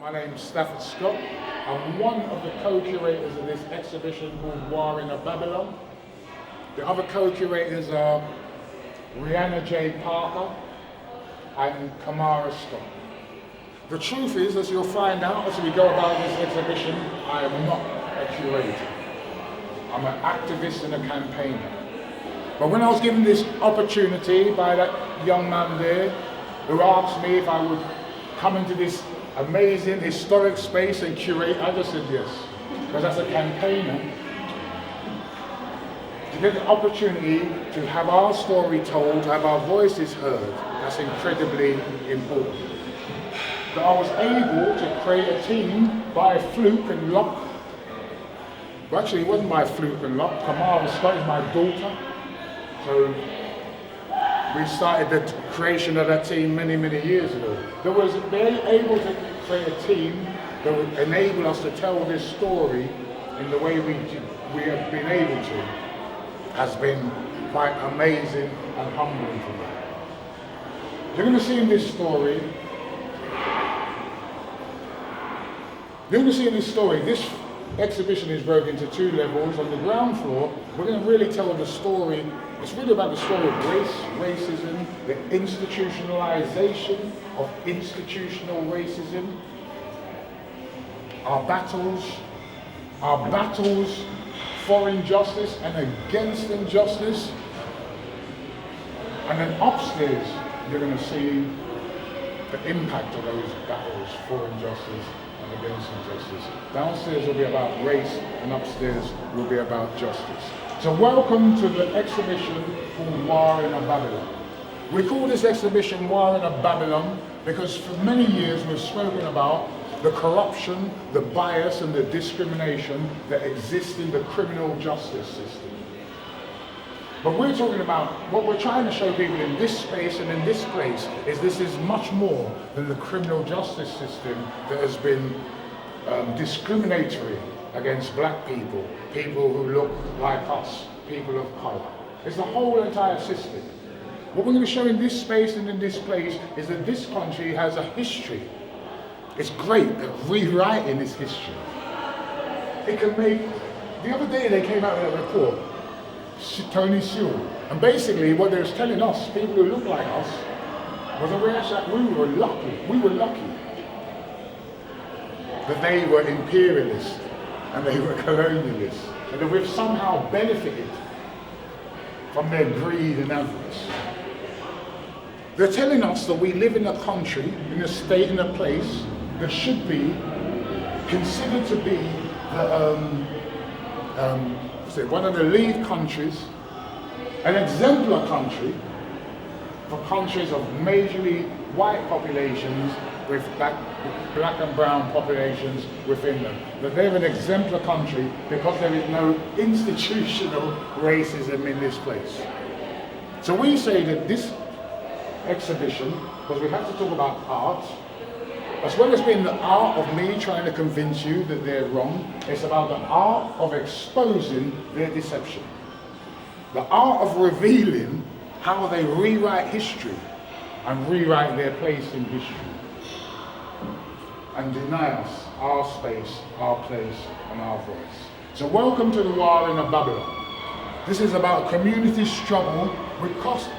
My name's Stafford Scott. I'm one of the co-curators of this exhibition called War in Babylon. The other co-curators are Rihanna J. Parker and Kamara Scott. The truth is, as you'll find out as we go about this exhibition, I am not a curator. I'm an activist and a campaigner. But when I was given this opportunity by that young man there, who asked me if I would come into this amazing historic space and curate, I just said yes. Because as a campaigner, to get the opportunity to have our story told, have our voices heard, that's incredibly important. That I was able to create a team by fluke and luck. But actually it wasn't by fluke and luck. Kamara Scott is my daughter. So we started the creation of that team many years ago. There was being able to create a team that would enable us to tell this story in the way we have been able to has been quite amazing and humbling for me. You're going to see in this story, this exhibition is broken into two levels. On the ground floor, we're going to really tell the story. It's really about the story of race, racism, the institutionalization of institutional racism, our battles for injustice and against injustice. And then upstairs, you're going to see the impact of those battles for injustice and against injustice. Downstairs will be about race and upstairs will be about justice. So welcome to the exhibition called War in Babylon. We call this exhibition War in Babylon because for many years we've spoken about the corruption, the bias and the discrimination that exists in the criminal justice system. But we're talking about, what we're trying to show people in this space and in this place is this is much more than the criminal justice system that has been discriminatory against black people, people who look like us, people of colour. It's the whole entire system. What we're going to show in this space and in this place is that this country has a history. It's great at rewriting this history. It can make, the other day they came out with a report, Tony Sewell, and basically what they was telling us, people who look like us, was that we were lucky that they were imperialists and they were colonialists, and that we've somehow benefited from their greed and avarice. They're telling us that we live in a country, in a state, in a place that should be considered to be one of the lead countries, an exemplar country for countries of majorly white populations with black and brown populations within them. That they're an exemplar country because there is no institutional racism in this place. So we say that this exhibition, because we have to talk about art, as well as being the art of me trying to convince you that they're wrong, it's about the art of exposing their deception. The art of revealing how they rewrite history and rewrite their place in history and deny us our space, our place and our voice. So welcome to the War in Babylon. This is about a community struggle. We crossed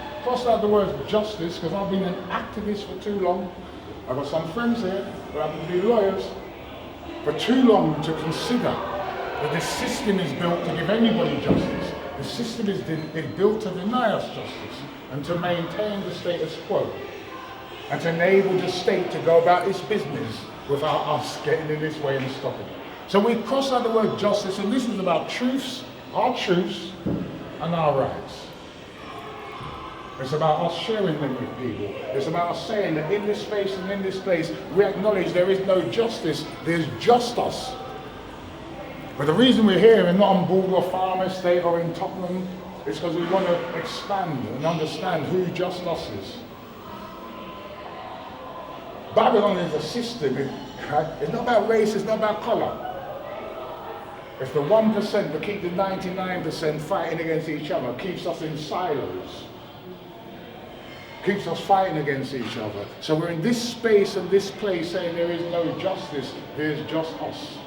out the word justice because I've been an activist for too long. I've got some friends here who happen to be lawyers, for too long to consider that this system is built to give anybody justice. The system is built to deny us justice and to maintain the status quo and to enable the state to go about its business without us getting in this way and stopping it. So we crossed out the word justice, and this is about truths and our rights. It's about us sharing them with people. It's about us saying that in this space and in this place, we acknowledge there is no justice, there's just us. But the reason we're here and not on Boardwalk Farm Estate or in Tottenham is because we want to expand and understand who just us is. Babylon is a system. It's not about race, it's not about colour. It's the 1% that keep the 99% fighting against each other, keeps us in silos. keeps us fighting against each other. So we're in this space and this place saying there is no justice, there is just us.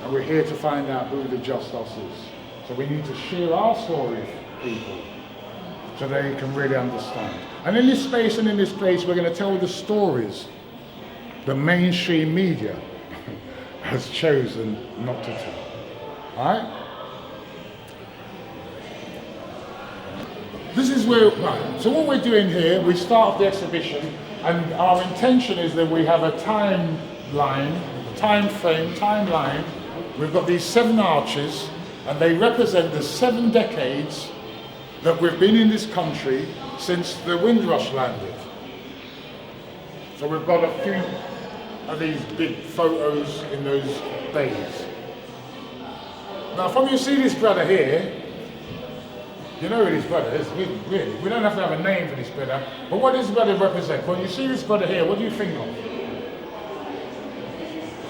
And we're here to find out who the just us is. So we need to share our story with people so they can really understand. And in this space and in this place, we're going to tell the stories the mainstream media has chosen not to tell. All right? This is where, right, so what we're doing here, we start off the exhibition, and our intention is that we have a timeline, timeline. We've got these 7 arches, and they represent the 7 decades that we've been in this country since the Windrush landed. So we've got a few of these big photos in those bays. Now, from you see this brother here, you know who this brother is, really. We don't have to have a name for this brother, but what does this brother represent? When you see this brother here, what do you think of?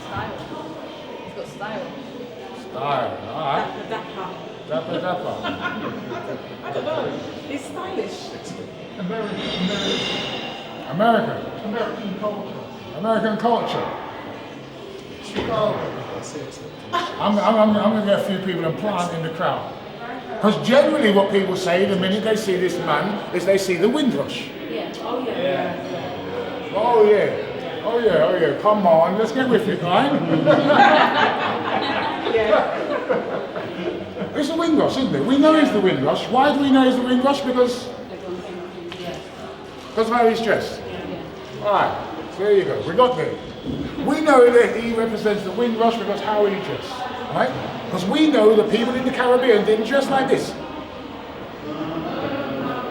Style. He's got style. Style, alright. Dapper. Dapper. I don't know. He's stylish. American culture. Chicago. I'm going to get a few people and plant in the crowd. Because generally what people say the minute they see this man is they see the Windrush. Yeah. Oh yeah. Oh yeah. Come on, let's get with it, right? Yeah. It's the Windrush, isn't it? We know it's the Windrush. Why do we know it's the Windrush? Because of how he's dressed. Alright, so there you go. We got there. We know that he represents the Windrush because how he dressed. Right? Because we know the people in the Caribbean didn't dress like this.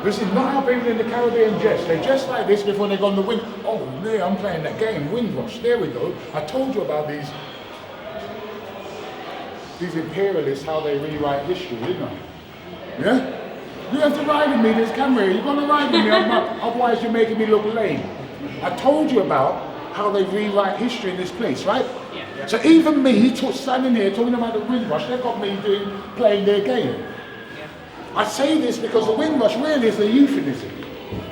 This is not how people in the Caribbean dress. They dress like this before they go on the wind. Oh, there, I'm playing that game, Windrush. There we go. I told you about these imperialists, how they rewrite history, didn't I? Yeah? You have to ride with me, there's camera here. You've got to ride with me, otherwise you're making me look lame. I told you about how they rewrite history in this place, right? Yeah. So even me, standing here talking about the Windrush, they've got me playing their game. Yeah. I say this because the Windrush really is a euphemism.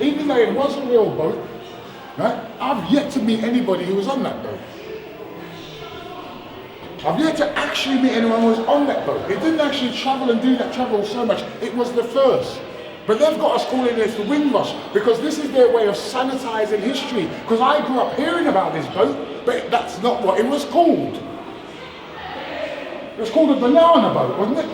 Even though it was a real boat, right? I've yet to meet anybody who was on that boat. I've yet to actually meet anyone who was on that boat. It didn't actually travel and do that travel so much. It was the first. But they've got us calling this the Windrush because this is their way of sanitizing history. Because I grew up hearing about this boat, but that's not what it was called. It was called a banana boat, wasn't it?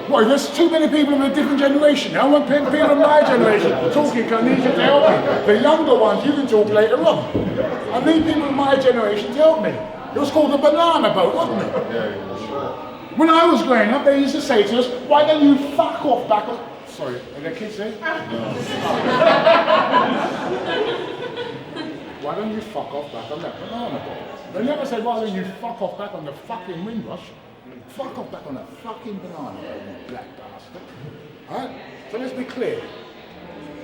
What, there's too many people of a different generation now. I want people of my generation talking, I need you to help me. The younger ones, you can talk later on. I need people of my generation to help me. It was called a banana boat, wasn't it? When I was growing up, they used to say to us, why don't you fuck off back on... Sorry, are there kids there? No. Why don't you fuck off back on that banana boat? They never said, why don't you fuck off back on the fucking Windrush? Fuck off back on that fucking banana boat, you black bastard. Alright? So let's be clear.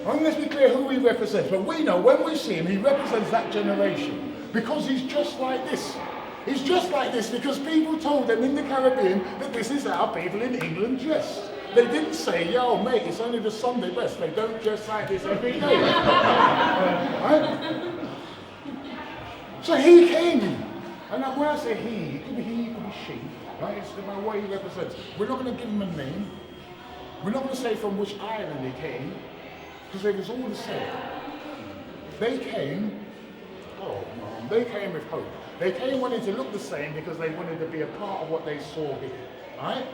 Let's be clear who he represents. But we know when we see him, he represents that generation. Because he's just like this. He's just like this because people told them in the Caribbean that this is how people in England dress. They didn't say, yo mate, it's only the Sunday best. They don't dress like this every day. Right? So he came. And when I say he, it could be he, it could be she. Right? It's about what he represents. We're not going to give him a name. We're not going to say from which island he came. Because it was all the same. They came with hope. They came wanting to look the same because they wanted to be a part of what they saw here. Right?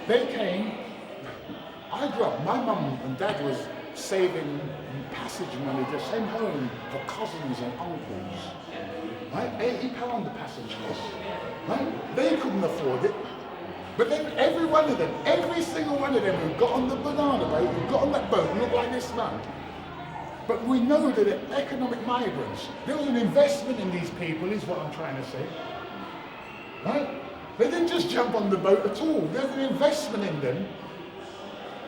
They came, I grew up, my mum and dad was saving passage money to send home for cousins and uncles. Right? £80 the passage cost. Right? They couldn't afford it. But then every one of them, every single one of them who got on the banana boat, who got on that boat, looked like this man. But we know that they're economic migrants. There was an investment in these people, is what I'm trying to say. Right? They didn't just jump on the boat at all. There's an investment in them.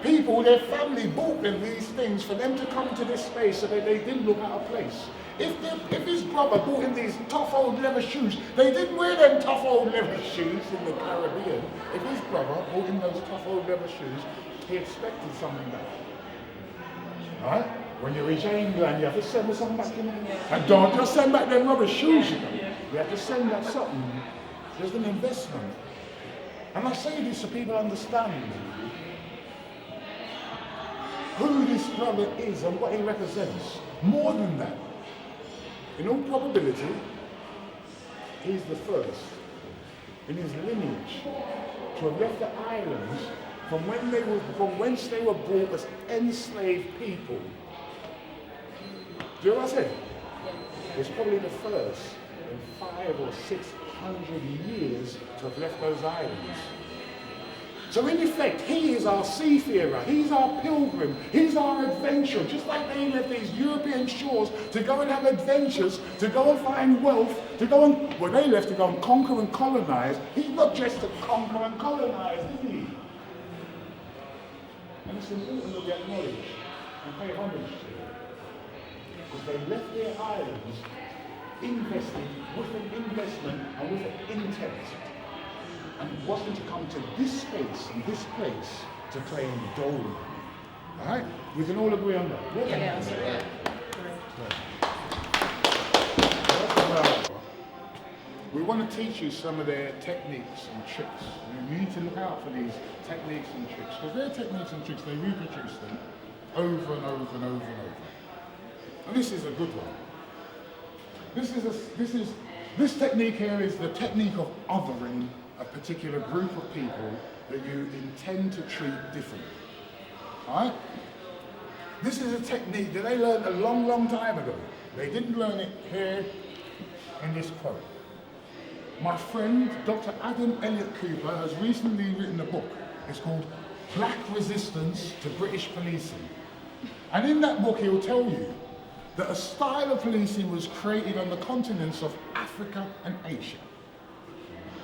People, their family bought them these things for them to come to this space so that they didn't look out of place. If his brother bought him these tough old leather shoes, they didn't wear them tough old leather shoes in the Caribbean. If his brother bought him those tough old leather shoes, he expected something back. Alright? When you reach England, you have to send us something back in there. And don't just send back them rubber shoes, you know. You have to send back something. There's an investment. And I say this so people understand who this brother is and what he represents. More than that, in all probability, he's the first in his lineage to have left the islands from whence they were brought as enslaved people. Do you know what I said? He's probably the first in 500 or 600 years to have left those islands. So in effect, he is our seafarer, he's our pilgrim, he's our adventurer, just like they left these European shores to go and have adventures, to go and find wealth, to go and, well, they left to go and conquer and colonize. He's not just to conquer and colonize, is he? And it's important that we acknowledge and pay homage to it. Because they left their islands invested with an investment and with an intent. And it wasn't to come to this space and this place to claim gold. Alright? We can all agree on that. Yeah. We want to teach you some of their techniques and tricks. You need to look out for these techniques and tricks, because their techniques and tricks, they reproduce them over and over and over and over. And this is a good one. This technique here is the technique of othering a particular group of people that you intend to treat differently. Alright? This is a technique that they learned a long, long time ago. They didn't learn it here in this quote. My friend, Dr. Adam Elliott Cooper, has recently written a book. It's called Black Resistance to British Policing. And in that book he'll tell you that a style of policing was created on the continents of Africa and Asia.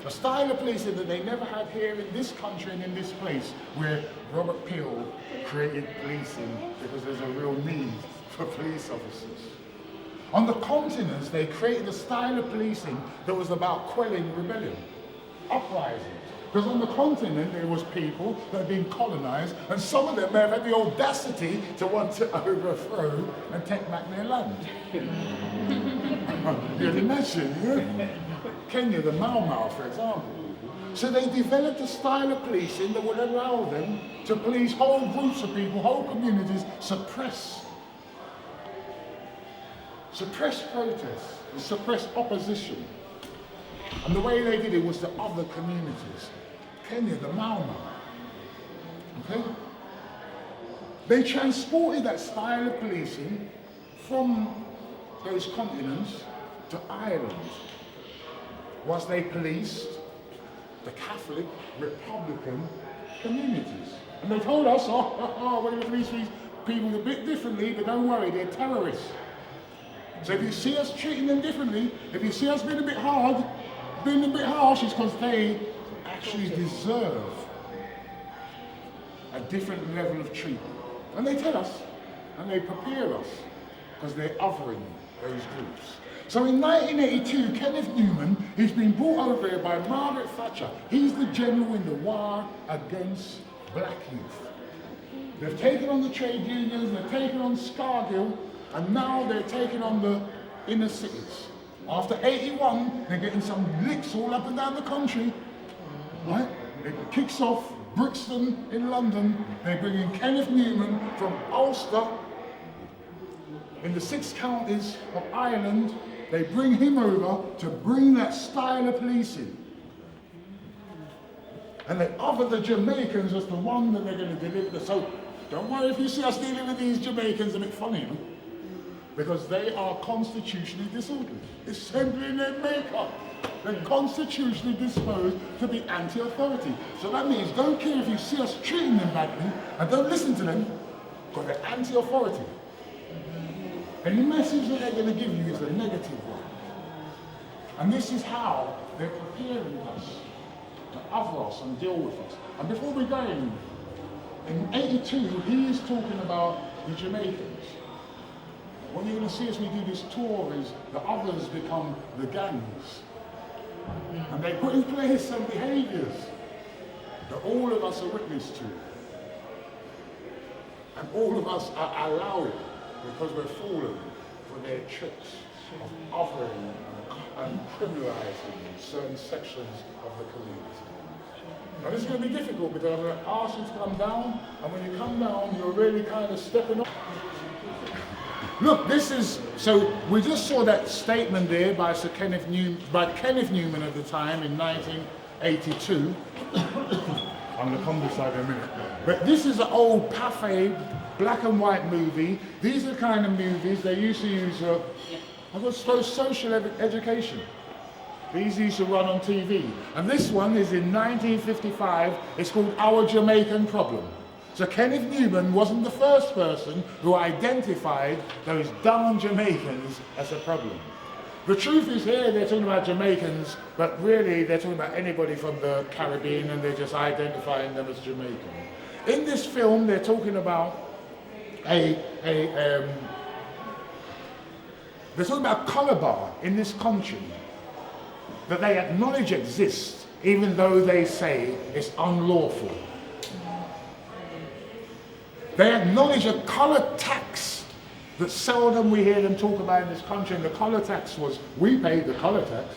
A style of policing that they never had here in this country and in this place, where Robert Peel created policing because there's a real need for police officers. On the continents, they created a style of policing that was about quelling rebellion, uprisings. Because on the continent, there was people that had been colonized, and some of them may have had the audacity to want to overthrow and take back their land. You can imagine, yeah? Kenya, the Mau Mau, for example. So they developed a style of policing that would allow them to police whole groups of people, whole communities, suppress protests, suppress opposition. And the way they did it was to other communities. Kenya, the Mau Mau. Okay? They transported that style of policing from those continents to Ireland, whilst they policed the Catholic, Republican communities. And they told us, we're going to police these people a bit differently, but don't worry, they're terrorists. So if you see us treating them differently, if you see us being a bit harsh, it's because they actually deserve a different level of treatment. And they tell us, and they prepare us, because they're othering those groups. So in 1982, Kenneth Newman, he's been brought over here by Margaret Thatcher. He's the general in the war against black youth. They've taken on the trade unions, they've taken on Scargill, and now they're taking on the inner cities. After 81, they're getting some licks all up and down the country. Right? It kicks off Brixton in London. They're bringing Kenneth Newman from Ulster in the 6 counties of Ireland. They bring him over to bring that style of policing. And they offer the Jamaicans as the one that they're going to deliver. So don't worry if you see us dealing with these Jamaicans a bit funny, no? Because they are constitutionally disorderly. It's simply in their makeup. They're constitutionally disposed to be anti-authority. So that means don't care if you see us treating them badly, and don't listen to them, because they're anti-authority. And the message that they're going to give you is a negative one. And this is how they're preparing us to other us and deal with us. And before we go in 82, he is talking about the Jamaicans. what you're going to see as we do this tour is the others become the gangs. And they put in place some behaviours that all of us are witness to. And all of us are allowing because we're fallen for their tricks of offering and criminalising certain sections of the community. Now this is going to be difficult because I'm going to ask you to come down, and when you come down, you're really kind of stepping up. Look, this is, so we just saw that statement there by Kenneth Newman at the time in 1982. I'm going to come this side in a minute. But this is an old Pathé black and white movie. These are the kind of movies they used to use, I suppose, social education. These used to run on TV. And this one is in 1955. It's called Our Jamaican Problem. So Kenneth Newman wasn't the first person who identified those darn Jamaicans as a problem. The truth is here, they're talking about Jamaicans, but really they're talking about anybody from the Caribbean, and they're just identifying them as Jamaican. In this film, they're talking about they're talking about colour bar in this country that they acknowledge exists, even though they say it's unlawful. They acknowledge a colour tax that seldom we hear them talk about in this country, and the colour tax was, we paid the colour tax,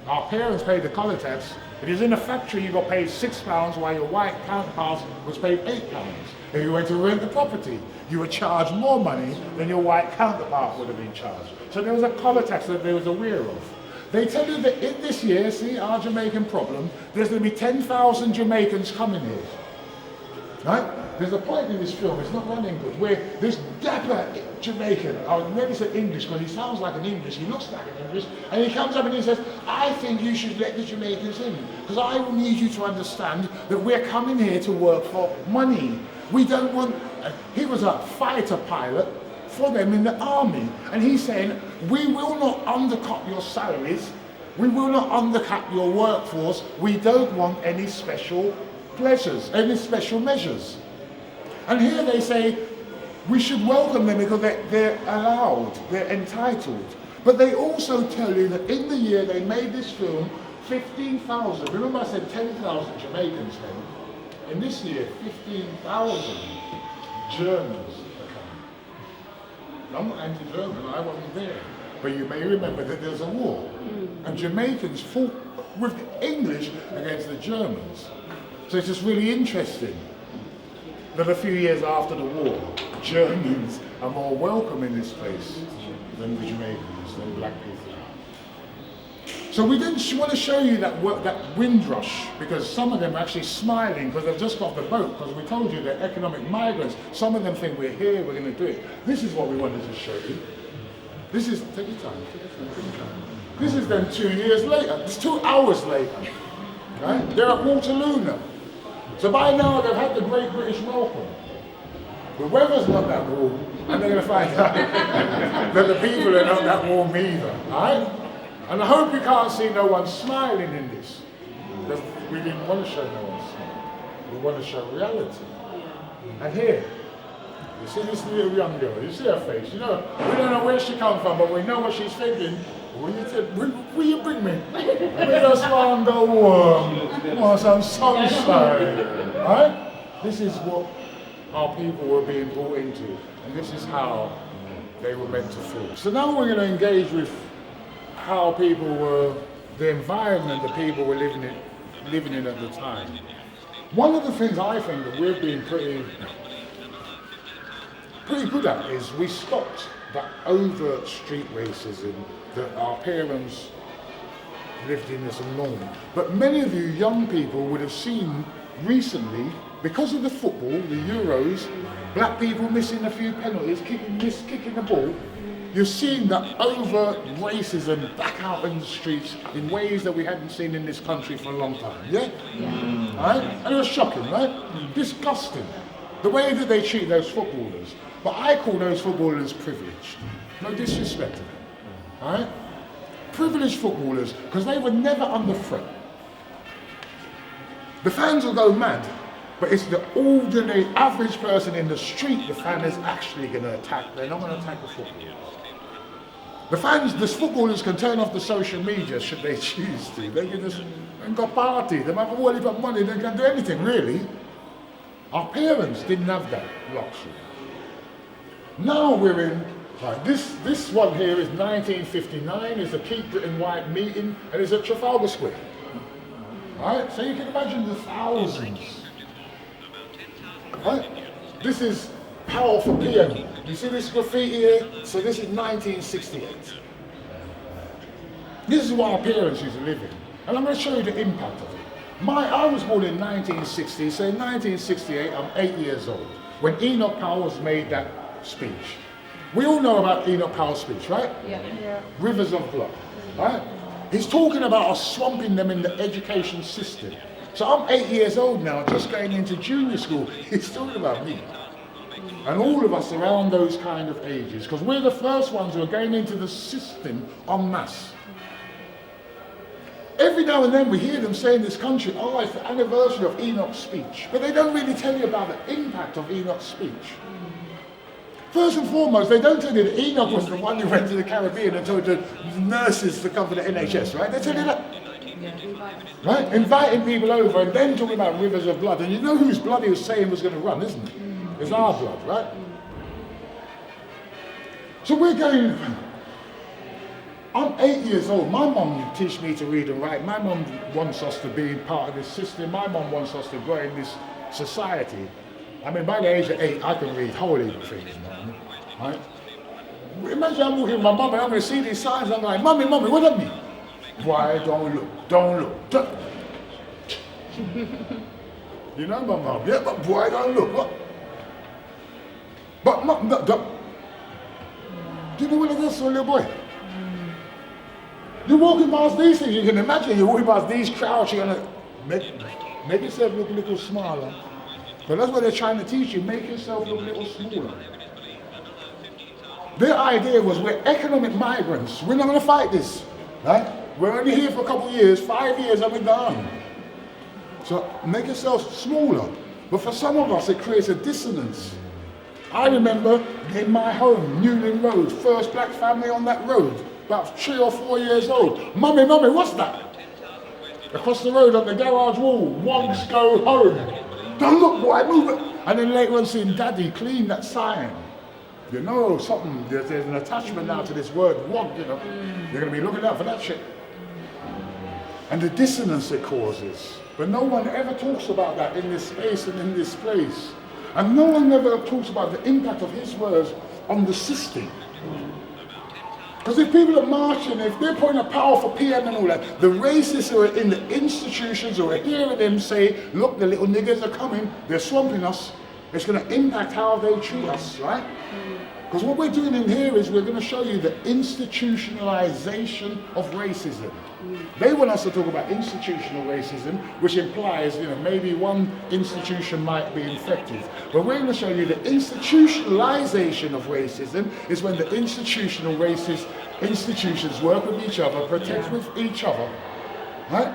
our parents paid the colour tax. If you was in a factory, you got paid £6 while your white counterpart was paid £8. If you went to rent the property, you were charged more money than your white counterpart would have been charged. So there was a colour tax that they was aware of. They tell you that in this year, see, our Jamaican problem, there's going to be 10,000 Jamaicans coming here. Right? There's a point in this film, it's not running good, where this dapper Jamaican, I would never say English because he sounds like an English, he looks like an English, and he comes up and he says, I think you should let the Jamaicans in, because I will need you to understand that we're coming here to work for money. We don't want, he was a fighter pilot for them in the army, and he's saying, we will not undercut your salaries, we will not undercut your workforce, we don't want any special pleasures, any special measures. And here they say we should welcome them because they're allowed, they're entitled. But they also tell you that in the year they made this film, 15,000, remember I said 10,000 Jamaicans then, in this year 15,000 Germans are coming. I'm not anti-German, I wasn't there. But you may remember that there's a war. And Jamaicans fought with the English against the Germans. So it's just really interesting that a few years after the war, Germans are more welcome in this place than the Jamaicans, than black people are. So we didn't want to show you that windrush, because some of them are actually smiling because they've just got the boat, because we told you they're economic migrants. Some of them think we're here, we're going to do it. This is what we wanted to show you. This is, take your time. This is them 2 years later, it's 2 hours later. Right? They're at Waterloo now. So by now they've had the Great British Welcome. The weather's not that warm, and they're going to find out that the people are not that warm either. Right? And I hope you can't see no one smiling in this. Because we didn't want to show no one smiling. We want to show reality. And here, you see this little young girl, you see her face, you know, we don't know where she come from, but we know what she's thinking. Will you bring me? We just want to go warm, want some sunshine, right? This is what our people were being brought into, and this is how they were meant to feel. So now we're going to engage with how people were, the environment that people were living in at the time. One of the things I think that we've been pretty good at is we stopped that overt street racism that our parents lived in as a norm. But many of you young people would have seen recently, because of the football, the Euros, black people missing a few penalties, kicking the ball, you've seen that overt racism back out in the streets in ways that we hadn't seen in this country for a long time, yeah? Right? And it was shocking, right? Disgusting. The way that they treat those footballers. But I call those footballers privileged. No disrespect to them. Right? Privileged footballers, because they were never under threat. The fans will go mad But it's the ordinary, average person in the street the fan is actually going to attack. They're not going to attack the footballers. The fans, the footballers can turn off the social media should they choose to. They can just go party. They might have a heap of money. They can do anything, really. Our parents didn't have that luxury. Now we're in, like this one here is 1959. It's a Keep Britain White meeting, and it's at Trafalgar Square. Right? So you can imagine the thousands. Right? This is Power for PM. You see this graffiti here? So this is 1968. This is what our parents used to live in. And I'm going to show you the impact of it. I was born in 1960, so in 1968 I'm 8 years old, when Enoch Powell's made that speech. We all know about Enoch Powell's speech, right? Yeah. Rivers of blood, right? He's talking about us swamping them in the education system. So I'm 8 years old now, just going into junior school. He's talking about me. And all of us around those kind of ages, because we're the first ones who are going into the system en masse. Every now and then we hear them say in this country, oh, it's the anniversary of Enoch's speech. But they don't really tell you about the impact of Enoch's speech. First and foremost, they don't tell you that Enoch was the one who went to the Caribbean and told the nurses to come for the NHS, right? They tell you that. Right? Inviting people over and then talking about rivers of blood. And you know whose blood he was saying was going to run, isn't it? It's our blood, right? So we're going, I'm 8 years old. My mum teach me to read and write. My mum wants us to be part of this system. My mum wants us to grow in this society. I mean, by the age of 8, I can read whole heap of things, man. Right? Imagine I'm walking with my mum and I'm going to see these signs. I'm like, Mummy, what does that mean? Why don't look. You know my mum, yeah, but boy, don't look. What? But mum, do you know what it is for a little boy? You're walking past these things, you can imagine you're walking past these crowds, you're gonna make yourself look a little smaller. But that's what they're trying to teach you, make yourself look a little smaller. Their idea was we're economic migrants, we're not gonna fight this, right? We're only here for a couple of years, 5 years and we're done. So make yourself smaller. But for some of us it creates a dissonance. I remember in my home, Newland Road, first black family on that road, about 3 or 4 years old. Mummy, what's that? Across the road on the garage wall, wogs go home. Don't look, boy, move it. And then later on seeing Daddy clean that sign. You know, something, there's an attachment now to this word, wog, you know. You're going to be looking out for that shit. And the dissonance it causes. But no one ever talks about that in this space and in this place. And no one ever talks about the impact of his words on the system. Because if people are marching, if they're putting a power for PM and all that, the racists who are in the institutions who are hearing them say, look, the little niggers are coming, they're swamping us, it's going to impact how they treat us, right? Because what we're doing in here is we're going to show you the institutionalization of racism. They want us to talk about institutional racism, which implies, you know, maybe one institution might be effective. But we're going to show you the institutionalization of racism is when the institutional racist institutions work with each other, protect with each other, right?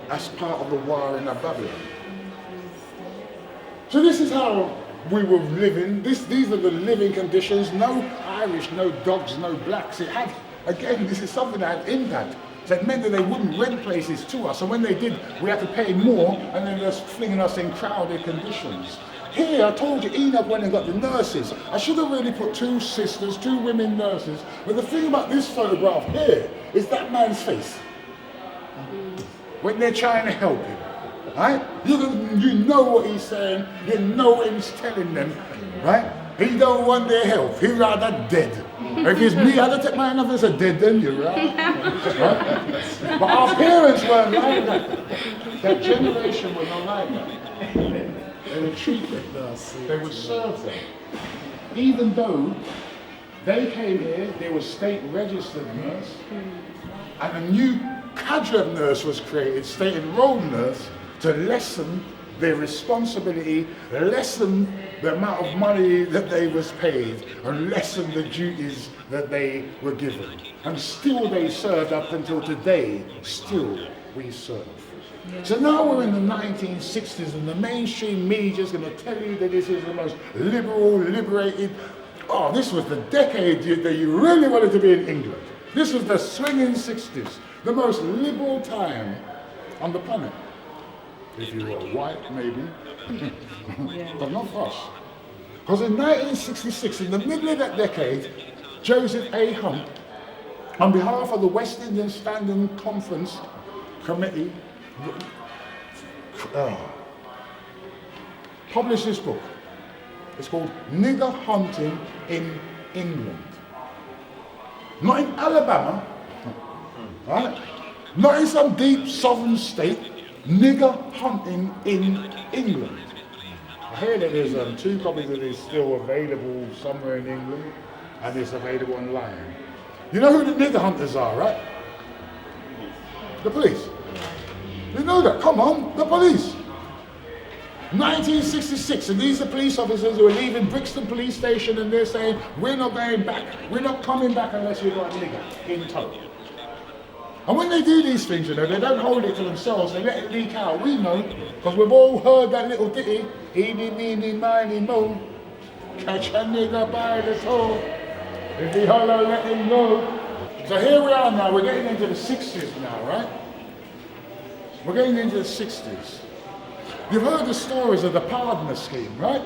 That's part of the war in Babylon. So this is how we were living. These are the living conditions. No Irish, no dogs, no blacks. It had, again, this is something that had impact. So it meant that they wouldn't rent places to us. And when they did, we had to pay more, and then they're flinging us in crowded conditions. Here, I told you, Enoch went and got the nurses. I should have really put 2 sisters, 2 women nurses. But the thing about this photograph here is that man's face. When they're trying to help him. Right? You know what he's saying, you know what he's telling them, right? He don't want their help, he'd rather dead. If it's me, I'd take my enough as a dead then you, right? But our parents weren't like that. That generation was not like that. They would treat them, they would serve them. Even though they came here, they were state registered nurse, and a new cadre of nurse was created, state enrolled nurse, to lessen their responsibility, lessen the amount of money that they was paid, and lessen the duties that they were given. And still they served up until today, still we serve. So now we're in the 1960s and the mainstream media is going to tell you that this is the most liberal, liberated. Oh, this was the decade that you really wanted to be in England. This was the swinging 60s, the most liberal time on the planet. If you were white, maybe, but not for us. Because in 1966, in the middle of that decade, Joseph A. Hunt, on behalf of the West Indian Standing Conference Committee, published this book. It's called Nigger Hunting in England. Not in Alabama, right? Not in some deep southern state, nigger hunting in England. I hear that there's 2 copies of this still available somewhere in England, and it's available online. You know who the nigger hunters are, right? The police. You know that, come on, the police. 1966, and these are police officers who are leaving Brixton Police Station and they're saying, we're not going back, we're not coming back unless you've got a nigger in tow. And when they do these things, you know, they don't hold it to themselves, they let it leak out. We know, because we've all heard that little ditty, eeny, meeny, miny, mo, catch a nigger by the toe, if he holler, let him know. So here we are now, we're getting into the 60s now, right? We're getting into the 60s. You've heard the stories of the partner scheme, right?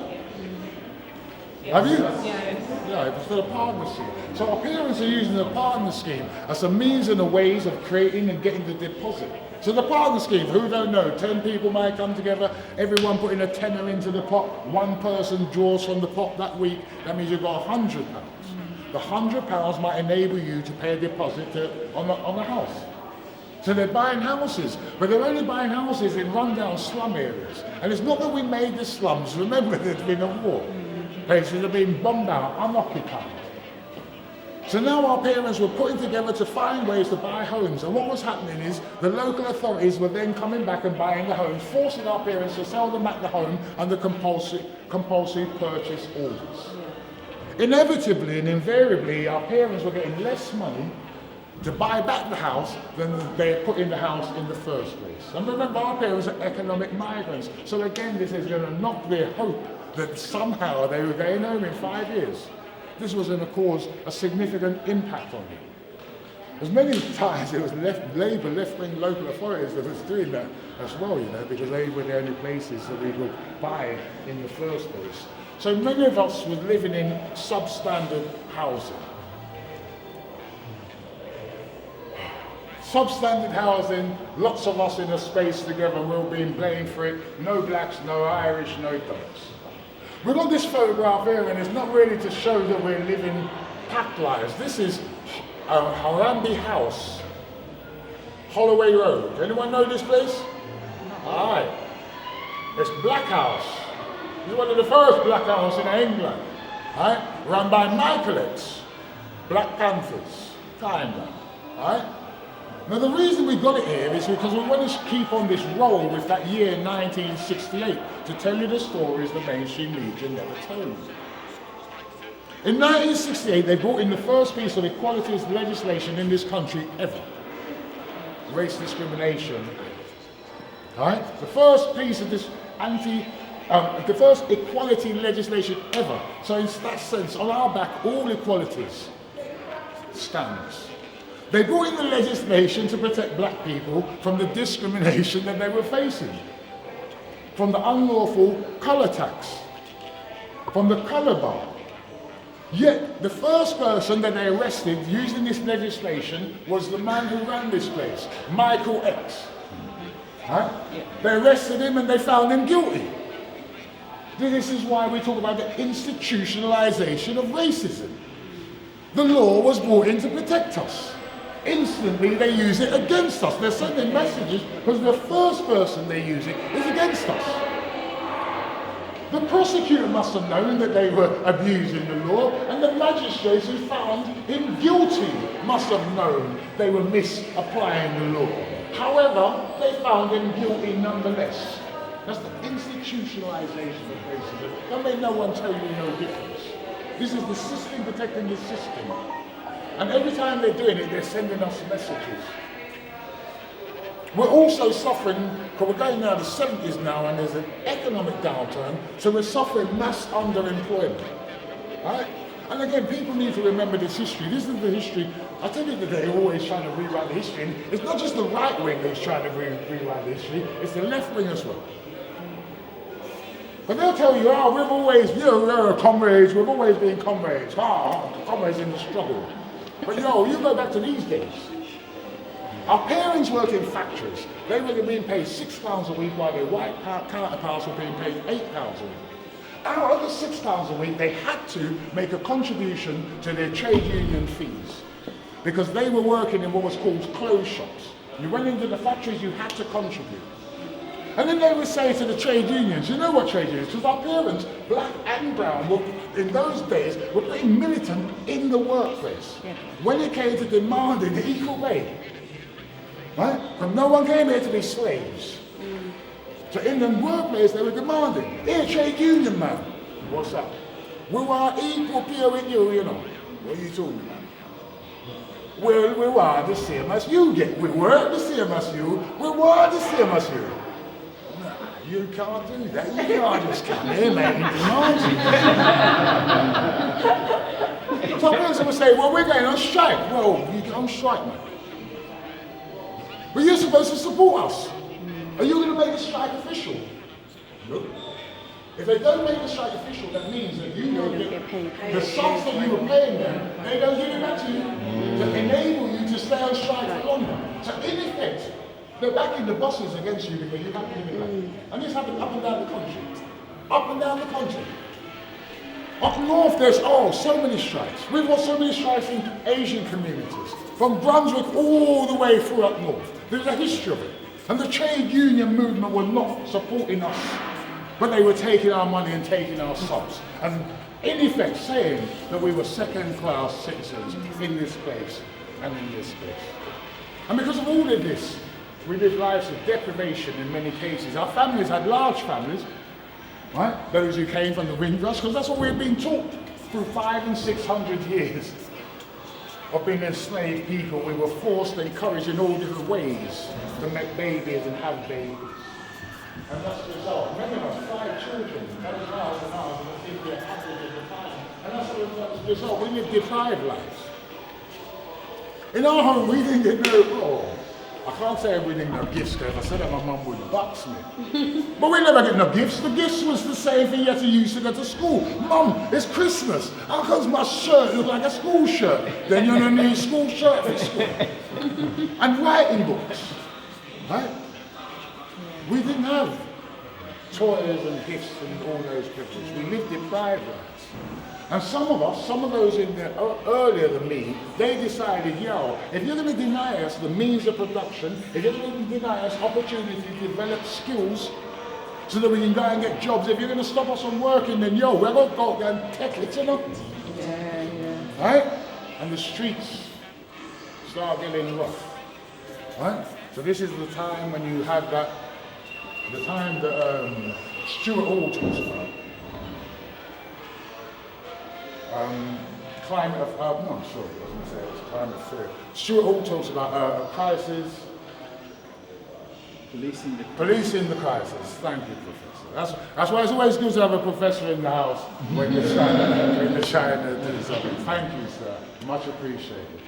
Have you? Yeah, it's for the partner scheme. So our parents are using the partner scheme as a means and a ways of creating and getting the deposit. So the partner scheme, who don't know, 10 people might come together, everyone putting a tenner into the pot, one person draws from the pot that week, that means you've got £100. The £100 might enable you to pay a deposit on the house. So they're buying houses, but they're only buying houses in rundown slum areas. And it's not that we made the slums, remember there's been a war. Places have been bombed out, unoccupied. So now our parents were putting together to find ways to buy homes. And what was happening is the local authorities were then coming back and buying the homes, forcing our parents to sell them at the home under compulsory purchase orders. Inevitably and invariably, our parents were getting less money to buy back the house than they had put in the house in the first place. And remember, our parents are economic migrants. So again, this is going to knock their hope that somehow they were going home in 5 years. This was going to cause a significant impact on them. As many times it was Labour, left-wing local authorities that was doing that as well, you know, because they were the only places that we could buy in the first place. So many of us were living in substandard housing. Substandard housing, lots of us in a space together, we're all being blamed for it. No blacks, no Irish, no dogs. We've got this photograph here, and it's not really to show that we're living packed lives. This is Harambee House, Holloway Road. Anyone know this place? Aye. It's Black House. This is one of the first black houses in England. Right? Run by Michaelites, Black Panthers, Timeline. Right? Now the reason we got it here is because we want to keep on this roll with that year 1968 to tell you the stories the mainstream media never tells. In 1968 they brought in the first piece of equalities legislation in this country ever. Race Discrimination Act. Right? The first piece of this the first equality legislation ever. So in that sense, on our back, all equalities stands. They brought in the legislation to protect black people from the discrimination that they were facing, from the unlawful colour tax, from the colour bar. Yet the first person that they arrested using this legislation was the man who ran this place, Michael X. Right? They arrested him and they found him guilty. This is why we talk about the institutionalization of racism. The law was brought in to protect us. Instantly they use it against us. They're sending messages because the first person they use it is against us. The prosecutor must have known that they were abusing the law, and the magistrates who found him guilty must have known they were misapplying the law. However, they found him guilty nonetheless. That's the institutionalization of racism. Don't make no one tell you no difference. This is the system protecting the system. And every time they're doing it, they're sending us messages. We're also suffering, because we're going now to the 70s now, and there's an economic downturn, so we're suffering mass underemployment. Right? And again, people need to remember this history. This is the history. I tell you that they're always trying to rewrite the history. And it's not just the right wing that's trying to rewrite the history, it's the left wing as well. But they'll tell you, oh, we've always, we're comrades, we've always been comrades. Comrades in the struggle. But you go back to these days. Our parents worked in factories. They were being paid £6 a week while their white counterparts were being paid £8 a week. Out of the £6 a week, they had to make a contribution to their trade union fees because they were working in what was called clothes shops. You went into the factories, you had to contribute. And then they would say to the trade unions, you know what trade unions? Because our parents, black and brown, were, in those days, were very militant in the workplace. Yeah. When it came to demanding the equal pay, right? Because no one came here to be slaves. So in the workplace, they were demanding, here, trade union man, what's up? We want equal pay with you know. What are you talking about? Well, we want the same as you get. We work the same as you. We want the same as you. Nah, you can't do that. You can't just come here, man, and demand you. So person would say, well, we're going on strike. Well, you go on strike, man. But you're supposed to support us. Are you going to make the strike official? No. If they don't make the strike official, that means that you don't get paid. The sums that you were paying them, they don't give it back to you to enable you to stay on strike for longer. So in effect, they're backing the bosses against you because you haven't given it back. And this happened up and down the country. Up and down the country. Up north, there's so many strikes. We've got so many strikes in Asian communities. From Brunswick all the way through up north. There's a history of it. And the trade union movement were not supporting us, but they were taking our money and taking our subs. And in effect saying that we were second-class citizens in this place and in this space. And because of all of this, we live lives of deprivation in many cases. Our families had large families, right? Those who came from the Windrush, because that's what we've been taught through 500 and 600 years of being enslaved people. We were forced, encouraged in all different ways to make babies and have babies. And that's the result. Many of us, 5 children, that was ours and ours, and I think we're average at the time. And that's the result. We live deprived lives. In our home, we didn't get I can't say we didn't get no gifts, because if I said that, my mum would box me. But we never get no gifts. The gifts was the same thing you had to use to go to school. Mum, it's Christmas. How comes my shirt look like a school shirt? Then you're going to need a school shirt for school. And writing books, right? We didn't have toys and gifts and all those privileges. We lived deprived lives. And some of those in there earlier than me, they decided, if you're going to deny us the means of production, if you're going to deny us opportunity to develop skills so that we can go and get jobs, if you're going to stop us from working, then we're going to go and take it, Yeah. Right? And the streets start getting rough. Right? So this is the time when you have that, the time that Stuart Hall talks about. Climate of, I was going to say it was climate fear. Stuart Hall talks about crisis. Policing the crisis. Thank you, Professor. That's why it's always good to have a professor in the house when you're trying to do something. Thank you, sir. Much appreciated.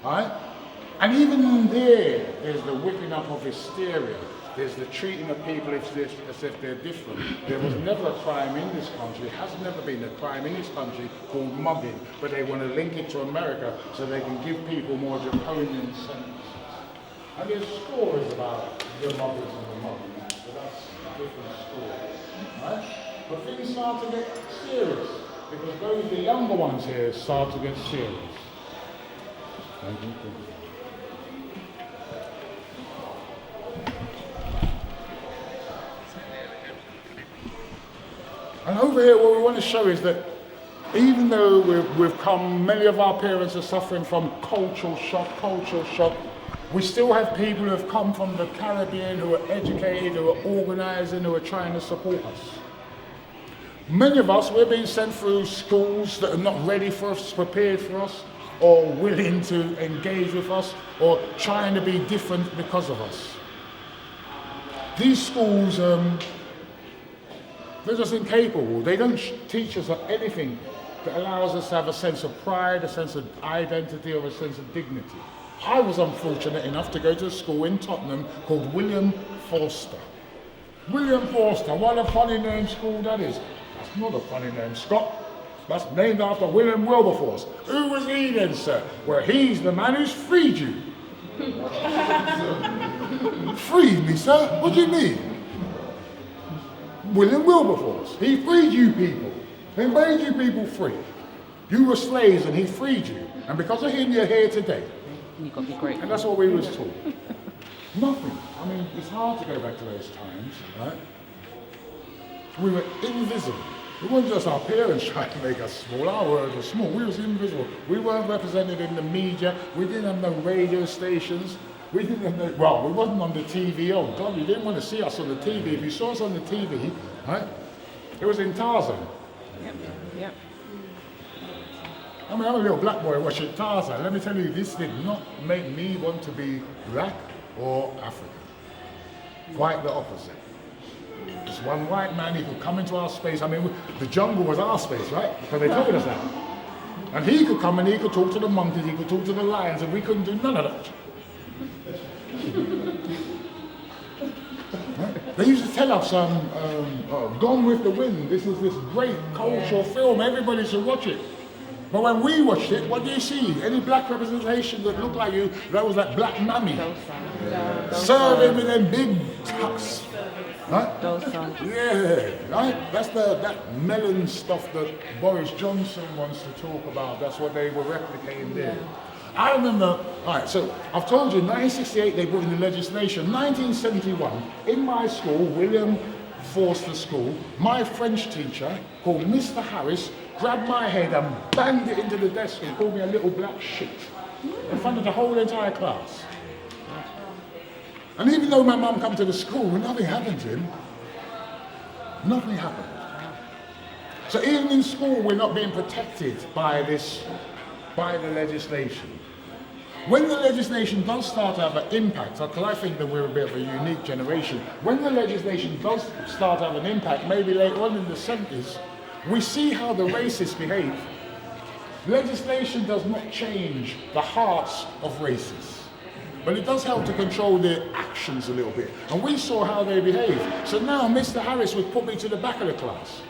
All right? And even there's the whipping up of hysteria. There's the treating of people as if they're different. There was never a crime in this country, has never been a crime in this country called mugging, but they want to link it to America so they can give people more draconian sentences. And there's stories about the muggers and the mugging, but that's a different story. Right? But things start to get serious, because the younger ones here start to get serious. Thank you. And over here, what we want to show is that even though we've come, many of our parents are suffering from cultural shock, we still have people who have come from the Caribbean who are educated, who are organising, who are trying to support us. Many of us, we're being sent through schools that are not ready for us, prepared for us, or willing to engage with us, or trying to be different because of us. these schools, they're just incapable. They don't teach us anything that allows us to have a sense of pride, a sense of identity, or a sense of dignity. I was unfortunate enough to go to a school in Tottenham called William Forster. William Forster, what a funny name school that is. That's not a funny name, Scott. That's named after William Wilberforce. Who was he then, sir? Well, he's the man who's freed you. Freed me, sir? What do you mean? William Wilberforce. He freed you people. He made you people free. You were slaves and he freed you. And because of him, you're here today. You've got to be grateful. And that's what we was taught. Nothing. I mean, it's hard to go back to those times, right? We were invisible. It wasn't just our parents trying to make us small. Our world was small. We was invisible. We weren't represented in the media. We didn't have no radio stations. We didn't have no, well, we wasn't on the TV. Oh God, you didn't want to see us on the TV. If you saw us on the TV, right, it was in Tarzan. Yep. I mean, I'm a little black boy watching Tarzan. Let me tell you, this did not make me want to be black or African. Quite the opposite. Just one white man, he could come into our space. I mean, the jungle was our space, right? Because they told us that. And he could come and he could talk to the monkeys, he could talk to the lions, and we couldn't do none of that. Right? They used to tell us, Gone with the Wind, this is this great cultural film, everybody should watch it. But when we watched it, what do you see? Any black representation that looked like you, that was like black mammy. Serving with them big tucks. Right? Yeah, right? That's that melon stuff that Boris Johnson wants to talk about. That's what they were replicating there. I remember, all right, so I've told you, 1968 they put in the legislation. 1971, in my school, William Forster School, my French teacher, called Mr. Harris, grabbed my head and banged it into the desk and called me a little black shit in front of the whole entire class. And even though my mum come to the school, nothing happened to him. Nothing happened. So even in school, we're not being protected by the legislation. When the legislation does start to have an impact, because I think that we're a bit of a unique generation, when the legislation does start to have an impact, maybe later on in the 70s, we see how the racists behave. Legislation does not change the hearts of racists. But it does help to control their actions a little bit. And we saw how they behave. So now Mr. Harris would put me to the back of the class.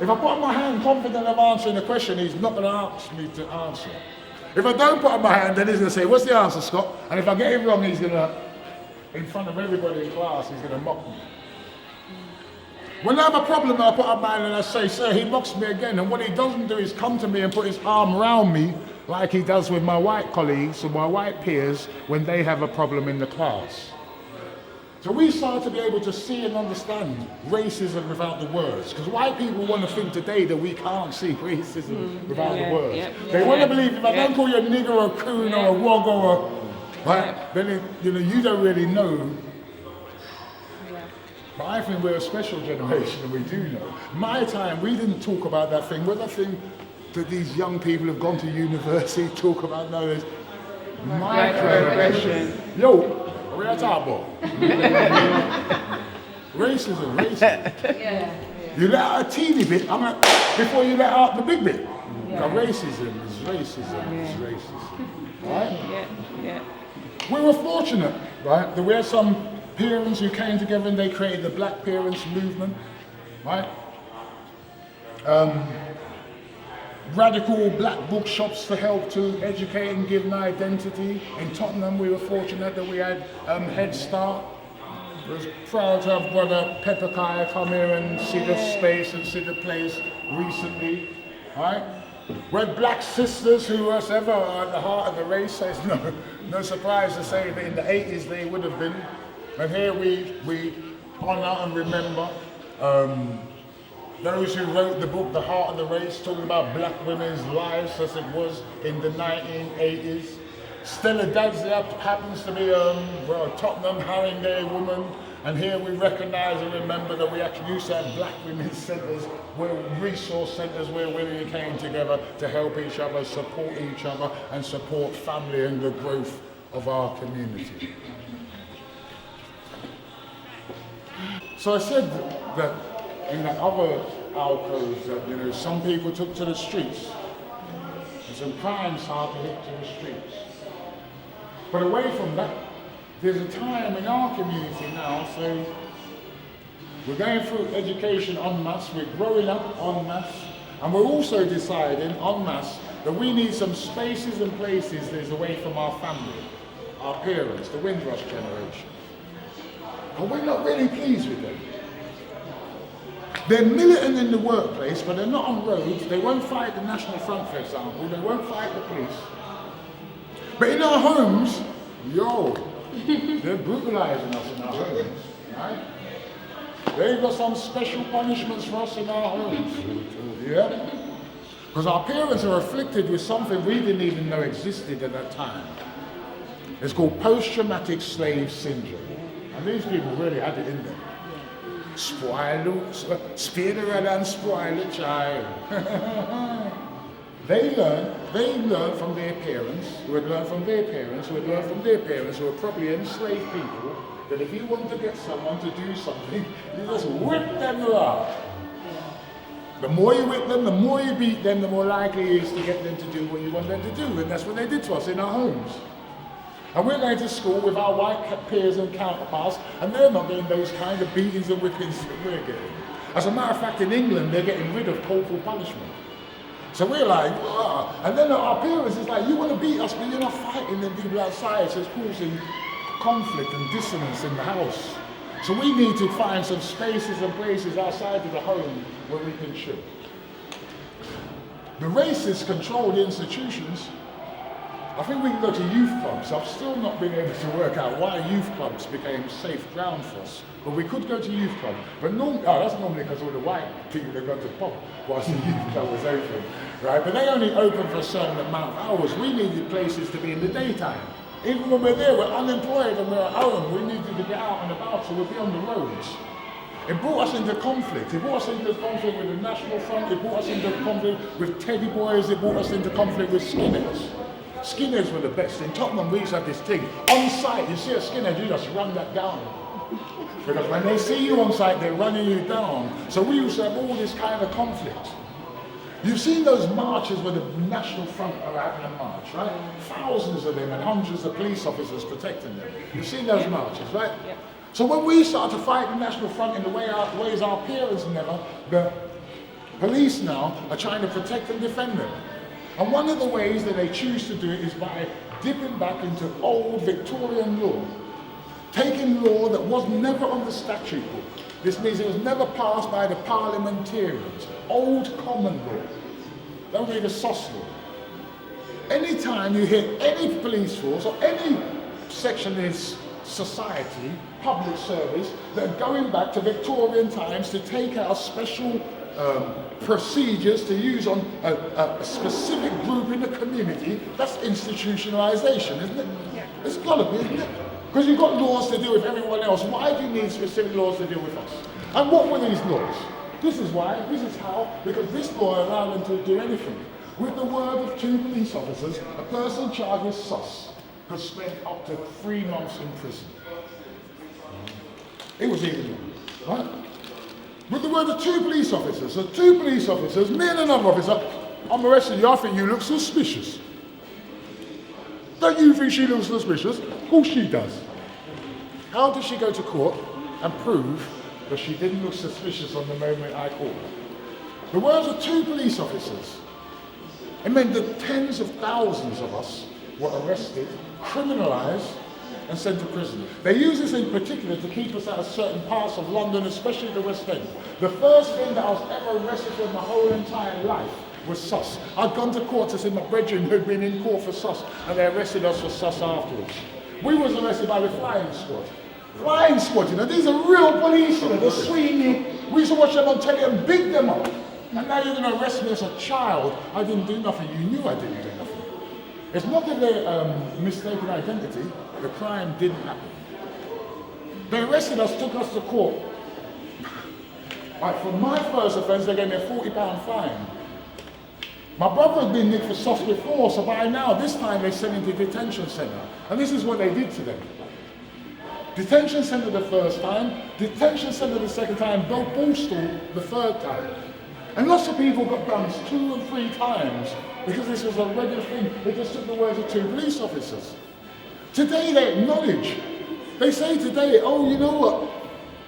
If I put up my hand confident of answering a question, he's not going to ask me to answer. If I don't put up my hand, then he's going to say, what's the answer, Scott? And if I get it wrong, he's going to, in front of everybody in class, he's going to mock me. When I have a problem, I put up my hand and I say, sir, he mocks me again. And what he doesn't do is come to me and put his arm around me like he does with my white colleagues or my white peers when they have a problem in the class. So we start to be able to see and understand racism without the words. Because white people want to think today that we can't see racism without the words. They want to believe if I don't call you a nigger or a coon or a wog or a... Right, then you don't really know. But I think we're a special generation and we do know. My time, we didn't talk about that thing. What's that thing that these young people who've gone to university talk about nowadays? Microaggression. Yo, are we at our ball? Racism. Yeah. You let out a teeny bit, before you let out the big bit. Now, racism is racism. Right? Yeah. We were fortunate, right, that we had some parents who came together and they created the Black Parents Movement, right? Radical black bookshops to help to educate and give an identity. In Tottenham, we were fortunate that we had Head Start. I was proud to have Brother Pepper Kaya come here and see the space and see the place recently, right? We're black sisters who was ever at the heart of the race. So it's no surprise to say that in the 80s they would have been. And here we honor and remember those who wrote the book, The Heart of the Race, talking about black women's lives as it was in the 1980s. Stella Dadzia happens to be a Tottenham Haringey woman, and here we recognize and remember that we actually used to have black women's centres, resource centres where women came together to help each other, support each other, and support family and the growth of our community. So I said that in the other alcoves that, you know, some people took to the streets. And some crimes started to hit to the streets. But away from that, there's a time in our community now, so we're going through education en masse, we're growing up en masse, and we're also deciding en masse that we need some spaces and places that is away from our family, our parents, the Windrush generation. And we're not really pleased with them. They're militant in the workplace, but they're not on roads. They won't fight the National Front, for example. They won't fight the police. But in our homes, they're brutalizing us in our homes, right? They've got some special punishments for us in our homes, yeah? Because our parents are afflicted with something we didn't even know existed at that time. It's called post-traumatic slave syndrome. And these people really had it in them. Spare the rod and spoil the child. They learned from their parents, who had learned from their parents, who had learned from their parents, who were probably enslaved people, that if you want to get someone to do something, you just whip them up. The more you whip them, the more you beat them, the more likely it is to get them to do what you want them to do. And that's what they did to us in our homes. And we're going to school with our white peers and counterparts, and they're not getting those kind of beatings and whippings that we're getting. As a matter of fact, in England, they're getting rid of corporal punishment. So we're like, oh. And then our parents is like, you want to beat us, but you're not fighting them people outside, so it's causing conflict and dissonance in the house. So we need to find some spaces and places outside of the home where we can chill. The racists control the institutions. I think we can go to youth clubs. I've still not been able to work out why youth clubs became safe ground for us. But we could go to youth club. But that's normally because all the white people have gone to pub whilst the youth club was open, right? But they only open for a certain amount of hours. We needed places to be in the daytime. Even when we're there, we're unemployed and we're at home. We needed to get out and about, so we'd be on the roads. It brought us into conflict. It brought us into conflict with the National Front. It brought us into conflict with Teddy Boys. It brought us into conflict with skinheads. Skinheads were the best. In Tottenham, we used to have this thing. On site, you see a skinhead, you just run that down. Because when they see you on site, they're running you down. So we used to have all this kind of conflict. You've seen those marches where the National Front are having a march, right? Thousands of them and hundreds of police officers protecting them. You've seen those marches, right? Yep. So when we start to fight the National Front in the ways our parents never, the police now are trying to protect and defend them. And one of the ways that they choose to do it is by dipping back into old Victorian law. Taking law that was never on the statute book. This means it was never passed by the parliamentarians. Old common law. Don't read the SOS law. Anytime you hit any police force or any section in society, public service, that are going back to Victorian times to take out special procedures to use on a specific group in the community, that's institutionalization, isn't it? Yeah. It's got to be, isn't it? Because you've got laws to deal with everyone else. Why do you need specific laws to deal with us? And what were these laws? This is why, this is how, because this law allowed them to do anything. With the word of 2 police officers, a person charged with SOS could spend up to 3 months in prison. It was illegal, right? With the word of 2 police officers, so 2 police officers, me and another officer, I'm arresting you, I think you look suspicious. Don't you think she looks suspicious? Of course she does. How does she go to court and prove that she didn't look suspicious on the moment I caught her? The words of 2 police officers. It meant that tens of thousands of us were arrested, criminalized, and sent to prison. They use this in particular to keep us out of certain parts of London, especially the West End. The first thing that I was ever arrested for in my whole entire life was SOS. I'd gone to court to see my brethren who'd been in court for SOS, and they arrested us for SOS afterwards. We was arrested by the flying squad. Flying squad, you know, these are real police, you know, they're Sweeney. We used to watch them on telly and beat them up. And now you're going to arrest me as a child. I didn't do nothing. You knew I didn't do nothing. It's not that they're mistaken identity. The crime didn't happen. They arrested us, took us to court. Right, for my first offence, they gave me a £40 fine. My brother had been nicked for SOS before, so by now, this time they sent him to the detention centre. And this is what they did to them. Detention centre the first time, detention centre the second time, Bill Borstal the third time. And lots of people got guns 2 and 3 times because this was a regular thing. They just took the words of 2 police officers. Today they acknowledge. They say today, oh, you know what?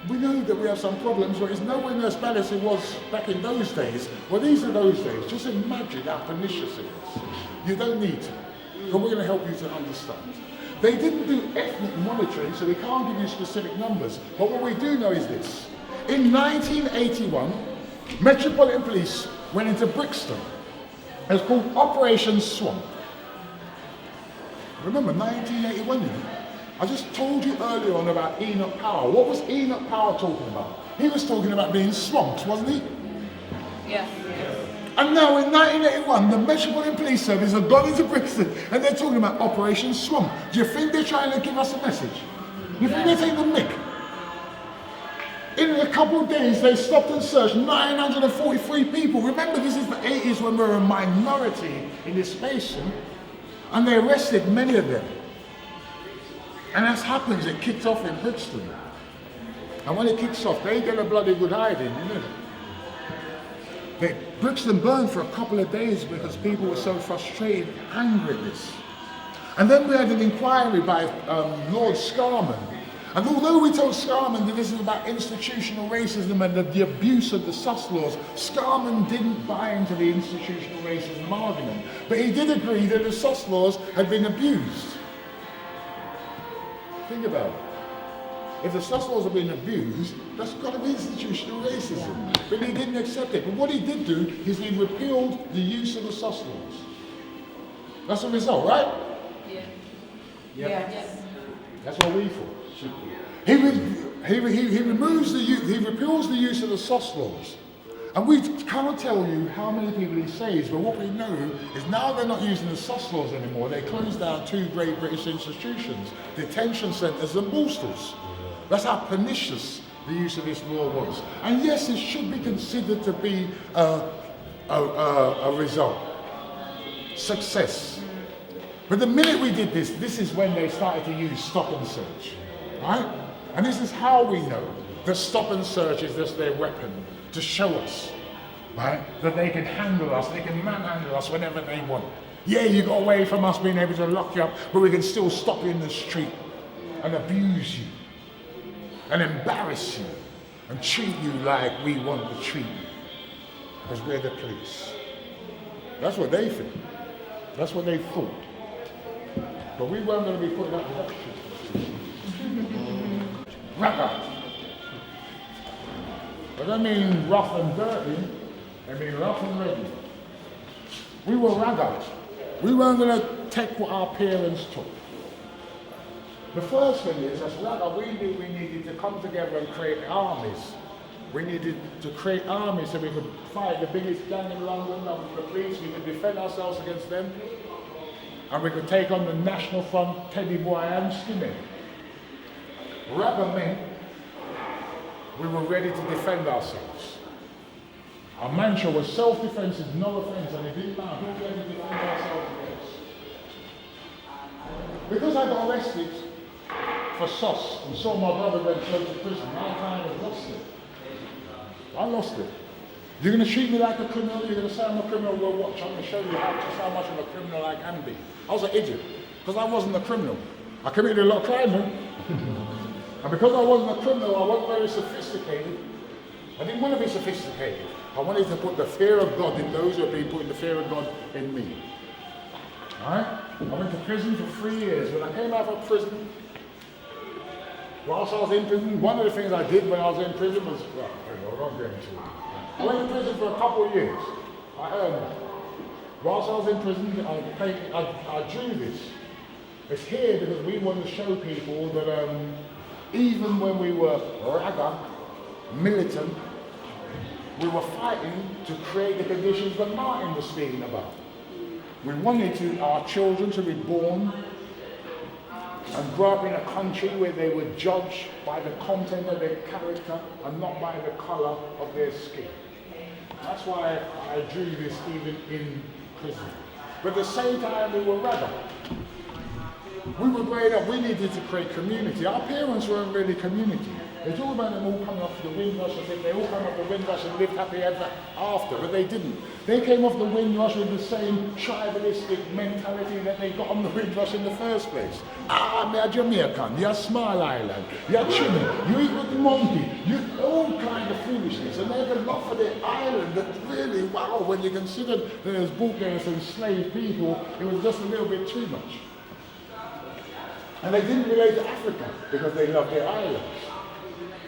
We know that we have some problems, but it's nowhere near as bad as it was back in those days. Well, these are those days. Just imagine how pernicious it is. You don't need to, but we're going to help you to understand. They didn't do ethnic monitoring, so we can't give you specific numbers. But what we do know is this. In 1981, Metropolitan Police went into Brixton. It was called Operation Swamp. Remember, 1981, you know? I just told you earlier on about Enoch Powell. What was Enoch Powell talking about? He was talking about being swamped, wasn't he? Yeah. And now in 1981, the Metropolitan Police Service have gone into Brixton and they're talking about Operation Swamp. Do you think they're trying to give us a message? You think they're taking the mick? In a couple of days, they stopped and searched 943 people. Remember, this is the 80s when we were a minority in this nation, and they arrested many of them. And as happens, it kicked off in Brixton. And when it kicks off, they get a bloody good hiding, you know. Brixton burned for a couple of days because people were so frustrated, angry at this. And then we had an inquiry by Lord Scarman. And although we told Scarman that this is about institutional racism and the abuse of the sus laws, Scarman didn't buy into the institutional racism argument. But he did agree that the sus laws had been abused. Think about it. If the sus laws have been abused, that's got to be institutional racism. But he didn't accept it. But what he did do is he repealed the use of the sus laws. That's the result, right? Yeah. Yes. That's what we thought. He removes he repeals the use of the sus laws. And we cannot tell you how many people he saves, but what we know is now they're not using the sus laws anymore. They closed down 2 great British institutions, detention centres and Borstals. That's how pernicious the use of this law was. And yes, it should be considered to be a result. Success. But the minute we did this, this is when they started to use stop and search. Right? And this is how we know that stop and search is just their weapon to show us, right, that they can handle us, they can manhandle us whenever they want. Yeah, you got away from us being able to lock you up, but we can still stop you in the street and abuse you and embarrass you and treat you like we want to treat you because we're the police. That's what they think. That's what they thought. But we weren't going to be putting up with that shit. Ragga. But I mean rough and dirty, I mean rough and ready. We were ragga. We weren't going to take what our parents took. The first thing is, as ragga, we knew we needed to come together and create armies. We needed to create armies so we could fight the biggest gang in London, the police, we could defend ourselves against them. And we could take on the National Front, Teddy Boy and Skinny. Ragga meant we were ready to defend ourselves. Our mantra was self-defense is no offense, and it didn't matter who we had to defend ourselves against. Because I got arrested for sus and saw my brother go to prison, I kind of lost it. I lost it. You're going to treat me like a criminal, you're going to say I'm a criminal, well watch, I'm going to show you just how much of a criminal I can be. I was an idiot, because I wasn't a criminal. I committed a lot of crime, man. And because I wasn't a criminal, I wasn't very sophisticated. I didn't want to be sophisticated. I wanted to put the fear of God in those who have been putting the fear of God in me. Alright? I went to prison for 3 years. When I came out of prison, whilst I was in prison, one of the things I did when I was in prison was, I went to prison for a couple of years. Whilst I was in prison, I drew this. It's here because we want to show people that even when we were ragga, militant, we were fighting to create the conditions that Martin was speaking about. We wanted our children to be born and grow up in a country where they were judged by the content of their character and not by the colour of their skin. That's why I drew this even in prison. But at the same time we were ragga. We were growing up, we needed to create community. Our parents weren't really community. They talk about them all coming off the Windrush as if they all come off the Windrush and lived happy ever after, but they didn't. They came off the Windrush with the same tribalistic mentality that they got on the Windrush in the first place. You're Jamaican, you're Small Island, you're Chile, you eat with the monkey, you all kind of foolishness. And they had a love for their island that really, wow, when you consider there's bootleggers and enslaved people, it was just a little bit too much. And they didn't relate to Africa because they loved their islands.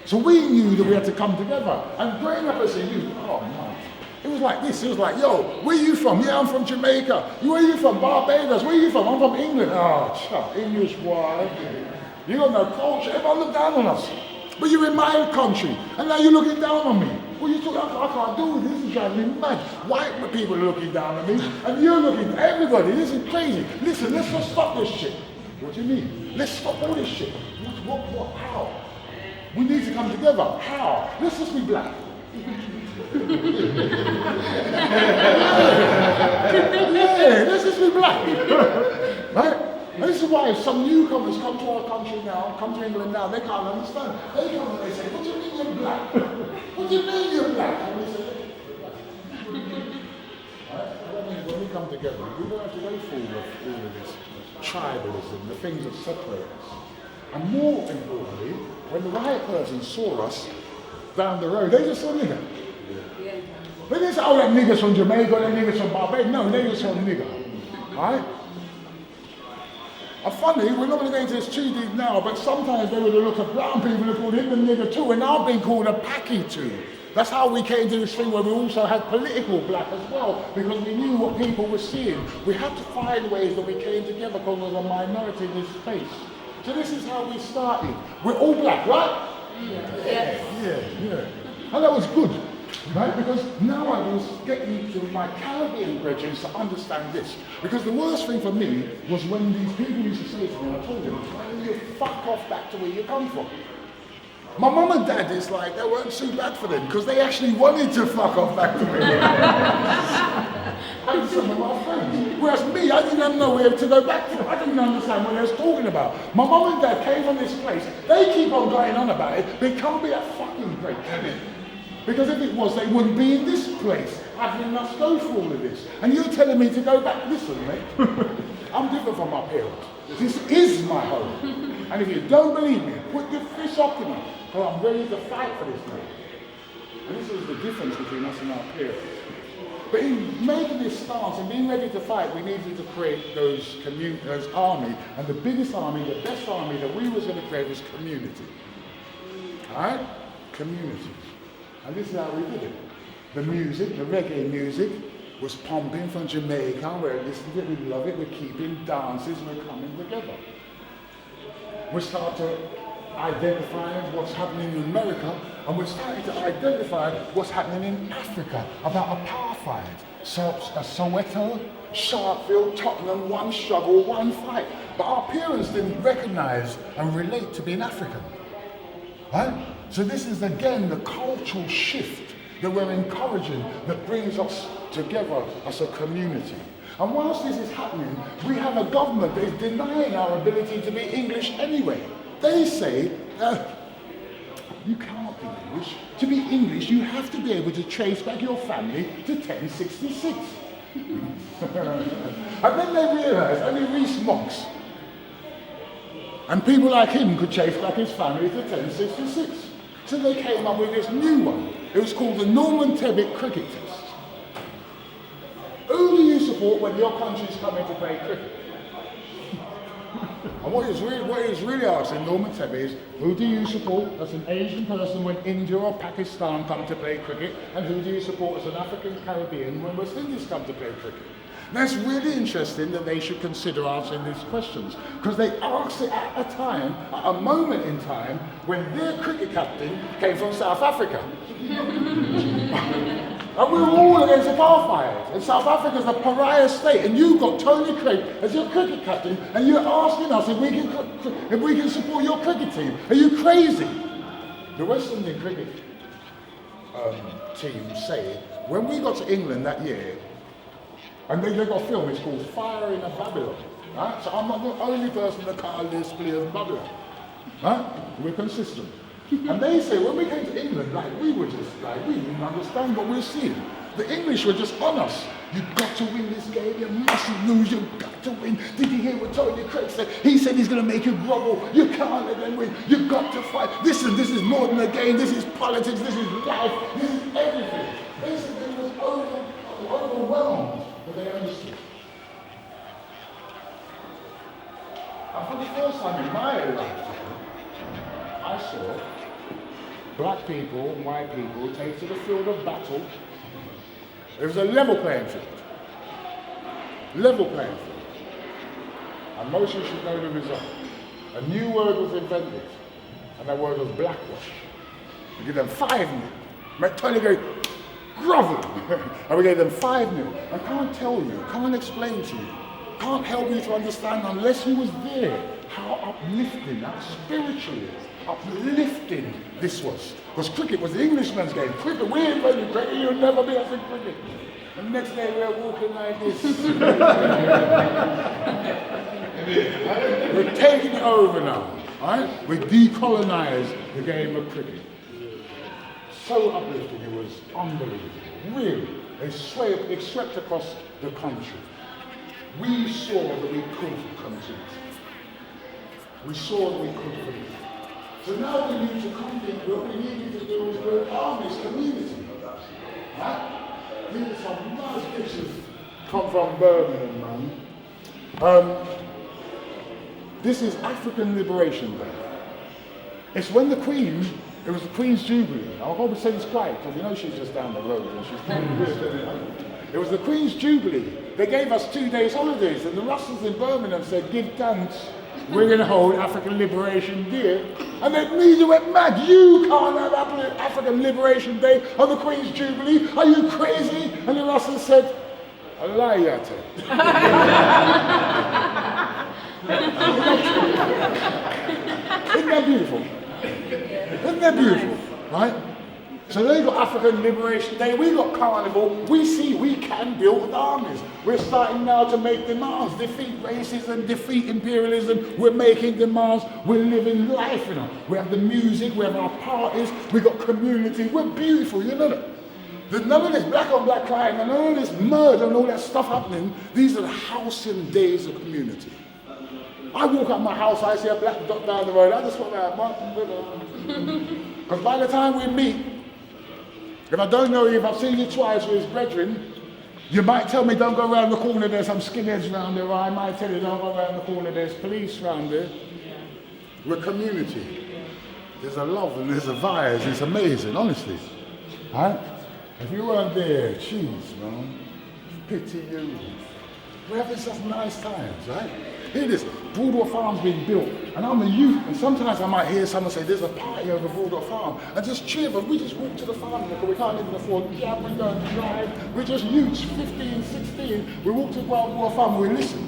So we knew that we had to come together. And growing up as a youth, oh man, it was like this. It was like, yo, where you from? Yeah, I'm from Jamaica. Where are you from? Barbados. Where are you from? I'm from England. Oh, chuck, English boy. You got no culture. Everyone look down on us. But you're in my country, and now you're looking down on me. What you talking? I can't do this. This is driving me mad. White people are looking down on me, and you're looking. Everybody, this is crazy. Listen, let's just stop this shit. What do you mean? Let's stop all this shit. What? How? We need to come together. How? Let's just be black. Yeah, let's just be black. Right? And this is why some newcomers come to our country now, come to England now, they can't understand. They come and they say, what do you mean you're black? What do you mean you're black? And we say, right? I mean, when we come together, we don't have to go through all of this tribalism, the things that separate us. And more importantly, when the white person saw us down the road, they just saw nigger. Yeah. They didn't say, oh, that nigger's from Jamaica, that nigger's from Barbados. No, they just saw nigger. Right? And funny, we're not going to go into this too deep now, but sometimes they would have looked at brown people and called him the nigger too, and now being called a packy too. That's how we came to this thing where we also had political black as well, because we knew what people were seeing. We had to find ways that we came together because there was a minority in this space. So this is how we started. We're all black, right? Yeah. And that was good, right? Because now I was getting to my Caribbean brethren to understand this. Because the worst thing for me was when these people used to say to me, and I told them, "Why you fuck off back to where you come from?" My mum and dad, it's like, they weren't too bad for them, because they actually wanted to fuck off back to where they and some of my friends. Whereas me, I didn't have nowhere to go back to. I didn't understand what they was talking about. My mum and dad came from this place. They keep on going on about it, but it can't be a fucking great, can it? Because if it was, they wouldn't be in this place, having us go through all of this. And you're telling me to go back. Listen, mate, I'm different from my parents. This is my home. And if you don't believe me, put your fist up to me, because I'm ready to fight for this thing. And this is the difference between us and our parents. But in making this stance and being ready to fight, we needed to create those army. And the biggest army, the best army that we was going to create was community. Alright? Community. And this is how we did it. The music, the reggae music, was pumping from Jamaica. We're listening to it, we love it, we're keeping dances, we're coming together. We start to identify what's happening in America, and we're starting to identify what's happening in Africa about apartheid. So, Soweto, Sharpeville, Tottenham, one struggle, one fight. But our parents didn't recognize and relate to being African. Right? So this is again the cultural shift that we're encouraging that brings us together as a community. And whilst this is happening, we have a government that is denying our ability to be English anyway. They say, you can't be English. To be English, you have to be able to trace back your family to 1066. And then they realised only Rees Moggs and people like him could trace back his family to 1066. So they came up with this new one. It was called the Norman Tebbit Cricket Test. Who do you support when your country's coming to play cricket? And what he was really asking Norman Tebbit is, who do you support as an Asian person when India or Pakistan come to play cricket? And who do you support as an African Caribbean when West Indies come to play cricket? Now it's really interesting that they should consider answering these questions, because they asked it at a time, at a moment in time, when their cricket captain came from South Africa. And we were all against apartheid. And South Africa's a pariah state, and you've got Tony Craig as your cricket captain, and you're asking us if we can support your cricket team. Are you crazy? The West Indian cricket team say, when we got to England that year, and they got a film, it's called Fire in a Babylon. Right? So I'm not the only person that call this players bubbler. Right? We're consistent. And they say when we came to England, like we were just like, we didn't understand what we were seeing. The English were just on us. You've got to win this game, you mustn't lose, you've got to win. Did you hear what Tony Craig said? He said he's going to make you grovel. You can't let them win. You've got to fight. This is more than a game. This is politics. This is life. This is everything. Basically, it was overwhelmed, but they understood. And for the first time in my lifetime, I saw black people and white people take to the field of battle. It was a level playing field. Level playing field. And most of you should know the result. A new word was invented, and that word was blackwash. We gave them 5-0. Make Tony go grovel. And we gave them 5-0. I can't tell you, can't explain to you, can't help you to understand unless you was there how uplifting, how spiritually uplifting this was. Because cricket was the Englishman's game. Cricket, we ain't playing cricket, you'll never be us in cricket. And the next day we're walking like this. We're taking it over now. Right? We decolonized the game of cricket. So uplifting, it was unbelievable. Really. It swept across the country. We saw that we could compete. We saw that we could compete. So now we need to compete. What we need to do is build armies, community. Right? These are some nice pictures come from Birmingham, man. This is African Liberation Day. It's when the Queen, it was the Queen's Jubilee. I'll probably say this quiet, because you know she's just down the road and she's It was the Queen's Jubilee. They gave us 2 days holidays, and the Russells in Birmingham said, give thanks, we're going to hold African Liberation Day. And the media went mad. You can't have African Liberation Day on the Queen's Jubilee. Are you crazy? And the Russells said, a lie, Yate. Isn't that beautiful? Isn't that beautiful? Right? So they got African Liberation Day, we got Carnival, we see we can build armies. We're starting now to make demands, defeat racism, defeat imperialism, we're making demands, we're living life, you know. We have the music, we have our parties, we got community, we're beautiful, you know that. There's none of this black on black crime and none of this murder and all that stuff happening. These are the halcyon days of community. I walk out my house, I see a black dot down the road, I just want to because by the time we meet, if I don't know you, if I've seen you twice with his brethren, you might tell me don't go around the corner, there's some skinheads around there, or I might tell you don't go around the corner, there's police around there. We're community. There's a love and there's a vibe, it's amazing, honestly. Right? If you weren't there, jeez, man, pity you. We're having such nice times, right? Hear this, Broadway Farm's being built, and I'm a youth, and sometimes I might hear someone say, there's a party over Broadway Farm, and just cheer, but we just walk to the farm because we can't even afford cab, we don't drive, we're just youths, 15, 16, we walk to Broadway Farm and we listen.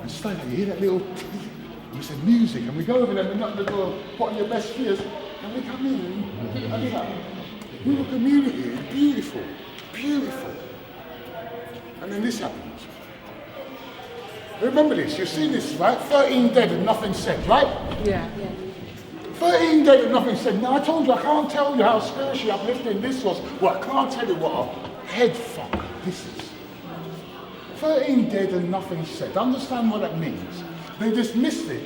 And stay there, you hear that little, and we say music, and we go over there, and we knock the door, put on your best fears, and we come in, and it's like, we were community, it's beautiful, beautiful. And then this happens. Remember this, you've seen this, right? 13 dead and nothing said, right? Yeah. 13 dead and nothing said. Now I told you, I can't tell you how spiritually uplifting this was. Well, I can't tell you what a head fuck this is. 13 dead and nothing said. Understand what that means? They dismissed it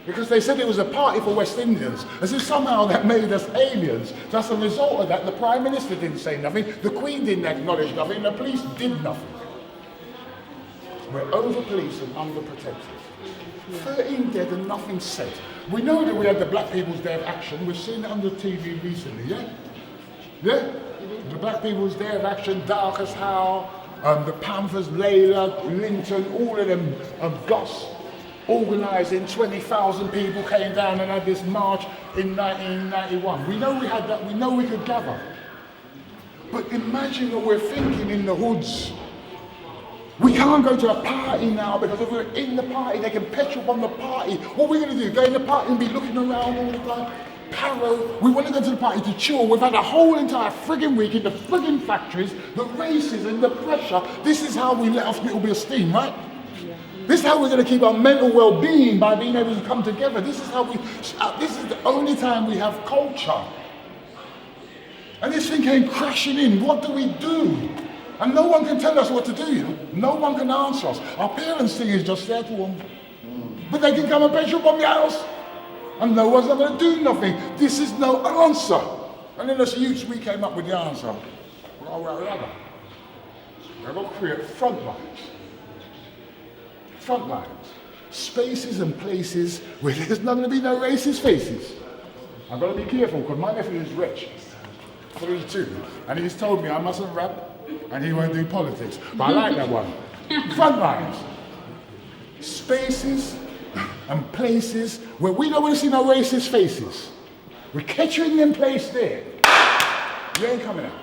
because they said it was a party for West Indians, as if somehow that made us aliens. So as a result of that, the Prime Minister didn't say nothing, the Queen didn't acknowledge nothing, the police did nothing. We're over-policed and under-protected. 13 dead and nothing said. We know that we had the Black People's Day of Action. We've seen it on the TV recently, yeah? Yeah? The Black People's Day of Action, Darkest Hour, the Panthers, Layla, Linton, all of them, Goss, organising 20,000 people came down and had this march in 1991. We know we had that, we know we could gather. But imagine what we're thinking in the hoods. We can't go to a party now because if we're in the party, they can petrol on the party. What are we going to do? Go in the party and be looking around all the time? Paro, we want to go to the party to chill. We've had a whole entire frigging week in the frigging factories, the racism, the pressure. This is how we let off a little bit of steam, right? This is how we're going to keep our mental well-being, by being able to come together. This is the only time we have culture. And this thing came crashing in. What do we do? And no one can tell us what to do, you know. No one can answer us. Our parents' thing is just there to them. But they can come and bedroom bomb the house. And no one's going to do nothing. This is no answer. And then as youths, we came up with the answer. We're going to create front lines. Front lines. Spaces and places where there's not going to be no racist faces. I've got to be careful because my nephew is rich. 32. And he's told me I mustn't rap and he won't do politics. But I like that one. Front lines. Spaces and places where we don't want to see no racist faces. We're catching them place there. You ain't coming out.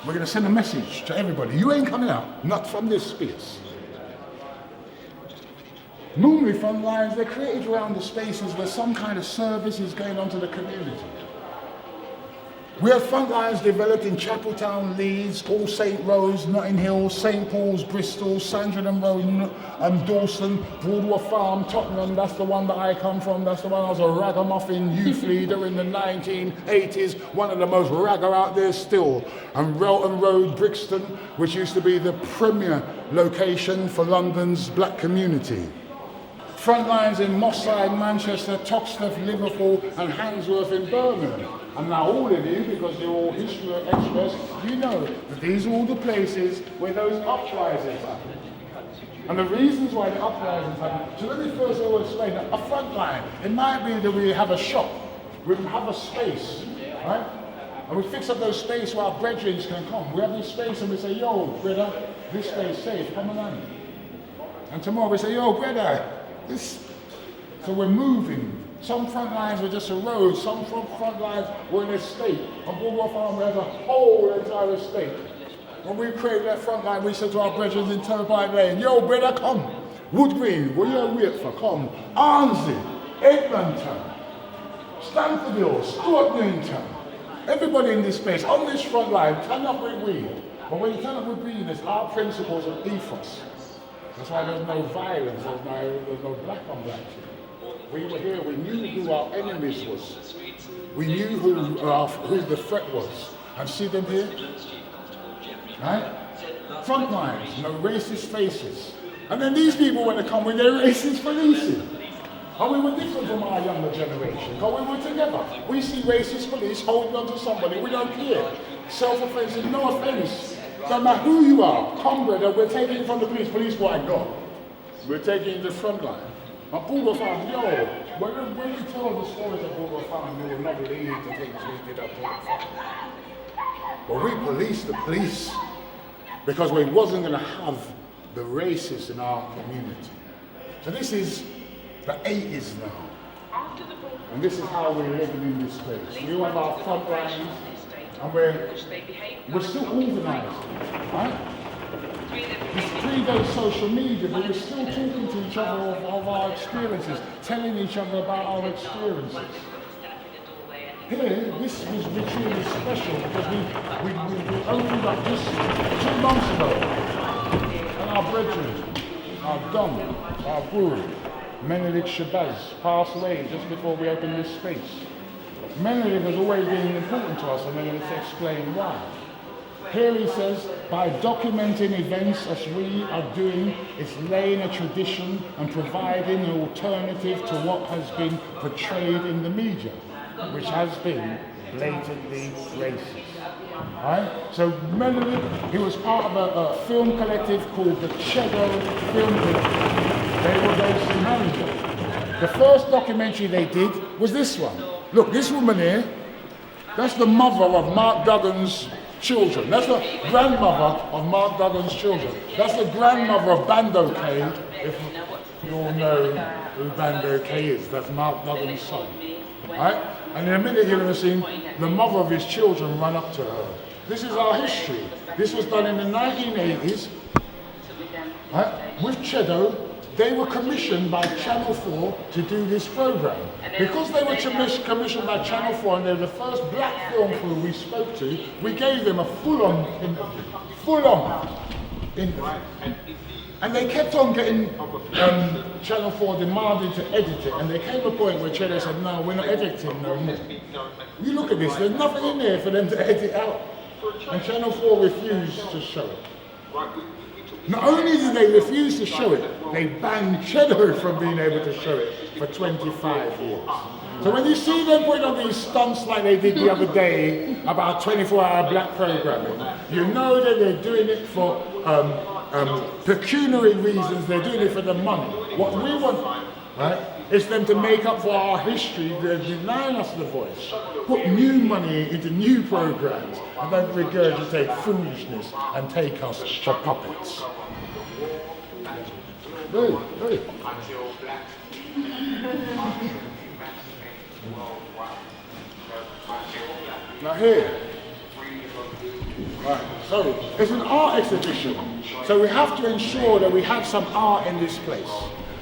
We're going to send a message to everybody. You ain't coming out. Not from this space. Normally front lines, they're created around the spaces where some kind of service is going on to the community. We have front lines developed in Chapeltown, Leeds, All Saint Rose, Notting Hill, St Paul's, Bristol, Sandringham Road, Dawson, Broadwell Farm, Tottenham. That's the one that I come from. That's the one I was a ragamuffin youth leader in the 1980s. One of the most ragger out there still. And Relton Road, Brixton, which used to be the premier location for London's black community. Front lines in Moss Side, Manchester, Toxteth, Liverpool, and Handsworth in Birmingham. And now all of you, because you're all history experts, you know that these are all the places where those uprisings happen. And the reasons why the uprisings happen. So let me first of all explain that a front line, it might be that we have a shop, we have a space, right? And we fix up those spaces where our brethren can come. We have this space and we say, yo, brother, this space safe, come on. And tomorrow we say, yo, brother, this. So we're moving. Some front lines were just a road, some front lines were an estate. On Broadwell Farm, we had a whole entire estate. When we created that front line, we said to our brethren in Turnpike Lane, yo, brother, come. Wood Green, what are you waiting for? Come. Arnsey, Edmonton, Stanfordville, Stuart Newington. Everybody in this space, on this front line, turn up with weed. But when you turn up with weed, it's our principles and ethos. That's why there's no violence, there's no black on black. We were here, we knew who our enemies was. We knew who the threat was. And see them here? Right? Front lines, no racist faces. And then these people, when they come with their racist policing. And we were different from our younger generation, because we were together. We see racist police holding on to somebody, we don't care. Self-offensive, no offense. No matter who you are, come brother, we're taking it from the police squad, go. We're taking the front line. And Broadwell Farm, yo, when we tell the stories of Broadwell Farm, you will not believe the things we did at Broadwell Farm. But we policed the police because we wasn't going to have the racists in our community. So this is the 80s now. And this is how we're living in this place. We have our front lines and we're still organized, right? It's pre-dates social media, but we're still talking to each other of our experiences, telling each other about our experiences. Here, this was really special because we opened up this 2 months ago. And our brethren, our Dom, our Guru, Menelik Shabazz, passed away just before we opened this space. Menelik has always been important to us, and then let's explain why. Here he says, by documenting events as we are doing, it's laying a tradition and providing an alternative to what has been portrayed in the media, which has been blatantly racist. Right? So Menelik, he was part of a film collective called the Cheddar Film Collective. They were based in Manchester. The first documentary they did was this one. Look, this woman here, that's the mother of Mark Duggan's children. That's the grandmother of Mark Duggan's children. That's the grandmother of Bando K, if you all know who Bando K is. That's Mark Duggan's son. Right? And in a minute you're going to see the mother of his children run up to her. This is our history. This was done in the 1980s. Right? With Chedo, they were commissioned by Channel 4 to do this program. Because they were commissioned by Channel 4 and they're the first black film crew we spoke to, we gave them a full-on interview. Full-on interview. And they kept on getting Channel 4 demanded to edit it, and there came a point where Channel said, no, we're not editing no more. You look at this, there's nothing in there for them to edit out. And Channel 4 refused to show it. Not only did they refuse to show it, they banned Cheddar from being able to show it for 25 years. So when you see them putting on these stunts like they did the other day about 24-hour black programming, you know that they're doing it for pecuniary reasons, they're doing it for the money. What we want, right, is them to make up for our history. They're denying us the voice. Put new money into new programs and then regurgitate foolishness and take us for puppets. Hey. Now here, right, so it's an art exhibition, so we have to ensure that we have some art in this place.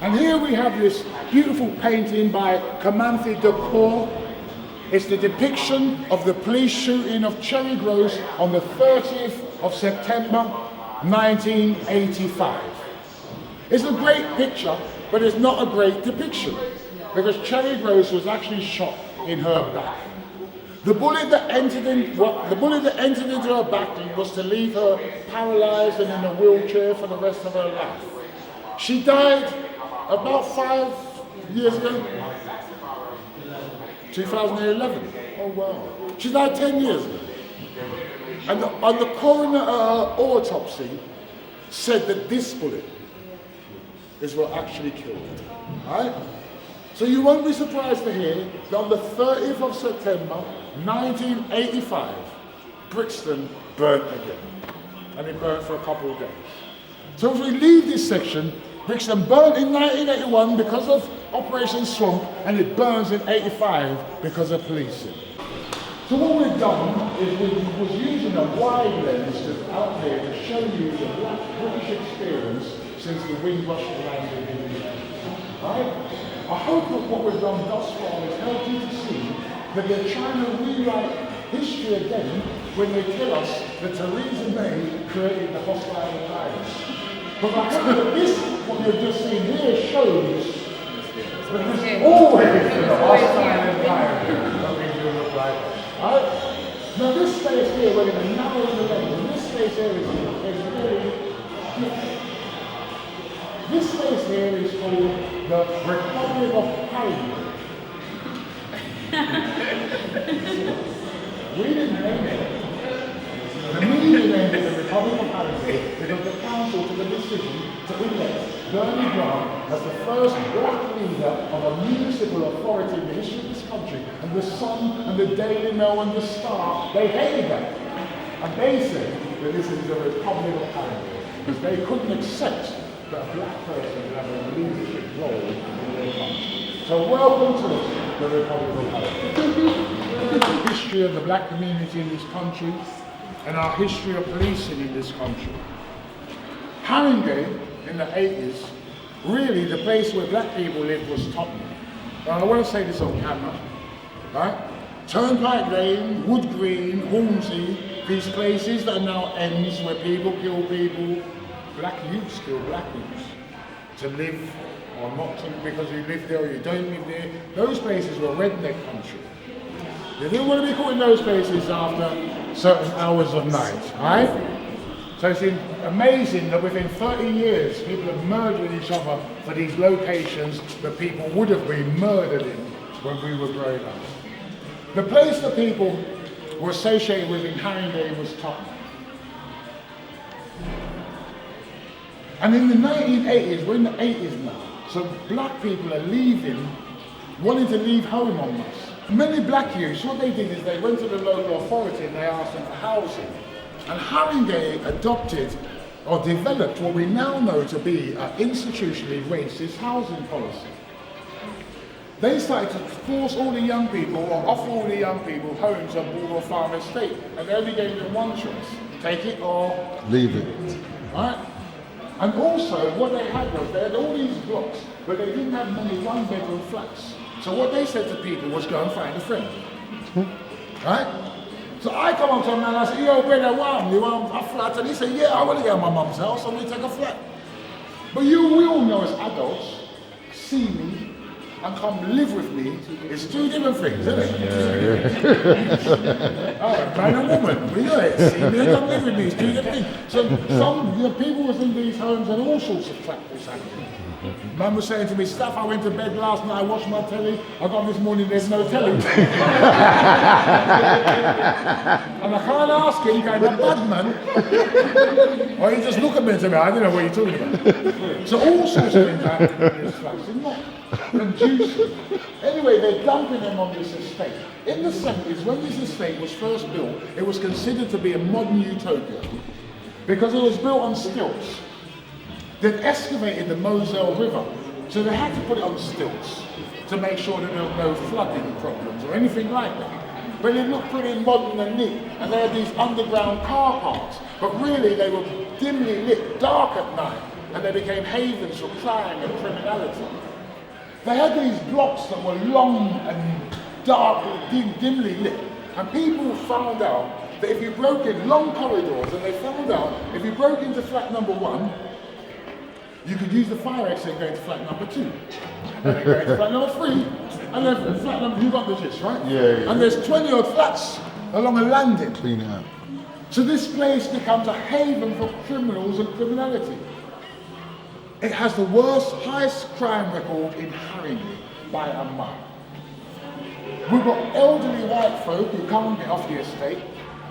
And here we have this beautiful painting by Kamanthi Depor. It's the depiction of the police shooting of Cherry Gross on the 30th of September 1985. It's a great picture, but it's not a great depiction, because Cherry Gross was actually shot in her back. The bullet that entered into her back was to leave her paralyzed and in a wheelchair for the rest of her life. She died about 5 years ago, 2011. Oh wow. She died 10 years ago. And the coroner autopsy said that this bullet is what actually killed her. Right? So you won't be surprised to hear that on the 30th of September 1985, Brixton burnt again. And it burnt for a couple of days. So if we leave this section, Brixton burnt in 1981 because of Operation Swamp, and it burns in 85 because of policing. So what we've done is we was using a wide lens that's out there to show you the black British experience since the Windrush landed in the UK. Right? I hope that what we've done thus far has helped you to see that they're trying to rewrite history again when they tell us that Theresa May created the hostile environment. But I hope that this, what you've just seen here, shows that there's always been a hostile environment that we do look like. Right? Now this space here, we're going to narrow the lens, and this space here is really different. This space here is called the Republic of Paraguay. We didn't name it. The media named it the Republic of Paraguay because the council took a decision to elect Bernie Grant as the first black leader of a municipal authority in the history of this country. And the Sun and the Daily Mail and the Star, they hated that. And they said that this is the Republic of Paraguay because they couldn't accept that a black person would have a leadership role in their country. So welcome to the Republic of Paraguay. The history of the black community in this country and our history of policing in this country. Haringey in the 80s, really the place where black people lived was Tottenham. Now I want to say this on camera, right? Turnpike Lane, Wood Green, Hornsey, these places that are now ends where people kill people, black youths kill black youths to live or not to, because you live there or you don't live there. Those places were redneck country. They didn't want to be caught in those places after certain hours of night, right? So it's amazing that within 30 years people have murdered each other for these locations that people would have been murdered in when we were growing up. The place that people were associated with in Haringey was Tottenham. And in the 1980s, we're in the 80s now, so black people are leaving, wanting to leave home on us. Many black youths, what they did is they went to the local authority and they asked them for housing. And Haringey adopted or developed what we now know to be an institutionally racist housing policy. They started to force all the young people, or offer all the young people homes on Baldwin Farm Estate, and they only gave them one choice: take it or leave it. Right? And also, what they had was, they had all these blocks, but they didn't have many one-bedroom flats. So what they said to people was, go and find a friend. Right? So I come up to a man and I said, yo, brother, you want a flat? And he said, yeah, I want to get my mum's house, and we take a flat. But we all know as adults, see me and come live with me is two different things, isn't it? Oh, man and woman, we know it. See me and come live with me is two different things. So people was in these homes and all sorts of crap was happening. Mum was saying to me, Staff, I went to bed last night, I watched my telly, I got this morning, there's no telly. And I can't ask him, going, a bad man. Or he just look at me and say, I don't know what you're talking about. So all sorts of things happen in this flat. It's not conducive. Anyway, they're dumping them on this estate. In the 70s, when this estate was first built, it was considered to be a modern utopia because it was built on stilts. They'd excavated the Moselle River, so they had to put it on stilts to make sure that there were no flooding problems or anything like that. But it looked pretty modern and neat, and they had these underground car parks, but really they were dimly lit, dark at night, and they became havens for crime and criminality. They had these blocks that were long and dark, dimly lit, and people found out that if you broke in long corridors, and they found out if you broke into flat number 1, you could use the fire exit going to flat number 2, and then going to flat number 3, and then flat number, you got the gist, right? Yeah. And there's 20 odd flats along a landing. Clean it up. So this place becomes a haven for criminals and criminality. It has the highest crime record in Haringey by a mile. We've got elderly white folk who can't get off the estate,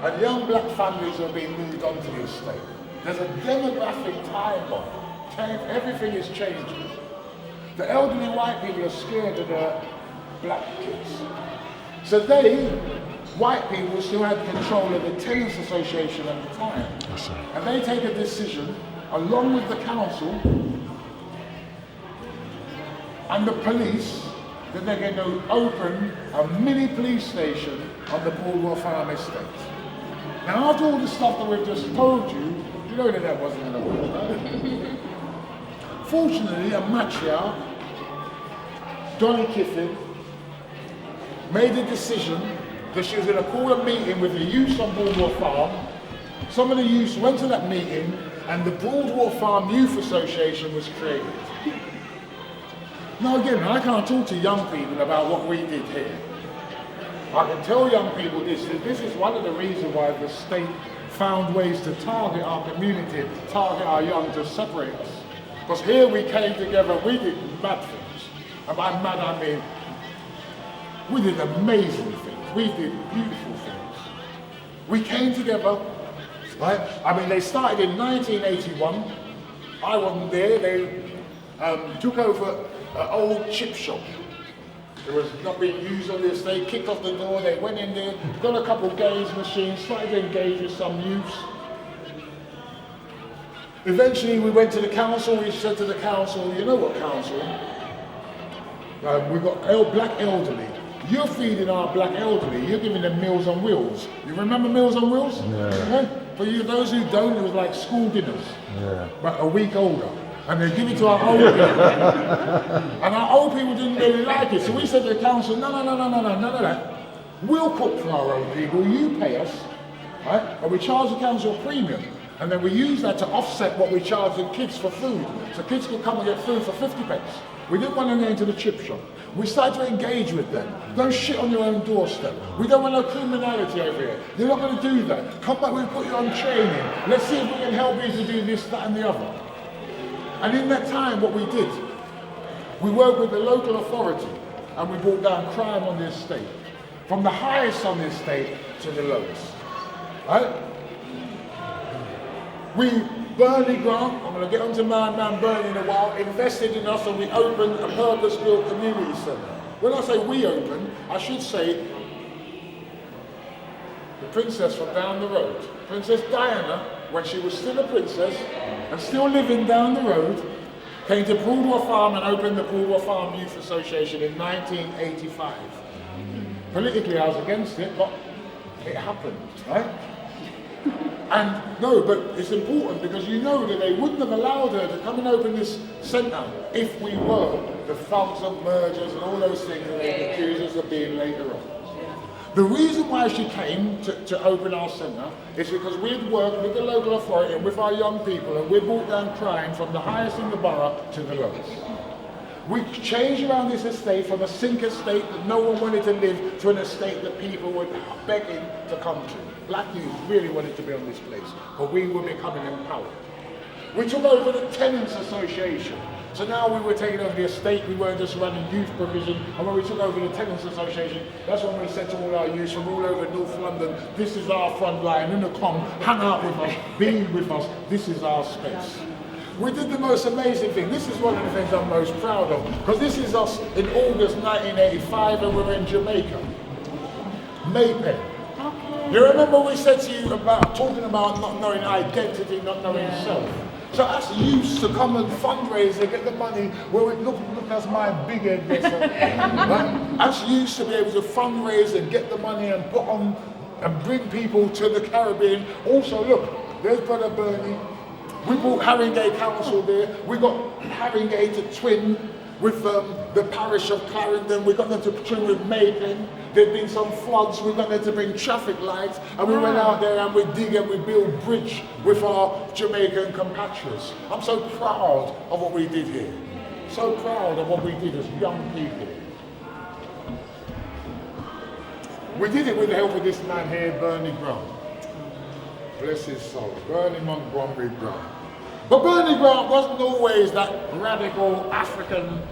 and young black families who are being moved onto the estate. There's a demographic time bomb. Everything is changing. The elderly white people are scared of the black kids. So white people still had control of the Tenants Association at the time. And they take a decision, along with the council and the police, that they're going to open a mini police station on the Paul Farm estate. Now, after all the stuff that we've just told you, you know that wasn't going to work, right? Fortunately, a matriarch, Donny Kiffin, made a decision that she was going to call a meeting with the youths on Broadwater Farm. Some of the youths went to that meeting, and the Broadwater Farm Youth Association was created. Now again, I can't talk to young people about what we did here. I can tell young people this is one of the reasons why the state found ways to target our community, target our young, to separate us. Because here we came together, we did mad things. And by mad I mean, we did amazing things. We did beautiful things. We came together, right? I mean, they started in 1981. I wasn't there. They took over an old chip shop. It was not being used on the estate, kicked off the door, they went in there, got a couple of games machines, started to engage with some youths. Eventually we went to the council, we said to the council, you know what council? We've got black elderly. You're feeding our black elderly, you're giving them Meals on Wheels. You remember Meals on Wheels? Yeah. For you, those who don't, it was like school dinners, but a week older. And they give it to our old people. And our old people didn't really like it. So we said to the council, no, none of that. We'll cook for our old people, you pay us, right? And we charge the council a premium. And then we use that to offset what we charge the kids for food. So kids could come and get food for 50 pence. We didn't want to go into the chip shop. We started to engage with them. Don't shit on your own doorstep. We don't want no criminality over here. You're not going to do that. Come back, we'll put you on training. Let's see if we can help you to do this, that and the other. And in that time, what we did, we worked with the local authority and we brought down crime on the estate. From the highest on the estate to the lowest. Right? Burnley Grant, I'm going to get onto man Burnley in a while, invested in us and we opened a purpose-built community centre. When I say we opened, I should say the princess from down the road, Princess Diana, when she was still a princess and still living down the road, came to Broadwater Farm and opened the Broadwater Farm Youth Association in 1985. Politically I was against it, but it happened, right? And no, but it's important because you know that they wouldn't have allowed her to come and open this centre if we were the thugs of mergers and all those things that they accuse us of being later on. The reason why she came to open our centre is because we'd worked with the local authority and with our young people, and we brought down crime from the highest in the borough to the lowest. We changed around this estate from a sink estate that no one wanted to live to an estate that people were begging to come to. Black youth really wanted to be on this place, but we were becoming empowered. We took over the Tenants Association. So now we were taking over the estate, we weren't just running youth provision, and when we took over the Tenants Association, that's when we said to all our youths from all over North London, this is our front line, in the com, hang out with us, be with us, this is our space. We did the most amazing thing. This is one of the things I'm most proud of, because this is us in August 1985 and we're in Jamaica. Maypen. You remember we said to you about talking about not knowing identity, not knowing self. So us used to come and fundraise and get the money where we look as my big head gets right? Us used to be able to fundraise and get the money and put on and bring people to the Caribbean. Also look, there's Brother Bernie. We brought Haringey Council there. We got Haringey to twin with the parish of Clarendon. We got them to twin with Maypen. There'd been some floods. We got them to bring traffic lights. And we went out there and we dig and we build bridge with our Jamaican compatriots. I'm so proud of what we did here. So proud of what we did as young people. We did it with the help of this man here, Bernie Grant. Bless his soul, Bernie Montgomery Grant. But Bernie Grant wasn't always that radical African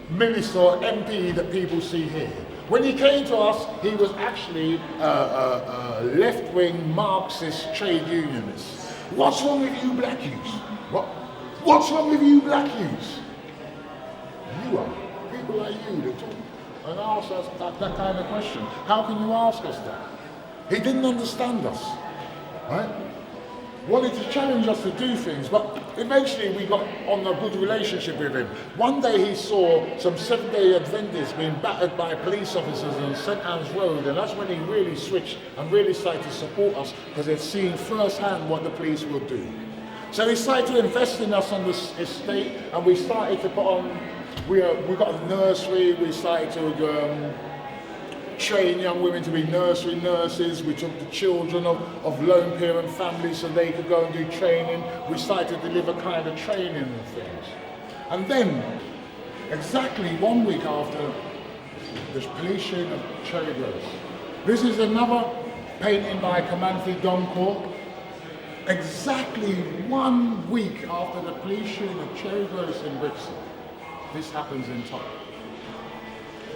minister or MP that people see here. When he came to us, he was actually a left-wing Marxist trade unionist. What's wrong with you black youths? What's wrong with you black youths? You are. People like you that talk and ask us that kind of question. How can you ask us that? He didn't understand us. Right? Wanted to challenge us to do things, but eventually we got on a good relationship with him. One day he saw some Seventh-day Adventists being battered by police officers on St. Anne's Road, and that's when he really switched and really started to support us because he'd seen firsthand what the police would do. So he started to invest in us on this estate, and we started to put on, we got a nursery, we started to train young women to be nursery nurses. We took the children of lone parent families so they could go and do training. We started to deliver kind of training and things. And then, exactly 1 week after the police shooting of Cherry Gross, this is another painting by Kamanthi Doncourt. Exactly 1 week after the police shooting of Cherry Gross in Brixton, this happens in Tottenham.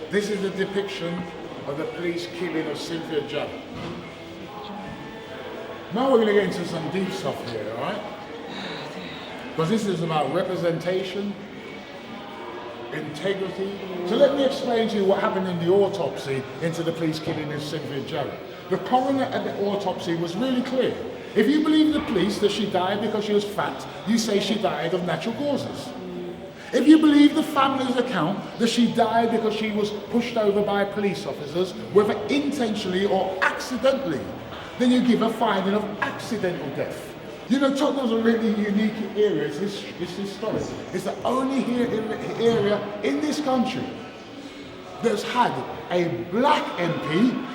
This is a depiction of the police killing of Cynthia Jarrett. Now we're going to get into some deep stuff here, alright? Because this is about representation, integrity. So let me explain to you what happened in the autopsy into the police killing of Cynthia Jarrett. The coroner at the autopsy was really clear. If you believe the police that she died because she was fat, you say she died of natural causes. If you believe the family's account that she died because she was pushed over by police officers, whether intentionally or accidentally, then you give a finding of accidental death. You know, Tottenham's a really unique area. It's historic. It's the only area in this country that's had a black MP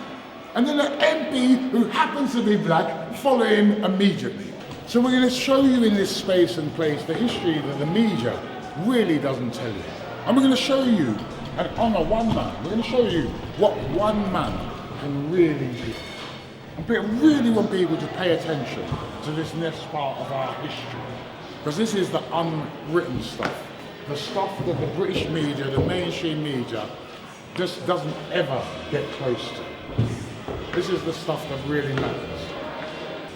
and then an MP who happens to be black follow him immediately. So we're going to show you in this space and place the history that the media really doesn't tell you. And we're going to show you and honour one man. We're going to show you what one man can really do. And I really want people to pay attention to this next part of our history. Because this is the unwritten stuff. The stuff that the British media, the mainstream media, just doesn't ever get close to. This is the stuff that really matters.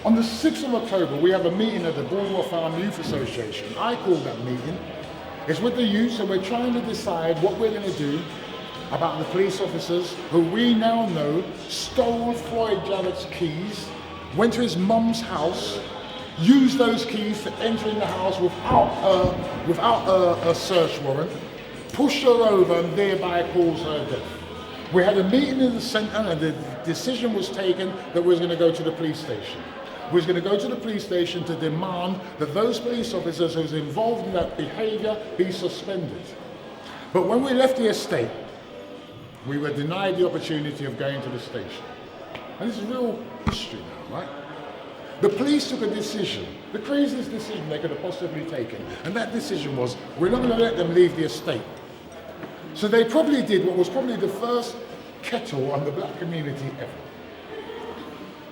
On the 6th of October, we have a meeting at the Boardwalk Farm Youth Association. I call that meeting. It's with the youth, and we're trying to decide what we're going to do about the police officers who we now know stole Floyd Jarrett's keys, went to his mum's house, used those keys to enter in the house without a search warrant, pushed her over and thereby caused her death. We had a meeting in the centre and the decision was taken that we were going to go to the police station. We was going to go to the police station to demand that those police officers who was involved in that behaviour be suspended. But when we left the estate, we were denied the opportunity of going to the station. And this is real history now, right? The police took a decision, the craziest decision they could have possibly taken, and that decision was, we're not going to let them leave the estate. So they probably did what was probably the first kettle on the black community ever.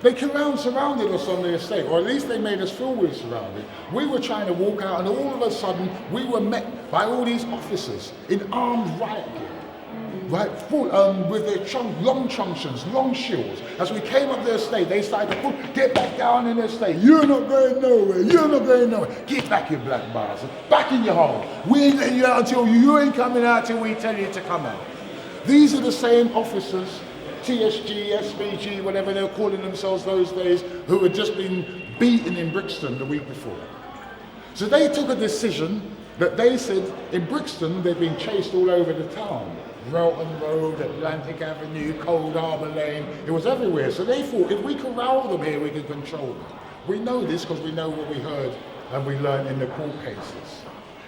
They surrounded us on the estate, or at least they made us feel we were surrounded. We were trying to walk out, and all of a sudden, we were met by all these officers in armed riot gear, right, full, with their long truncheons, long shields. As we came up the estate, they started to pull, get back down in the estate. You're not going nowhere, you're not going nowhere. Get back, you black bastard, back in your hole. We ain't letting you out until you ain't coming out till we tell you to come out. These are the same officers, TSG, SBG, whatever they were calling themselves those days, who had just been beaten in Brixton the week before. So they took a decision that they said in Brixton they'd been chased all over the town. Relton Road, Atlantic Avenue, Cold Harbour Lane, it was everywhere. So they thought if we corral them here, we can control them. We know this because we know what we heard and we learned in the court cases.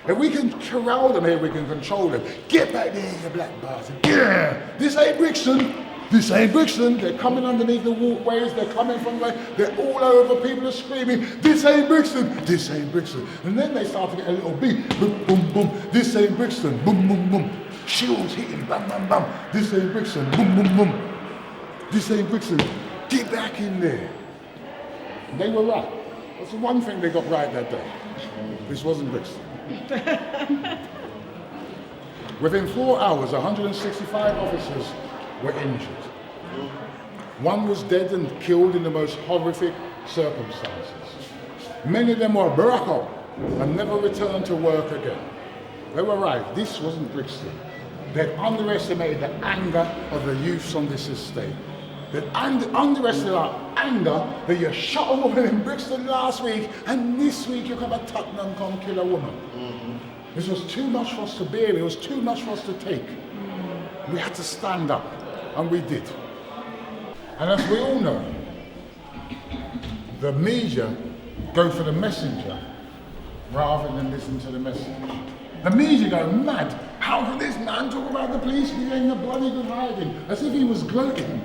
If we can corral them here, we can control them. Get back there, you black bastard. Yeah, this ain't Brixton. This ain't Brixton. They're coming underneath the walkways. They're coming from the, they're all over. People are screaming, this ain't Brixton. This ain't Brixton. And then they start to get a little beat. Boom, boom, boom. This ain't Brixton. Boom, boom, boom. Shields hitting. Bam, bam, bam. This ain't Brixton. Boom, boom, boom. This ain't Brixton. Get back in there. And they were right. That's the one thing they got right that day. This wasn't Brixton. Within 4 hours, 165 officers were injured. One was dead and killed in the most horrific circumstances. Many of them were brought up and never returned to work again. They were right, this wasn't Brixton. They underestimated the anger of the youths on this estate. They underestimated our anger that you shot a woman in Brixton last week and this week you come to Tottenham, come kill a woman. This was too much for us to bear, it was too much for us to take. We had to stand up, and we did. And as we all know, the media go for the messenger rather than listen to the message. The media go mad. How can this man talk about the police being a bloody good hiding? As if he was gloating.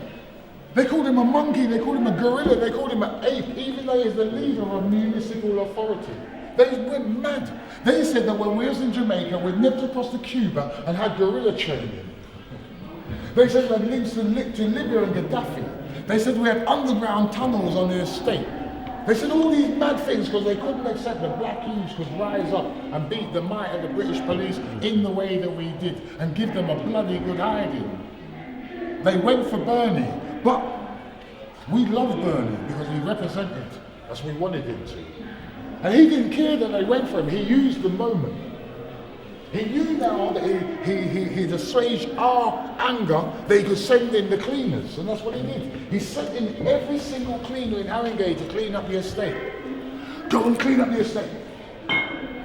They called him a monkey, they called him a gorilla, they called him an ape, even though he's the leader of municipal authority. They went mad. They said that when we was in Jamaica, we nipped across to Cuba and had guerrilla training. They said we had links to Libya and Gaddafi. They said we had underground tunnels on the estate. They said all these mad things because they couldn't accept that black youths could rise up and beat the might of the British police in the way that we did and give them a bloody good hiding. They went for Bernie, but we loved Bernie because he represented as we wanted him to. And he didn't care that they went for him, he used the moment. He knew now that he'd assuaged our anger that he could send in the cleaners, and that's what he did. He sent in every single cleaner in Haringey to clean up the estate. Go and clean up the estate.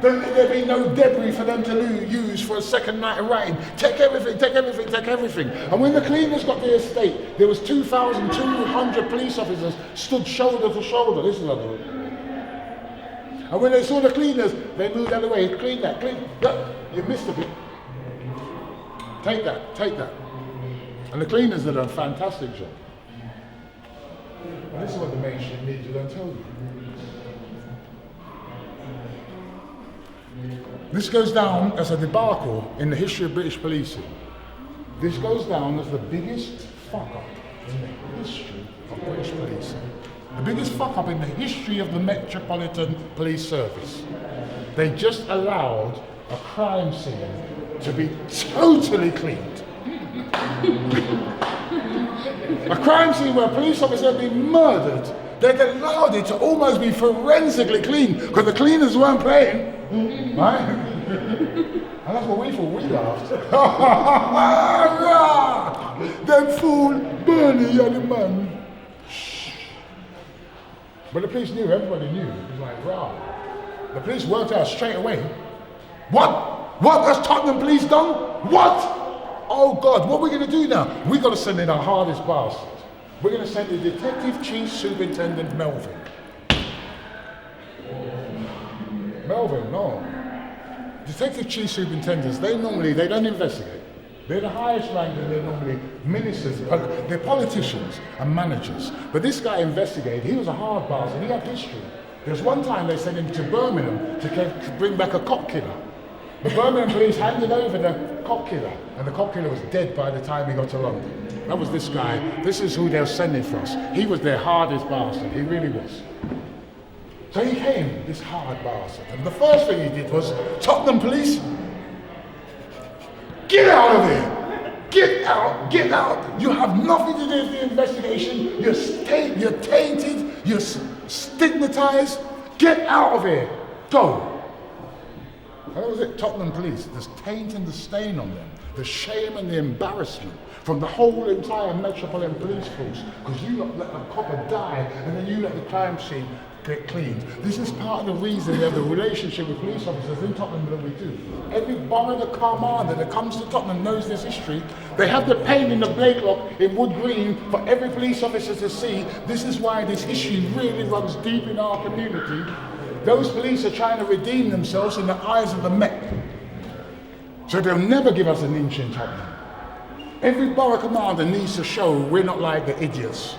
Don't let there be no debris for them to use for a second night of writing. Take everything, take everything, take everything. And when the cleaners got to the estate, there was 2,200 police officers stood shoulder to shoulder. This is another one. And when they saw the cleaners, they moved out of the way. Clean that, clean that. You missed a bit. Take that, take that. And the cleaners did a fantastic job. And this is what the mainstream media don't tell you. This goes down as a debacle in the history of British policing. This goes down as the biggest fuck-up in the history of British policing. The biggest fuck-up in the history of the Metropolitan Police Service. They just allowed a crime scene to be totally cleaned. A crime scene where a police officer had been murdered, they allowed it to almost be forensically cleaned because the cleaners weren't playing. Right? And that's what we thought, we laughed. Them fool, Bernie, you're the man. But the police knew, everybody knew. It was like, wow. The police worked out straight away. What? What has Tottenham police done? What? Oh God, what are we going to do now? We've got to send in our hardest bastard. We're going to send in Detective Chief Superintendent Melvin. Melvin, no. Detective Chief Superintendents, they don't investigate. They're the highest ranking, they're normally ministers, they're politicians and managers. But this guy investigated, he was a hard bastard, he had history. There was one time they sent him to Birmingham to bring back a cop killer. The Birmingham police handed over the cop killer, and the cop killer was dead by the time he got to London. That was this guy. This is who they were sending for us. He was their hardest bastard, he really was. So he came, this hard bastard, and the first thing he did was, Tottenham police, get out of here! Get out, get out! You have nothing to do with the investigation, you're tainted, you're stigmatized, get out of here, go! That was it, Tottenham police, the taint and the stain on them, the shame and the embarrassment from the whole entire Metropolitan Police Force, because you let a copper die and then you let the crime scene get cleaned. This is part of the reason we have the relationship with police officers in Tottenham that we do. Every borough commander that comes to Tottenham knows this history. They have the paint in the Blake Lock in wood green for every police officer to see. This is why this history really runs deep in our community. Those police are trying to redeem themselves in the eyes of the Met. So they'll never give us an inch in Tottenham. Every borough commander needs to show we're not like the idiots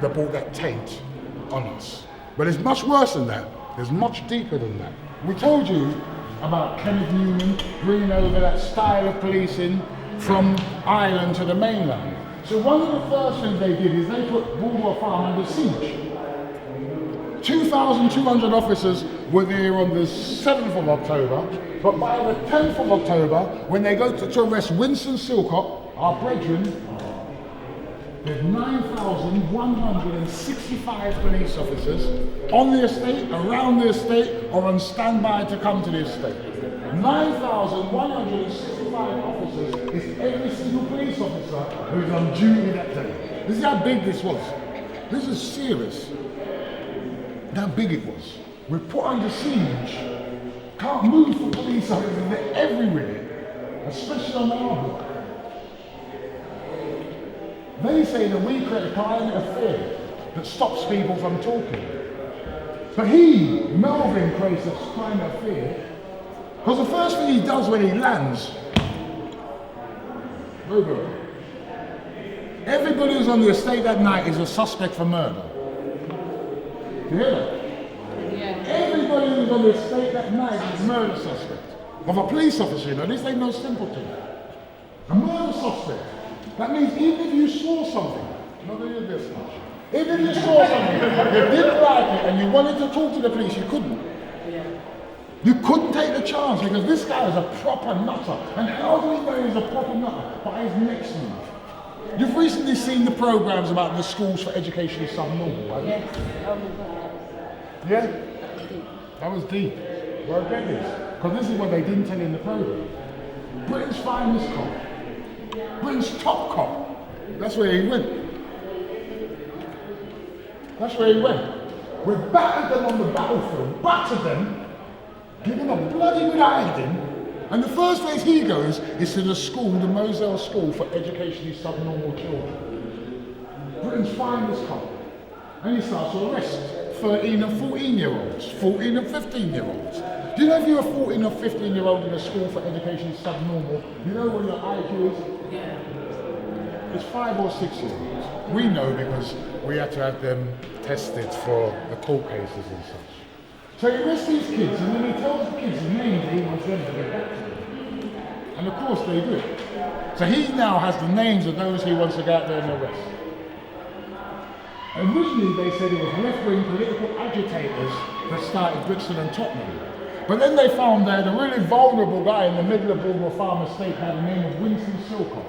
that brought that taint on us. But it's much worse than that. It's much deeper than that. We told you about Kenneth Newman bringing over that style of policing from Ireland to the mainland. So one of the first things they did is they put Bulwer Farm under siege. 2,200 officers were there on the 7th of October, but by the 10th of October, when they go to arrest Winston Silcock, our brethren, there's 9,165 police officers on the estate, around the estate, or on standby to come to the estate. 9,165 officers is every single police officer who's on duty that day. This is how big this was. This is serious. How big it was. We're put under siege. Can't move for police officers, they're everywhere, especially on our block. They say that we create a climate of fear that stops people from talking. But Melvin, creates a climate of fear because the first thing he does when he lands, everybody who's on the estate that night is a suspect for murder. You hear that? Yeah. Everybody who's on the estate that night is a murder suspect. Of a police officer, you know, this ain't no simpleton. A murder suspect. That means even if you saw something, not that you're this much, even if you saw something, you didn't like it and you wanted to talk to the police, you couldn't. Yeah. You couldn't take the chance because this guy is a proper nutter. And how do we know he's a proper nutter? By his next move. You've recently seen the programs about the schools for education is subnormal, right? Yes. Yeah? That was deep. Well, get this. Because this is what they didn't tell you in the program. Britain's finest cop. Britain's top cop. That's where he went. That's where he went. We battered them on the battlefield, battered them, give him a bloody good hiding, and the first place he goes is to the school, the Moselle School for Educationally Subnormal Children. Britain's finest cop. And he starts to arrest 13 and 14-year-olds, 14 and 15-year-olds. Do you know if you're a 14 or 15-year-old in a school for education subnormal, you know what your IQ is? Yeah. It's 5 or 6 years old. We know because we had to have them tested for the court cases and such. So he arrests these kids and then he tells the kids the names that he wants them to get back to. And of course they do. So he now has the names of those he wants to go out there and arrest. Originally they said it was left-wing political agitators that started Brixton and Tottenham. But then they found that a really vulnerable guy in the middle of Bulwer Farm estate had the name of Winston Silcock.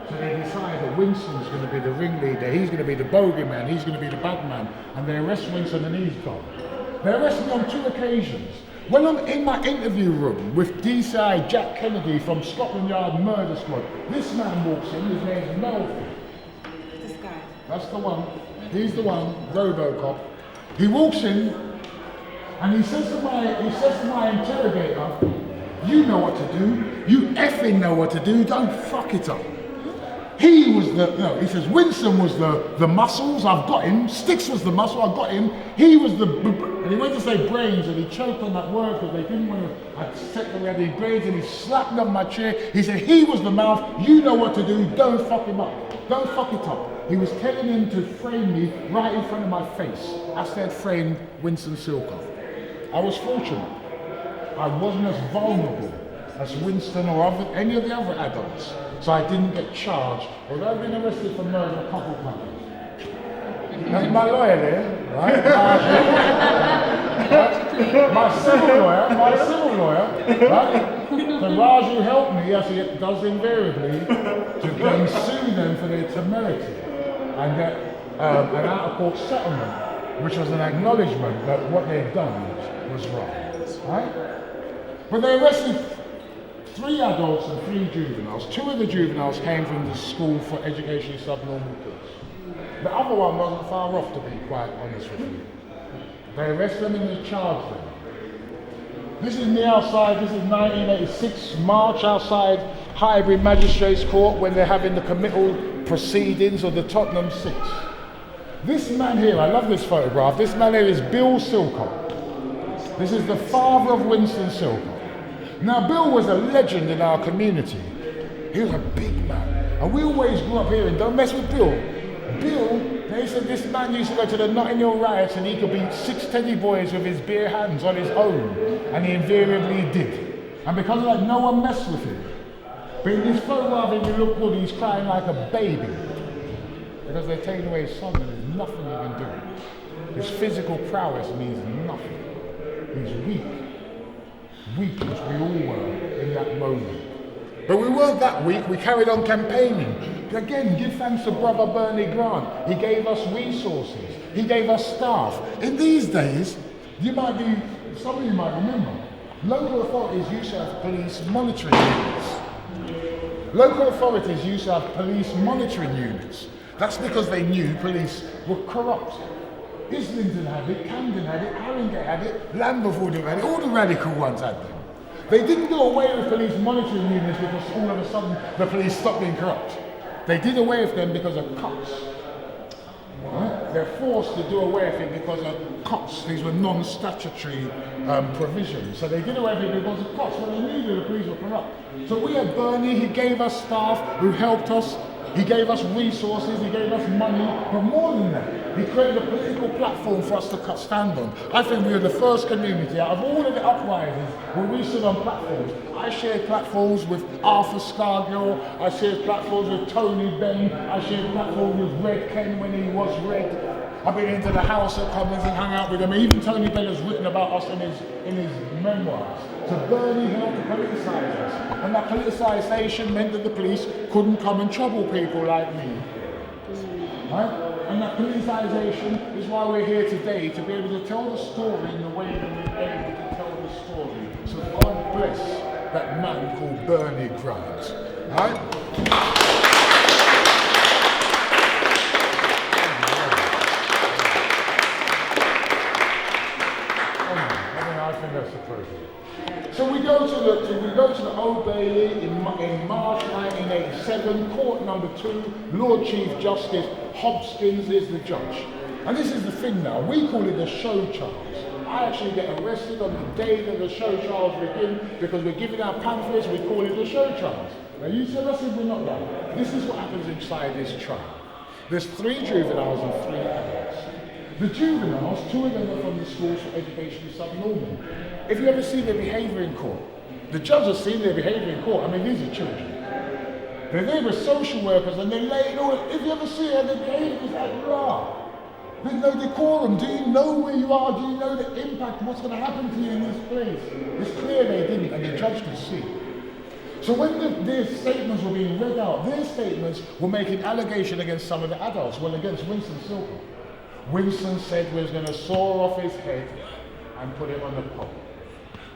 So they decided that Winston's going to be the ringleader, he's going to be the bogeyman, he's going to be the bad man. And they arrest Winston and he's gone. They arrested me on 2 occasions. When I'm in my interview room with DCI Jack Kennedy from Scotland Yard Murder Squad, this man walks in, his name's Melvin. This guy. That's the one. He's the one, Robocop. He walks in and he says to my interrogator, you know what to do. You effing know what to do. Don't fuck it up. he was he says Winston was the muscles, I've got him. Sticks was the muscle, I've got him. He was and he went to say brains and he choked on that word because they didn't want to accept that we had any brains, and he slapped on my chair. He said he was the mouth, you know what to do, don't fuck him up. Don't fuck it up. He was telling him to frame me right in front of my face. I said framed Winston Silcock. I was fortunate. I wasn't as vulnerable as Winston or any of the other adults. So I didn't get charged, although I've been arrested for murder a couple of times. That's my lawyer there, right? My civil lawyer, right? So Raju helped me, as he does invariably, to then sue them for their temerity and get an out-of-court settlement, which was an acknowledgement that what they'd done was wrong, right? But they arrested 3 adults and 3 juveniles. 2 of the juveniles came from the school for educationally subnormal kids. The other one wasn't far off, to be quite honest with you. They arrested them and they charged them. This is me outside, this is 1986, March outside Highbury Magistrates Court when they're having the committal proceedings of the Tottenham 6. This man here, I love this photograph, this man here is Bill Silcock. This is the father of Winston Silcock. Now, Bill was a legend in our community. He was a big man. And we always grew up hearing, don't mess with Bill. Bill, they said this man used to go to the Notting Hill riots and he could beat 6 teddy boys with his bare hands on his own. And he invariably did. And because of that, no one messed with him. But in this photograph, if you look good, he's crying like a baby. Because they're taking away his son and there's nothing he can do. His physical prowess means nothing. He's weak. Weak as we all were in that moment. But we weren't that weak, we carried on campaigning. Again, give thanks to Brother Bernie Grant. He gave us resources, he gave us staff. In these days, some of you might remember, local authorities used to have police monitoring units. Local authorities used to have police monitoring units. That's because they knew police were corrupt. Islington had it, Camden had it, Haringey had it, Lamberford had it, all the radical ones had them. They didn't do away with police monitoring units because all of a sudden the police stopped being corrupt. They did away with them because of cuts. Right? They're forced to do away with it because of cuts. These were non-statutory provisions. So they did away with it because of cuts. Well, they knew that the police were corrupt. So we had Bernie, he gave us staff who helped us. He gave us resources, he gave us money, but more than that, he created a political platform for us to stand on. I think we were the first community out of all of the uprisings where we stood on platforms. I shared platforms with Arthur Scargill, I shared platforms with Tony Benn, I shared platforms with Red Ken when he was Red. I've been into the House of Commons and hung out with him. Even Tony Benn has written about us in his memoirs. So Bernie helped to politicise us. And that politicisation meant that the police couldn't come and trouble people like me. Right? And that politicisation is why we're here today, to be able to tell the story in the way that we're able to tell the story. So God bless that man called Bernie Grant. Right? So we go to the Old Bailey in March 1987, court number 2, Lord Chief Justice Hobskins is the judge. And this is the thing now, we call it the show trials. I actually get arrested on the day that the show trials begin because we're giving out pamphlets, we call it the show trials. Now you tell us if we're not right. This is what happens inside this trial. There's 3 juveniles and 3 adults. The juveniles, 2 of them are from the schools for education subnormal. If you ever see their behaviour in court, the judge has seen their behaviour in court. I mean, these are children. They're there with social workers and they're laying all. If you ever see how their behaviour is like, rah. There's no decorum. Do you know where you are? Do you know the impact of what's going to happen to you in this place? It's clear they didn't, and the judge could see. So when their statements were being read out, their statements were making allegation against some of the adults, well, against Winston Silcock. Winston said we was going to saw off his head and put him on the pole.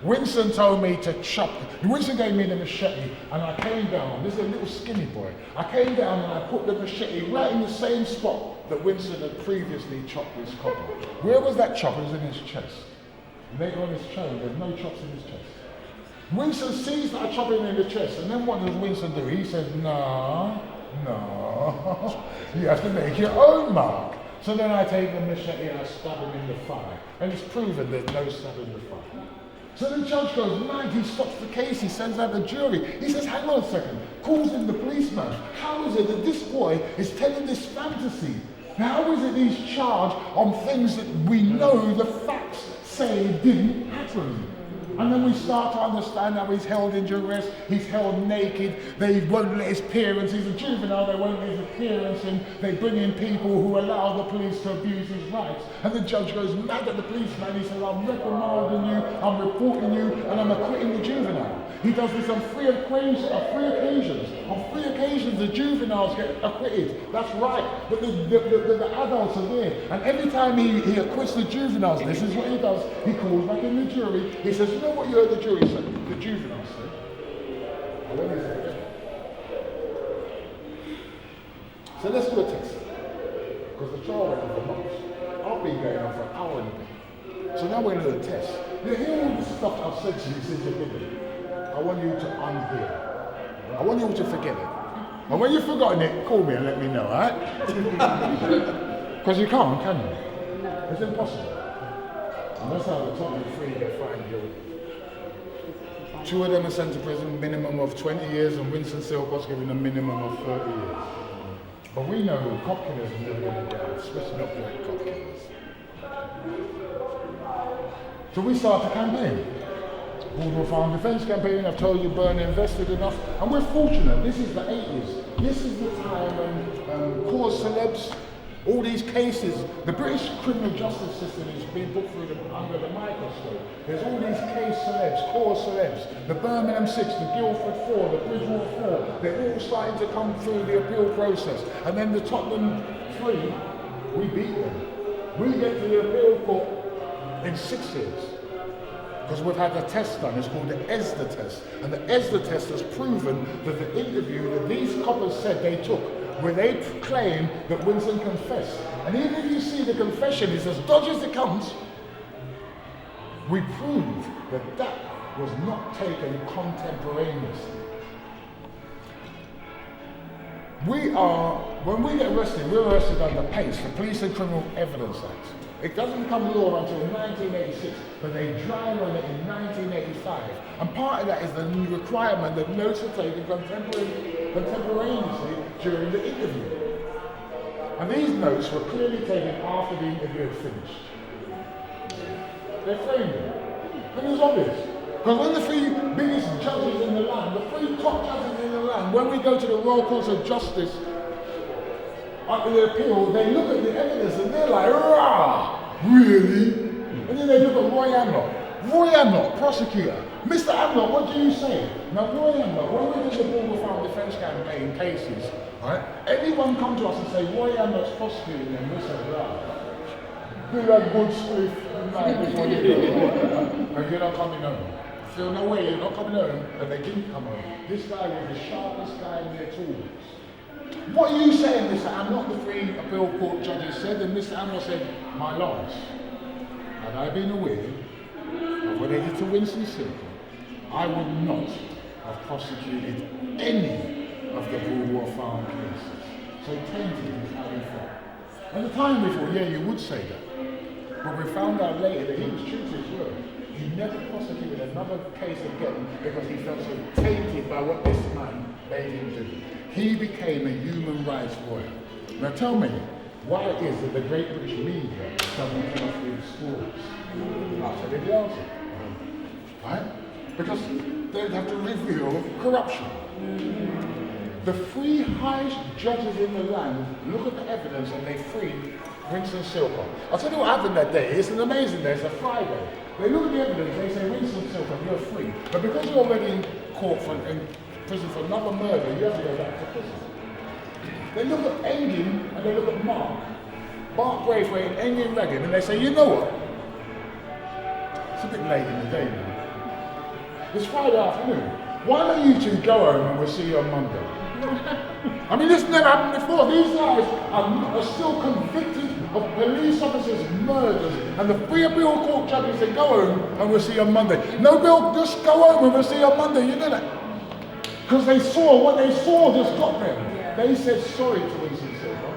Winston told me to chop. Winston gave me the machete and I came down. This is a little skinny boy. I came down and I put the machete right in the same spot that Winston had previously chopped his copper. Where was that chop? It was in his chest. Later on his show, there's no chops in his chest. Winston sees that I chop him in the chest, and then what does Winston do? He says, nah, No, you have to make your own mark. So then I take the machete and I stab him in the thigh. And it's proven there's no stab in the thigh. So the judge goes mad, he stops the case, he sends out the jury. He says, hang on a second, calls in the policeman. How is it that this boy is telling this fantasy? How is it he's charged on things that we know the facts say didn't happen? And then we start to understand how he's held in duress, he's held naked, they won't let his parents, he's a juvenile, they won't let his appearance in, they bring in people who allow the police to abuse his rights. And the judge goes mad at the policeman, he says, I'm reprimanding you, I'm reporting you, and I'm acquitting the juvenile. He does this on three occasions. On 3 occasions the juveniles get acquitted. That's right. But the adults are there. And every time he acquits the juveniles, this is what he does. He calls back in the jury. He says, you know what you heard the jury say? The juveniles say. And then he said, so let's do a test. Because the trial went on for months. I've been going on for an hour and a bit. So now we're going to do a test. You hear all this stuff I've said to you since the beginning. I want you to unhear. I want you to forget it. And when you've forgotten it, call me and let me know, alright? Because you can't, can you? It's impossible. And that's how the Tottenham 3 get fined guilty. 2 of them are sent to prison, minimum of 20 years, and Winston Silcott's given a minimum of 30 years. But we know cop killers are never going to get out, especially not black cop killers. So we start a campaign. Boardwalk Farm Defence Campaign, I've told you Burn invested enough, and we're fortunate, this is the 80s. This is the time when cause celebs, all these cases, the British criminal justice system is being put through under the microscope. There's all these case celebs, cause celebs, the Birmingham 6, the Guildford 4, the Bridgewater 4, they're all starting to come through the appeal process. And then the Tottenham 3, we beat them. We get to the appeal court in 6 years. Because we've had a test done, it's called the ESDA test. And the ESDA test has proven that the interview that these coppers said they took, where they claim that Winston confessed. And even if you see the confession, it's as dodgy as it comes, we prove that that was not taken contemporaneously. When we get arrested, we're arrested under PACE, the Police and Criminal Evidence Act. It doesn't become law until 1986, but they drive on it in 1985. And part of that is the requirement that notes are taken contemporaneously during the interview. And these notes were clearly taken after the interview had finished. They framed it. And it was obvious. Because when the 3 biggest judges in the land, the 3 top judges in the land, when we go to the Royal Courts of Justice, after the appeal, they look at the evidence and they're like, rah, really? And then they look at Roy Amlott. Roy Amlott, prosecutor. Mr. Amlott, what do you say? Now, Roy Amlott, when we did the Boardwalk Farm Defence Campaign cases, right, anyone come to us and say, Roy Amlott's prosecuting them, we say, rah. Do that good spliff night before you go. And you're not coming home. So no way, you're not coming home. And they didn't come home. This guy was the sharpest guy in their tools. What are you saying, Mr. Amlott? The 3 appeal court judges said, and Mr. Amlott said, my lords, had I been aware of what they did to Winston Silcott, I would not have prosecuted any of the Boardwalk Farm cases. So tainted is how he felt. At the time we thought, yeah, you would say that. But we found out later that he was true to his word. He never prosecuted another case again because he felt so tainted by what this man made him do. He became a human rights lawyer. Now tell me, why is it the great British media doesn't come up with stories? I'll tell you the answer. Right? Because they'd have to reveal corruption. The 3 highest judges in the land look at the evidence and they free Winston Silcott. I'll tell you what happened that day. It's an amazing day. It's a Friday. They look at the evidence, they say, Winston Silcott, you're free. But because you're already in court in prison for another murder, you have to go back to prison. They look at Engin and they look at Mark Braithwaite and Engin Regan, and they say, you know what? It's a bit late in the day now. It's Friday afternoon. Why don't you 2 go home and we'll see you on Monday? I mean, this never happened before. These guys are still convicted of police officers' murders, and the 3 appeal court judges say, go home and we'll see you on Monday. No, Bill, just go home and we'll see you on Monday. You know that? Because they saw what they saw just got them. They said sorry to Winston Silver.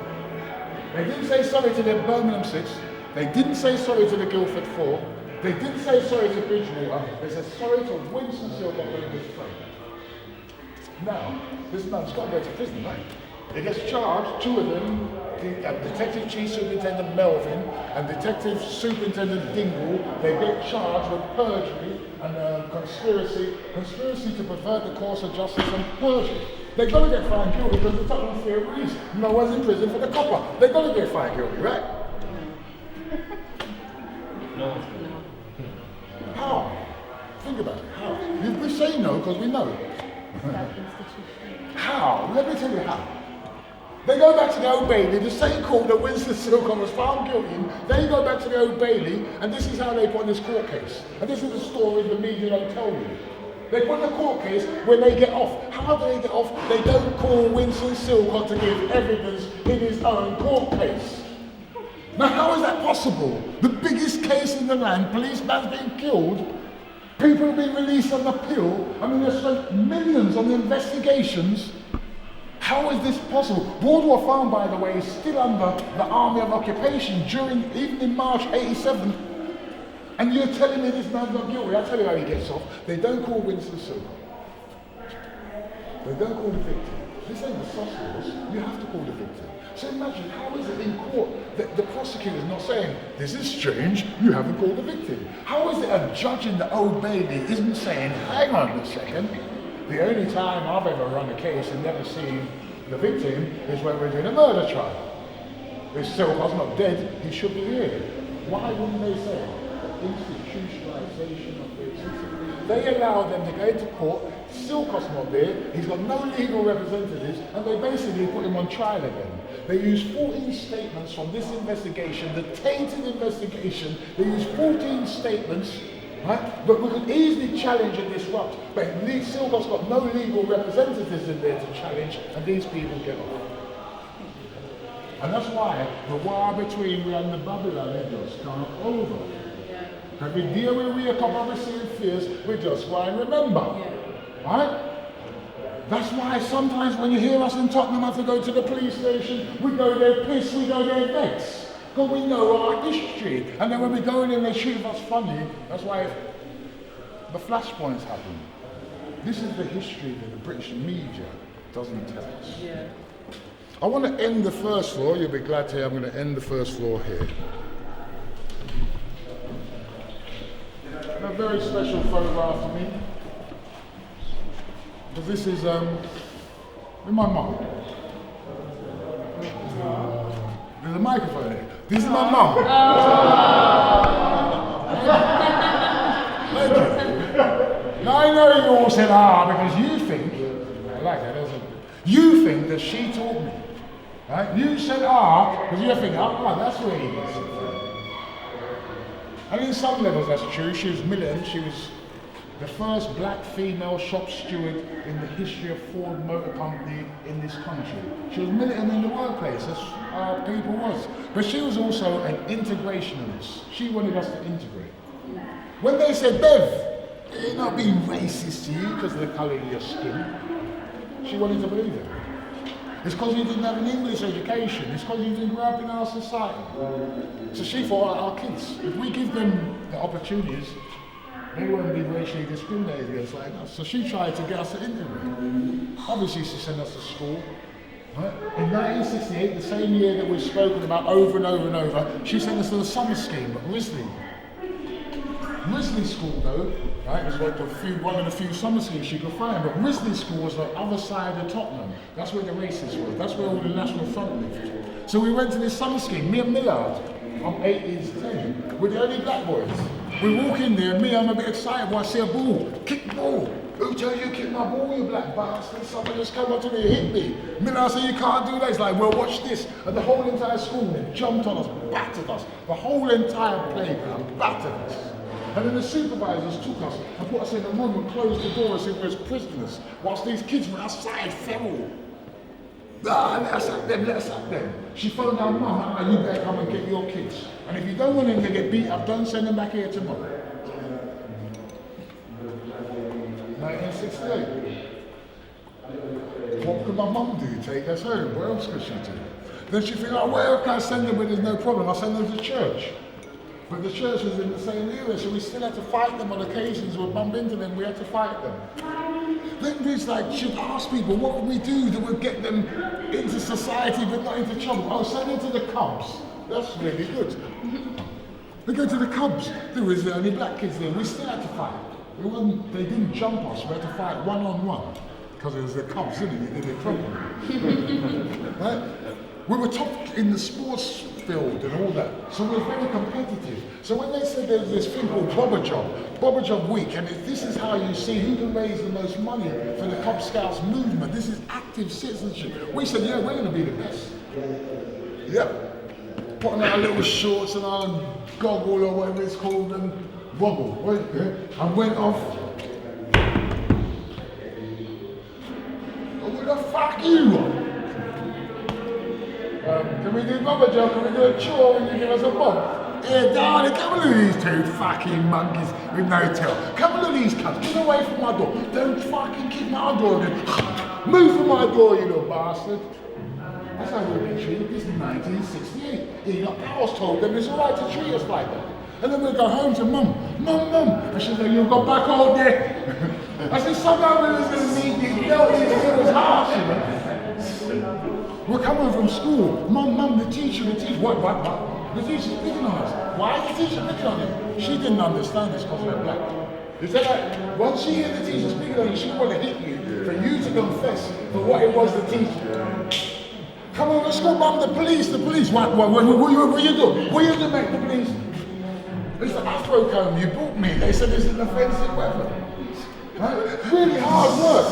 They didn't say sorry to the Birmingham 6. They didn't say sorry to the Guildford 4. They didn't say sorry to Bridgewater. They said sorry to Winston Silver and his friend. Now, this man's got to go to prison, right? He gets charged, two of them, Detective Chief Superintendent Melvin and Detective Superintendent Dingle, they get charged with perjury and conspiracy to pervert the course of justice and perjury. They've got to get found guilty because the Tottenham fear release. No one's in prison for the copper. They've got to get found guilty, right? No. How? Think about it. How? We say no because we know. How? Let me tell you how. They go back to the Old Bailey, the same court that Winston Silcom was found guilty in. They go back to the Old Bailey, and this is how they put in this court case. And this is the story the media don't tell you. They put in the court case when they get off. How do they get off? They don't call Winston Silcom to give evidence in his own court case. Now, how is that possible? The biggest case in the land, policeman's being killed, people have been released on appeal. I mean, they've spent millions on the investigations. How is this possible? Broadwell Farm, by the way, is still under the Army of Occupation even in March '87. And you're telling me this man's not guilty? I'll tell you how he gets off. They don't call Winston Silver. They don't call the victim. This ain't the sausages. You have to call the victim. So imagine, how is it in court that the prosecutor's not saying, this is strange, you haven't called the victim? How is it a judge in the Old Bailey isn't saying, hang on a second, the only time I've ever run a case and never seen the victim is when we're doing a murder trial. If Silver's not dead, he should be here. Why wouldn't they say institutionalization of it? They allow them to go to court, Silcott's not there, he's got no legal representatives, and they basically put him on trial again. They used 14 statements from this investigation, the tainted investigation. They used 14 statements, right? But we could easily challenge and disrupt. But Silcott's got no legal representatives in there to challenge, and these people get off. And that's why the war between we and the Babylon is just gone over. And we deal with we a couple of receiving fears, we just go and remember. Right? That's why sometimes when you hear us in Tottenham have to go to the police station, we go there pissed, we go there vexed. Because we know our history. And then when we go in and they shoot us funny, that's why the flashpoints happen. This is the history that the British media doesn't tell us. Yeah. I want to end the first floor. You'll be glad to hear I'm going to end the first floor here. A very special photograph to me. Because this is with my mum. There's a microphone here. This is my mum. Thank you. Now I know you all said because you think, I like that, doesn't it? You think that she taught me. Right? You said because you think, that's where he gets it from. And in some levels that's true. She was militant. She was the first black female shop steward in the history of Ford Motor Company in this country. She was militant in the workplace, as our people was. But she was also an integrationalist. She wanted us to integrate. When they said, Bev, you're not being racist to you because of the colour of your skin, she wanted to believe it. It's because you didn't have an English education. It's because you didn't grow up in our society. So she thought, our kids, if we give them the opportunities, they won't be racially discriminated against like us. So she tried to get us to integrate. Obviously, she sent us to school. Right? In 1968, the same year that we've spoken about over and over and over, she sent us to the summer scheme at Risley. Risley School, though, right, was one of the few summer schools she could find. But Risley School was the other side of Tottenham. That's where the races was. That's where all the National Front lived. So we went to this summer scheme, me and Millard, from 8 years to 10. We're the only black boys. We walk in there, I'm a bit excited when I see a ball. Kick the ball. Who tells you to kick my ball, you black bastard? Someone just come up to me and hit me. Millard said, you can't do that. He's like, well, watch this. And the whole entire school, they jumped on us, battered us. The whole entire playground battered us. And then the supervisors took us and put us in a room and closed the door as if we were prisoners, whilst these kids were outside feral. Let us at them. She phoned our mum, you better come and get your kids. And if you don't want them to get beat up, don't send them back here tomorrow. 1968. What could my mum mum do? Take us home. What else could she do? Then she think, oh, where can I send them when there's no problem? I'll send them to church. But the church was in the same area, so we still had to fight them on occasions. We'd bump into them, we had to fight them. Then it's like, she'd ask people, what would we do that would get them into society but not into trouble? Oh, send them to the Cubs. That's really good. They go to the Cubs. There was only black kids there. We still had to fight. They didn't jump us. We had to fight one-on-one. Because it was the Cubs, didn't it? You did it properly. Right? We were top in the sports field and all that. So we were very competitive. So when they said there was this thing called Bobber Job Week, and this is how you see who can raise the most money for the Cub Scouts movement. This is active citizenship. We said, yeah, we're going to be the best. Yep. Put on our little shorts and our goggle or whatever it's called and wobble, and went off. Oh, what the fuck you want? Can we do Bobber Job? Can we do a chore and you give us a bob? Yeah, darling, come and look at these two fucking monkeys with no tail. Come and look at these cunts. Get away from my door. Don't fucking kick my door again. Move from my door, you little bastard. That's how we've been treated. This is 1968. Enoch Powers told them it's alright to treat us like that. And then we'd go home to Mum. And she'd say, you've got back all day. I said, somehow we was going to meet these belties. It was harsh, you know. We're coming from school. Mum, the teacher. What? The teacher's picking on us. Why is the teacher picking on him? She didn't understand this because we're black. Is that like, once she heard the teacher speaking on you, she wanted to hit you for you to confess for what it was the teacher. Come on, let's go, Mum, the police. What you doing? What you doing, mate, the police? It's the Afro comb you bought me. They said it's an offensive weapon. Right? Really hard work.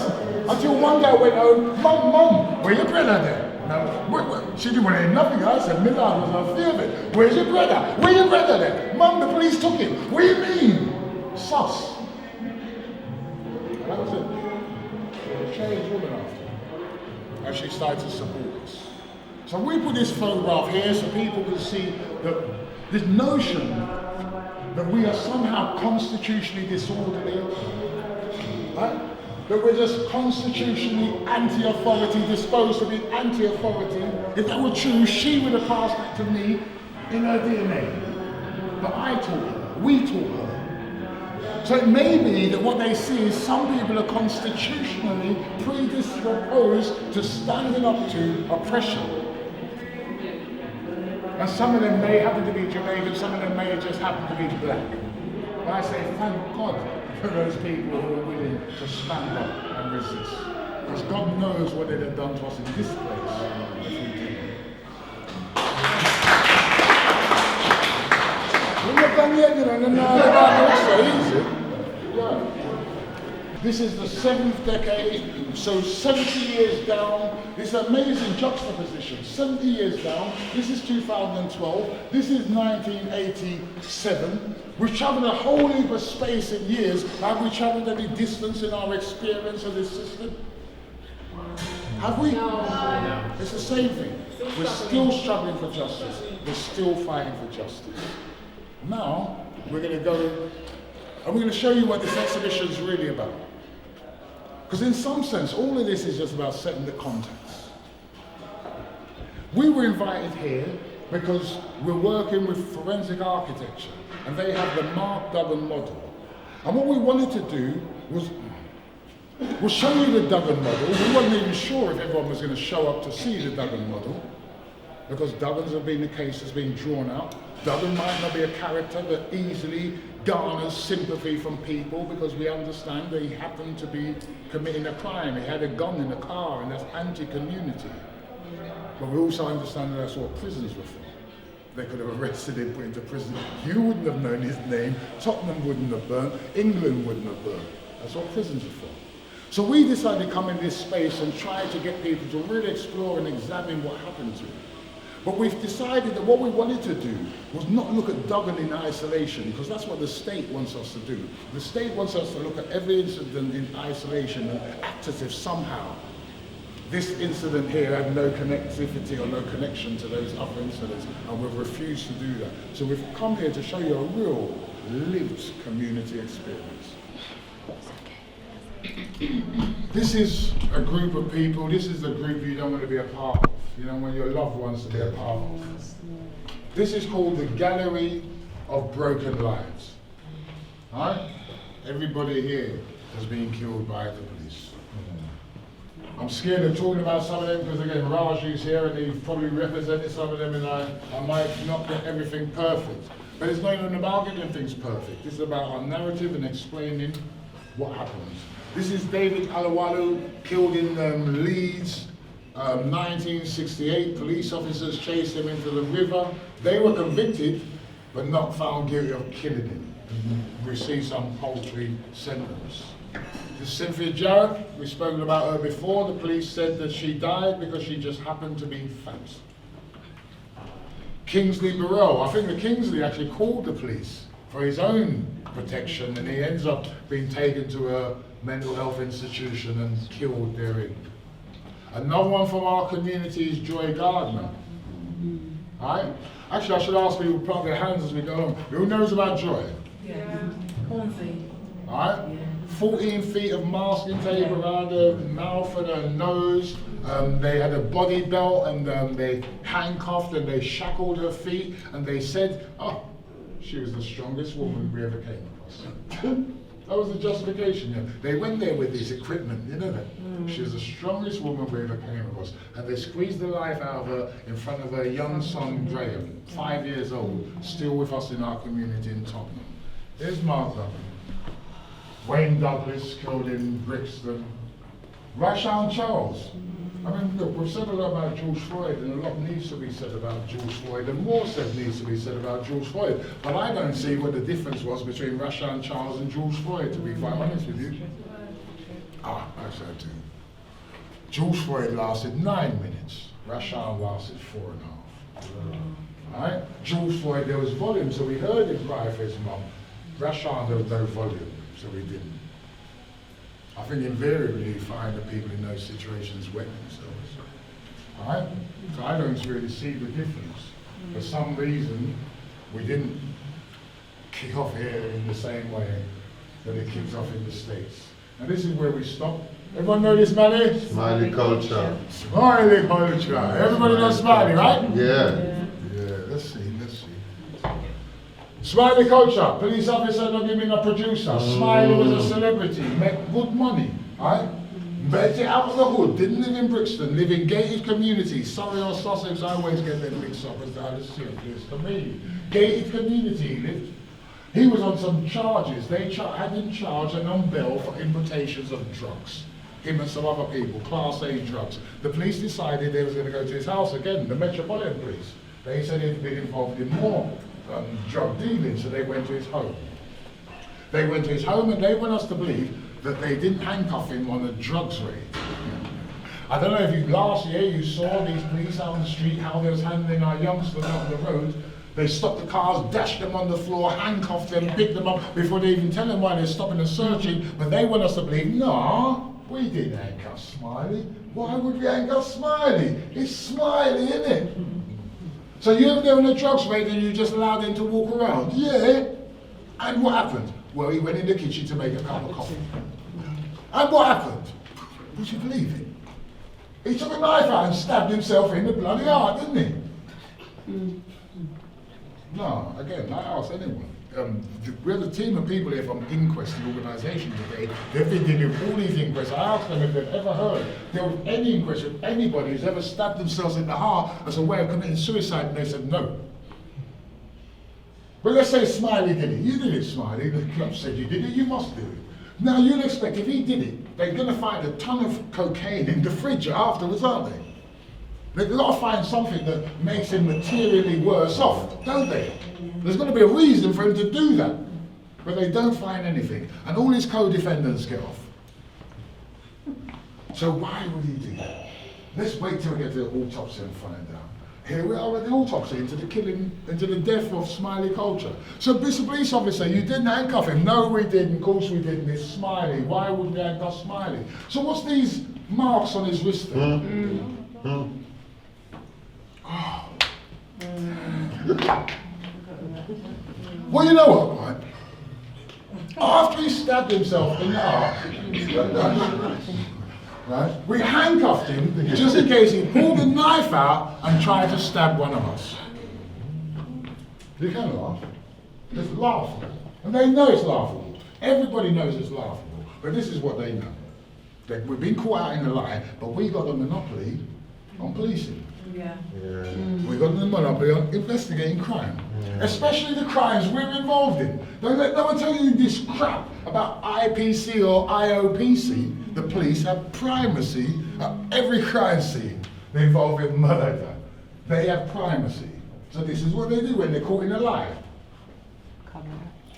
Until one day I went home, Mum, where's your brother there? No, she didn't want to hear nothing. I said, Millard was on fear of it. Where's your brother? Where's your brother there? Mum, the police took him. What do you mean? Sus. And that was it. She changed woman after. And she started to support us. So we put this photograph here so people can see that this notion that we are somehow constitutionally disorderly, right? That we're just constitutionally anti-authority, disposed to be anti-authority. If that were true, she would have passed that to me in her DNA. But I taught her, we taught her. So it may be that what they see is some people are constitutionally predisposed to standing up to oppression. And some of them may happen to be Jamaican, some of them may just happen to be black. But I say, thank God for those people who are willing to stand up and resist. Because God knows what they'd have done to us in this place if we didn't. We're not done yet, you know, and it's so easy. Yeah. This is the 7th decade, so 70 years down. This amazing juxtaposition, 70 years down. This is 2012. This is 1987. We've traveled a whole heap of space in years. Have we traveled any distance in our experience of this system? Have we? No. It's the same thing. We're still struggling for justice. We're still fighting for justice. Now, we're going to go, and we're going to show you what this exhibition is really about. Because in some sense, all of this is just about setting the context. We were invited here because we're working with forensic architecture, and they have the Mark Duggan model. And what we wanted to do was, we'll show you the Duggan model. We weren't even sure if everyone was going to show up to see the Duggan model, because Duggans have been the case that's been drawn out. Duggan might not be a character that easily garners sympathy from people, because we understand that he happened to be committing a crime. He had a gun in the car, and that's anti-community. But we also understand that that's what prisons were for. They could have arrested him, put him to prison. You wouldn't have known his name, Tottenham wouldn't have burned, England wouldn't have burned. That's what prisons are for. So we decided to come in this space and try to get people to really explore and examine what happened to him. But we've decided that what we wanted to do was not look at Duggan in isolation, because that's what the state wants us to do. The state wants us to look at every incident in isolation and act as if somehow this incident here had no connectivity or no connection to those other incidents, and we've refused to do that. So we've come here to show you a real lived community experience. This is a group of people, this is the group you don't want to be a part of. You don't want your loved ones to be a part of. This is called the Gallery of Broken Lives. Alright? Everybody here has been killed by the police. I'm scared of talking about some of them because again, Raji's here and he's probably represented some of them, and I might not get everything perfect. But it's not even about getting things perfect. This is about our narrative and explaining what happened. This is David Alawalu, killed in Leeds, 1968. Police officers chased him into the river. They were convicted, but not found guilty of killing him. Received some paltry sentence. This is Cynthia Jarrett, we spoke about her before. The police said that she died because she just happened to be fat. Kingsley Burrell, I think that Kingsley actually called the police for his own protection, and he ends up being taken to a mental health institution and killed therein. Another one from our community is Joy Gardner. Right? Actually, I should ask people to put up their hands as we go along. Who knows about Joy? Yeah. Hornsey. Alright? Yeah. 14 feet of masking tape around her mouth and her nose. They had a body belt, and they handcuffed and they shackled her feet, and they said, oh, she was the strongest woman we ever came across. That was the justification. Yeah. They went there with this equipment, you know that? She was the strongest woman we ever came across. And they squeezed the life out of her in front of her young son, Graham, 5 years old, still with us in our community in Tottenham. There's Martha. Wayne Douglas, killed in Brixton. Rashawn Charles. I mean, look, we've said a lot about George Floyd, and a lot needs to be said about George Floyd, and more needs to be said about George Floyd. But I don't see what the difference was between Rashawn Charles and George Floyd, to be quite honest with you. I so too. George Floyd lasted 9 minutes. Rashawn lasted 4.5. Right? George Floyd, there was volume, so we heard him cry for his mum. Rashawn, there was no volume, so we didn't. I think invariably you find that people in those situations wet themselves. Alright? So I don't really see the difference. For some reason, we didn't kick off here in the same way that it kicks off in the States. And this is where we stop. Everyone know this, Manny? Smiley culture. Smiley culture. Everybody knows Smiley, right? Yeah. Yeah, let's see. Smiley culture, police officer not giving a producer. Smiley was a celebrity, make good money, right? Made it out of the hood, didn't live in Brixton, live in gated communities. Surrey or Sussex, I always get them mixed up as down the serious to me. Gated community he lived. He was on some charges. They had him charged and on bail for importations of drugs. Him and some other people, Class A drugs. The police decided they was going to go to his house again, the Metropolitan Police. They said he'd been involved in more drug dealing, so they went to his home. They went to his home and they want us to believe that they didn't handcuff him on a drugs raid. I don't know if you, last year you saw these police out on the street, how they was handling our youngsters out on the road. They stopped the cars, dashed them on the floor, handcuffed them, picked them up before they even tell them why they're stopping and searching. But they want us to believe, no, we didn't handcuff Smiley. Why would we handcuff Smiley? It's Smiley, isn't it? So you're there on a drugs raid and you just allowed him to walk around? Yeah. And what happened? Well, he went in the kitchen to make a cup of coffee. And what happened? Would you believe it? He took a knife out and stabbed himself in the bloody heart, didn't he? No, again, I ask anyone. We have a team of people here from Inquest, the organisation today. They've been dealing with all these inquests. I asked them if they've ever heard there was any inquest with anybody who's ever stabbed themselves in the heart as a way of committing suicide, and they said no. But let's say Smiley did it. You did it, Smiley. The club said you did it. You must do it. Now you'll expect if he did it, they're going to find a ton of cocaine in the fridge afterwards, aren't they? They've got to find something that makes him materially worse off, don't they? There's going to be a reason for him to do that. But they don't find anything. And all his co-defendants get off. So why would he do that? Let's wait till we get to the autopsy and find out. Here we are at the autopsy into the killing, into the death of Smiley culture. So Mr. Police Officer, you didn't handcuff him. No, we didn't. Of course we didn't. It's Smiley. Why would we handcuff Smiley? So what's these marks on his wrist then? Oh. Well, you know what, right? After he stabbed himself in the arm, right, we handcuffed him just in case he pulled the knife out and tried to stab one of us. You can laugh. It's laughable. And they know it's laughable. Everybody knows it's laughable. But this is what they know. We've been caught out in the lie, but we got the monopoly on policing. Yeah. We got the monopoly on investigating crime. Especially the crimes we're involved in. Don't let no one tell you this crap about IPC or IOPC. The police have primacy at every crime scene. They involve in murder. They have primacy. So this is what they do when they're caught in a lie.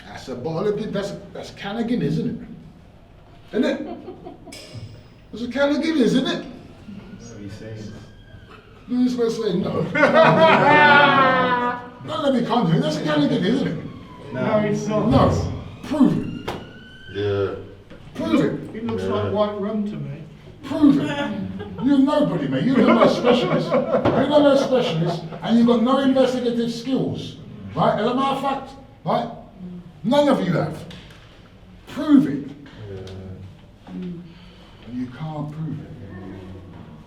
That's a bottle of that's a can of Guinness, isn't it? Isn't it? That's a can of Guinness, isn't it? That's what he's saying. You're supposed to say no. Don't let me conjure you. That's a can of Guinness, isn't it? No, it's not. No. Prove it. Yeah. Prove it. It looks like white rum to me. Prove it. You're nobody, mate. You're no specialist. You're no specialist, and you've got no investigative skills. Right? As a matter of fact, right? None of you have. Prove it. And you can't prove it.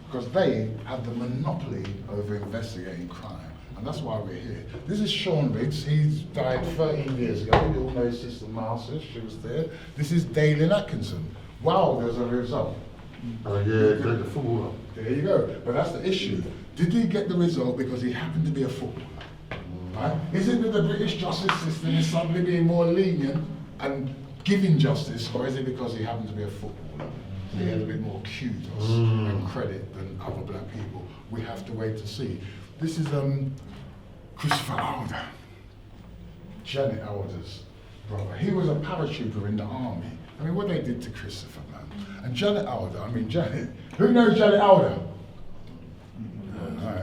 Because they have the monopoly over investigating crime. And that's why we're here. This is Sean Riggs. He's died 13 years ago. You all know his sister Marcia. She was there. This is Dalen Atkinson. Wow, there's a result. Oh yeah, take the footballer. There you go. But that's the issue. Did he get the result because he happened to be a footballer? Right? Is it that the British justice system is suddenly being more lenient and giving justice, or is it because he happened to be a footballer? So he had a bit more kudos and credit than other black people. We have to wait to see. This is Christopher Alder, Janet Alder's brother. He was a paratrooper in the army. I mean, what they did to Christopher, man. And Janet Alder, Janet, who knows Janet Alder?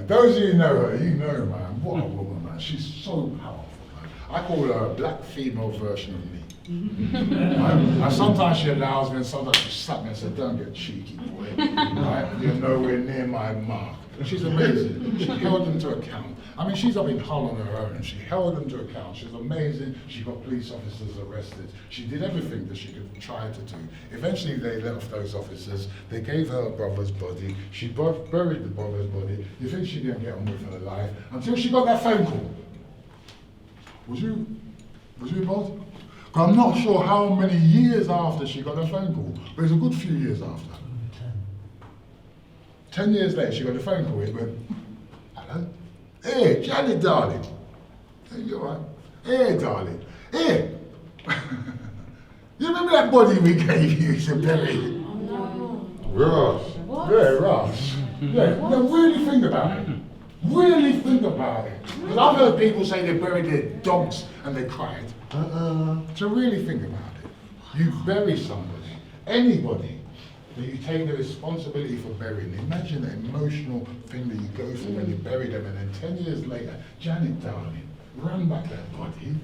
Those of you who know her, you know, man, what a woman, man. She's so powerful, man. I call her a black female version of me. And sometimes she allows me, and sometimes she slaps me and says, don't get cheeky, boy. Right? You're nowhere near my mark. She's amazing. She held them to account. I mean, she's up in Hull on her own. She held them to account. She's amazing. She got police officers arrested. She did everything that she could try to do. Eventually, they let off those officers. They gave her a brother's body. She buried the brother's body. You think she didn't get on with her life until she got that phone call. Was you involved? I'm not sure how many years after she got a phone call, but it's a good few years after. 10 years later, she got a phone call. It went, hello? Hey, Janet, darling. Hey, you all right? Hey, darling. Hey. You remember that body we gave you to bury? Ross. Yeah, Ross. Yeah, now really think about it. Really think about it. Because I've heard people say they buried their dogs and they cried. So really think about it. You bury somebody, anybody, that you take the responsibility for burying. Imagine the emotional thing that you go through when you bury them, and then 10 years later, Janet, darling, run back that body.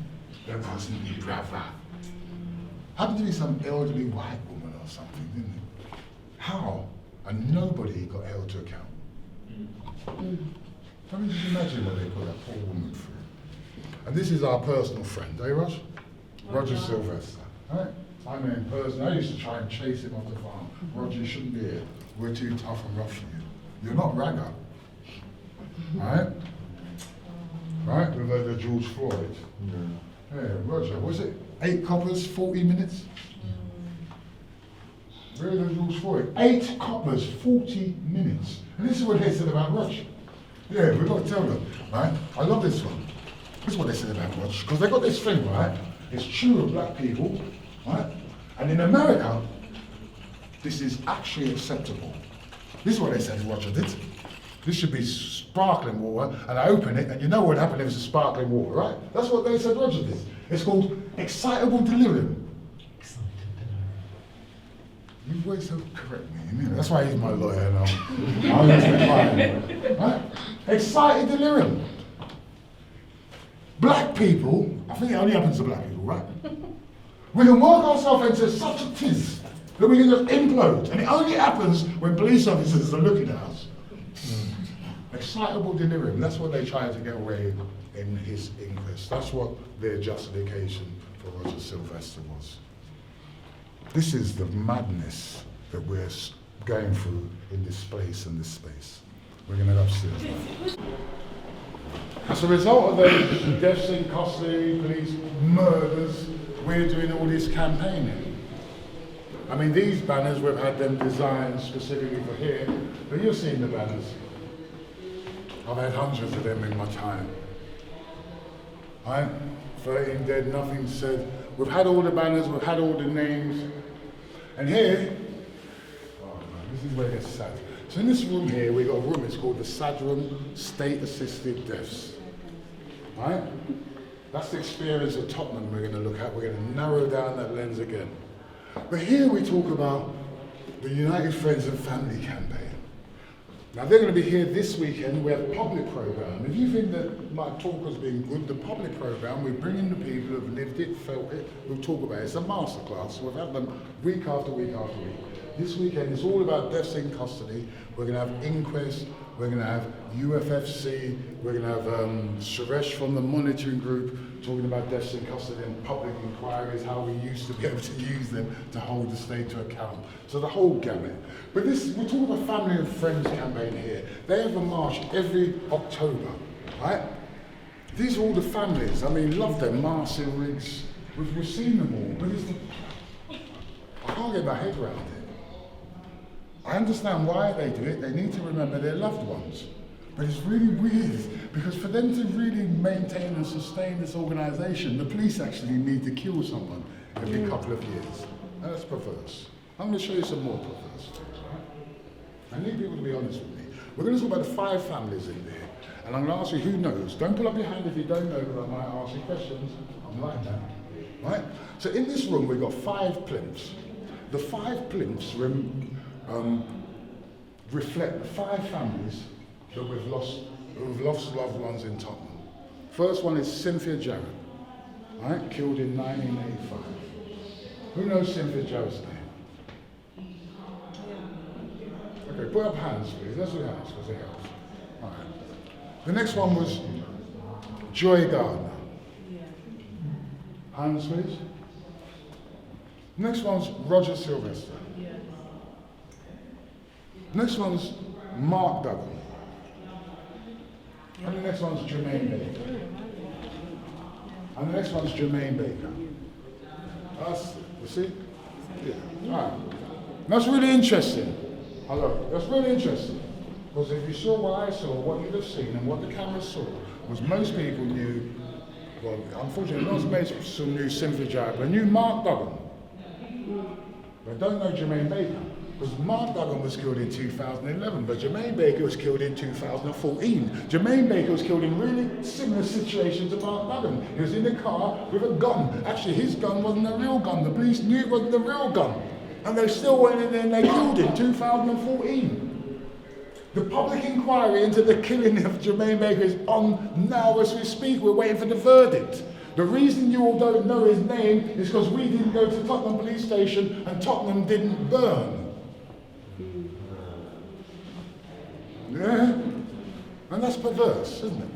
That wasn't your brother. Happened to be some elderly white woman or something, didn't it? How? And nobody got held to account. I mean, just imagine what they put that poor woman through. And this is our personal friend, eh, Roger? Roger Sylvester. Right? I mean, in person, I used to try and chase him off the farm. Roger, you shouldn't be here. We're too tough and rough for you. You're not ragga. Right? Right? With the George Floyd. Yeah, Roger, was it 8 coppers, 40 minutes? Really, the George Floyd? 8 coppers, 40 minutes. And this is what they said about Roger. Yeah, we've got to tell them, right? I love this one. This is what they said about Roger, because they got this thing, right? It's true of black people, right? And in America, this is actually acceptable. This is what they said Roger did. This should be sparkling water, and I open it, and you know what happened if it's sparkling water, right? That's what they said Roger did. It's called excitable delirium. You always so correct me, you know? That's why he's my lawyer now. I'm just the client, right? Excited delirium. Black people, I think it only happens to black people, right? We can work ourselves into such a tiz that we can just implode, and it only happens when police officers are looking at us. Excitable delirium, that's what they tried to get away in his inquest. That's what their justification for Roger Sylvester was. This is the madness that we're going through in this place and this space. We're going to go upstairs. As a result of those deaths in custody, police murders, we're doing all this campaigning. I mean, these banners, we've had them designed specifically for here, but you've seen the banners. I've had hundreds of them in my time. Right? 13 dead, nothing said. We've had all the banners, we've had all the names. And here, oh man, this is where it gets sad. So in this room here, we've got a room, it's called the SAD room, State-Assisted Deaths. Right? That's the experience of Tottenham we're going to look at. We're going to narrow down that lens again. But here we talk about the United Friends and Family campaign. Now they're going to be here this weekend. We have a public program. If you think that my talk has been good, the public program, we bring in the people who've lived it, felt it, we'll talk about it. It's a masterclass. We've had them week after week after week. This weekend is all about deaths in custody. We're going to have inquest. We're going to have UFFC. We're going to have Suresh from the monitoring group talking about deaths in custody and public inquiries, how we used to be able to use them to hold the state to account. So the whole gamut. But this, we're talking about Family and Friends campaign here. They have a march every October, right? These are all the families. I mean, love them, Marcel Riggs. We've seen them all, but I can't get my head around it. I understand why they do it. They need to remember their loved ones. But it's really weird, because for them to really maintain and sustain this organisation, the police actually need to kill someone every couple of years. And that's perverse. I'm going to show you some more perverse. I need people to be honest with me. We're going to talk about the 5 families in there. And I'm going to ask you who knows. Don't pull up your hand if you don't know, because I might ask you questions. I'm like that. Right? So in this room, we've got 5 plinths. The 5 plinths reflect the 5 families that who've lost loved ones in Tottenham. First one is Cynthia Jarrett, right? Killed in 1985. Who knows Cynthia Jarrett's name? Okay, put up hands, please. Let's do hands, because it helps. All right. The next one was Joy Gardner. Hands, please. Next one's Roger Sylvester. Next one's Mark Duggan. And the next one's Jermaine Baker. And the next one's Jermaine Baker. That's, you see? Yeah. All right. That's really interesting. Hello. That's really interesting. Because if you saw what I saw, what you'd have seen, and what the camera saw, was most people knew, well, unfortunately, not most people knew Cynthia Jarrett, but knew Mark Duggan. But don't know Jermaine Baker. Because Mark Duggan was killed in 2011, but Jermaine Baker was killed in 2014. Jermaine Baker was killed in really similar situations to Mark Duggan. He was in a car with a gun. Actually, his gun wasn't a real gun. The police knew it wasn't a real gun. And they still went in there and they killed him in 2014. The public inquiry into the killing of Jermaine Baker is on now as we speak. We're waiting for the verdict. The reason you all don't know his name is because we didn't go to Tottenham police station and Tottenham didn't burn. Yeah? And that's perverse, isn't it?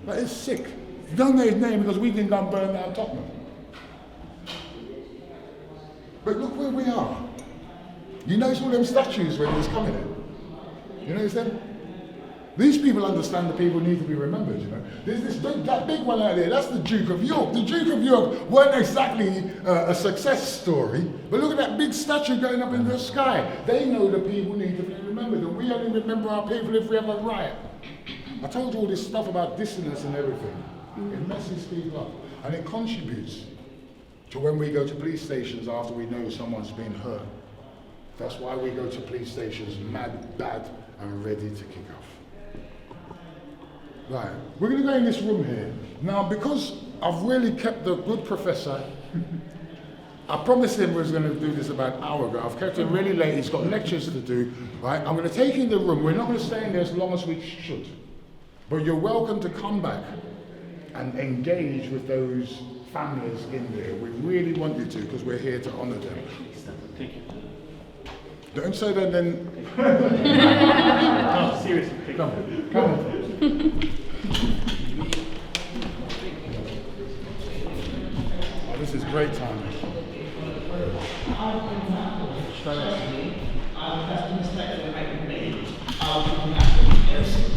That is sick. You don't know his name because we didn't go and burn down Tottenham. But look where we are. You notice all them statues when he was coming in? You notice them? These people understand that people need to be remembered, you know. There's that big one out there, that's the Duke of York. The Duke of York weren't exactly a success story, but look at that big statue going up in the sky. They know that people need to be remembered, and we only remember our people if we have a riot. I told you all this stuff about dissonance and everything. It messes people up, and it contributes to when we go to police stations after we know someone's been hurt. That's why we go to police stations mad, bad, and ready to kick off. Right, we're going to go in this room here. Now, because I've really kept the good professor, I promised him we was going to do this about an hour ago. I've kept him really late, he's got lectures to do. Right, I'm going to take you in the room. We're not going to stay in there as long as we should. But you're welcome to come back and engage with those families in there. We really want you to, because we're here to honour them. Thank you. Don't say that then. No, seriously. Come on. Come on. Oh, this is great timing. That's the mistake they make with me.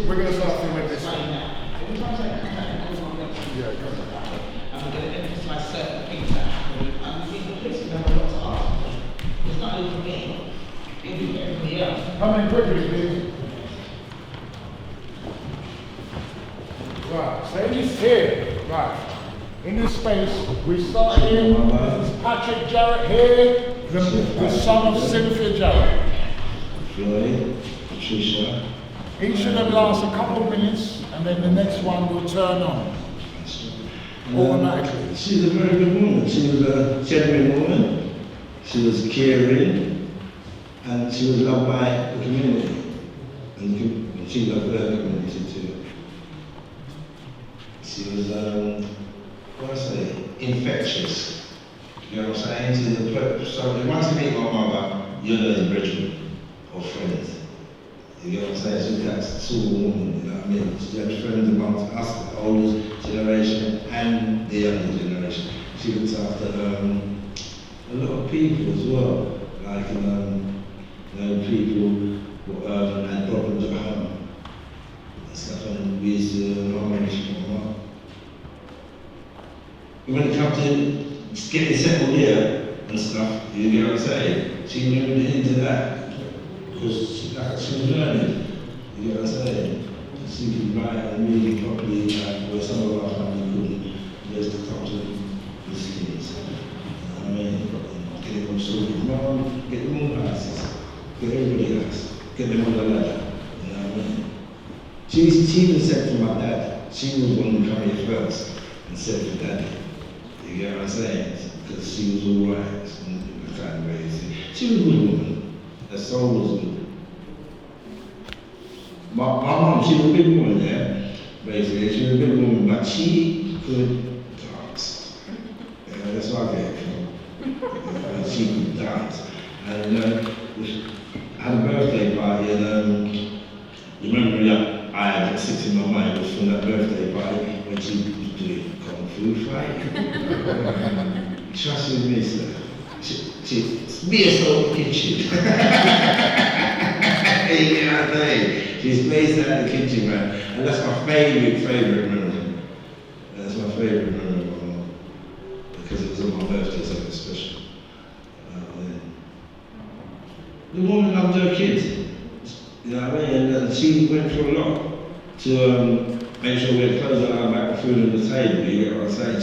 We're going to start filming this. Yeah, I'm going to emphasize certain things that happen. And these are places that have a lot to ask. It's not only for me, it'll be for everybody else. Come in quickly, please. Right, so this here, right, in this space, we start here, this is Patrick Jarrett here, the son of Cynthia Jarrett. Floyd, Patricia, Each of them lasts a couple of minutes, and then the next one will turn on. Automatically. She's a very good woman. She was a genuine woman. She was caring, and she was loved by the community. And she loved her community too. She was, what do I say, infectious. You know what I'm saying? She's a so once you meet my mother, you're learning brethren or friends. You get what I'm saying? She's that sort of woman, you know what I mean? She had friends amongst us, the older generation and the younger generation. She looks after a lot of people as well, like people who had problems at home and stuff, and we used to manage for my mum. When it comes to getting settled here and stuff, you get what I'm saying? She moved into that. Because she was learning, you know what I'm saying? She could write and read properly, where some of our family couldn't. There's the culture of these kids. You know what I mean? Get them sorted. Mom, get them all houses. Get everybody else. Get them on the ladder. You know what I mean? She even said to my dad, she was one who came here first and said to daddy. You get what I'm saying? Because she was all right in the kind of way. She was a good woman. Her soul was good. My mom, she was a big woman there, basically. She was a big woman, but she could dance. Yeah, that's what I get it from. She could dance. And I had a birthday party, and the memory that I had sits in my mind was from that birthday party when she was doing Kung Fu fight. Trust me, sir. She be a soul kitchen. You know what I'm saying? She's based out of the kitchen, man. And that's my favorite memory. That's my favorite memory of my mom. Because it was on my birthday, so it was special. The woman loved her kids. You know what I mean? And she went through a lot to make sure we had clothes on our back and food on the table. You get what I'm saying?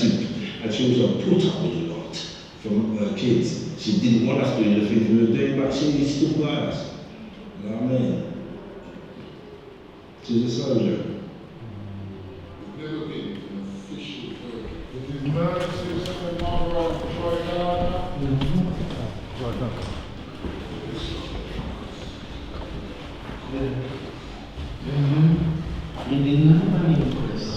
And she was put up with a lot from her kids. She didn't want us doing the things we were doing, but she stood by us. You know what I mean? She's a soldier. Never been an official word. It is emergency second number of Troy Gardner. You didn't have any interest.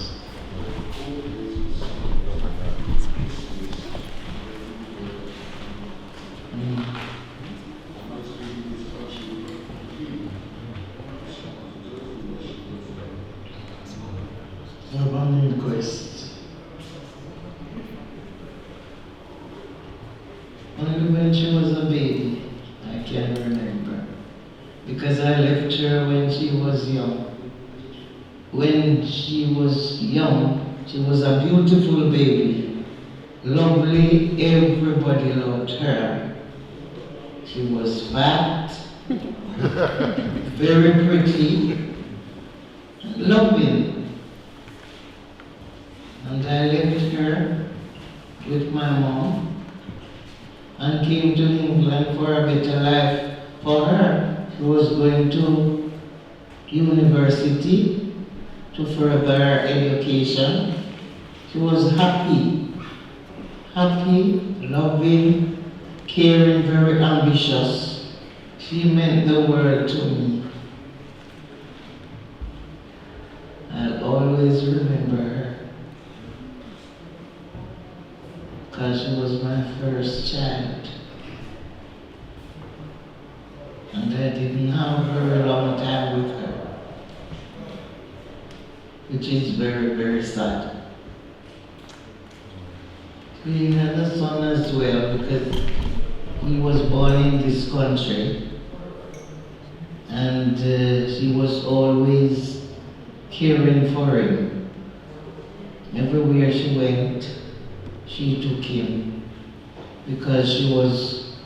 One request. Only when she was a baby, I can remember. Because I left her when she was young. When she was young, she was a beautiful baby. Lovely, everybody loved her. She was fat, very pretty, loving. And I left her with my mom and came to England for a better life for her. She was going to university to further her education. She was happy, loving, caring, very ambitious. She meant the world to me. I'll always remember her. Because she was my first child. And I didn't have a very long time with her. Which is very, very sad. He had a son as well because he was born in this country, and she was always caring for him. Everywhere she went, she took him because she was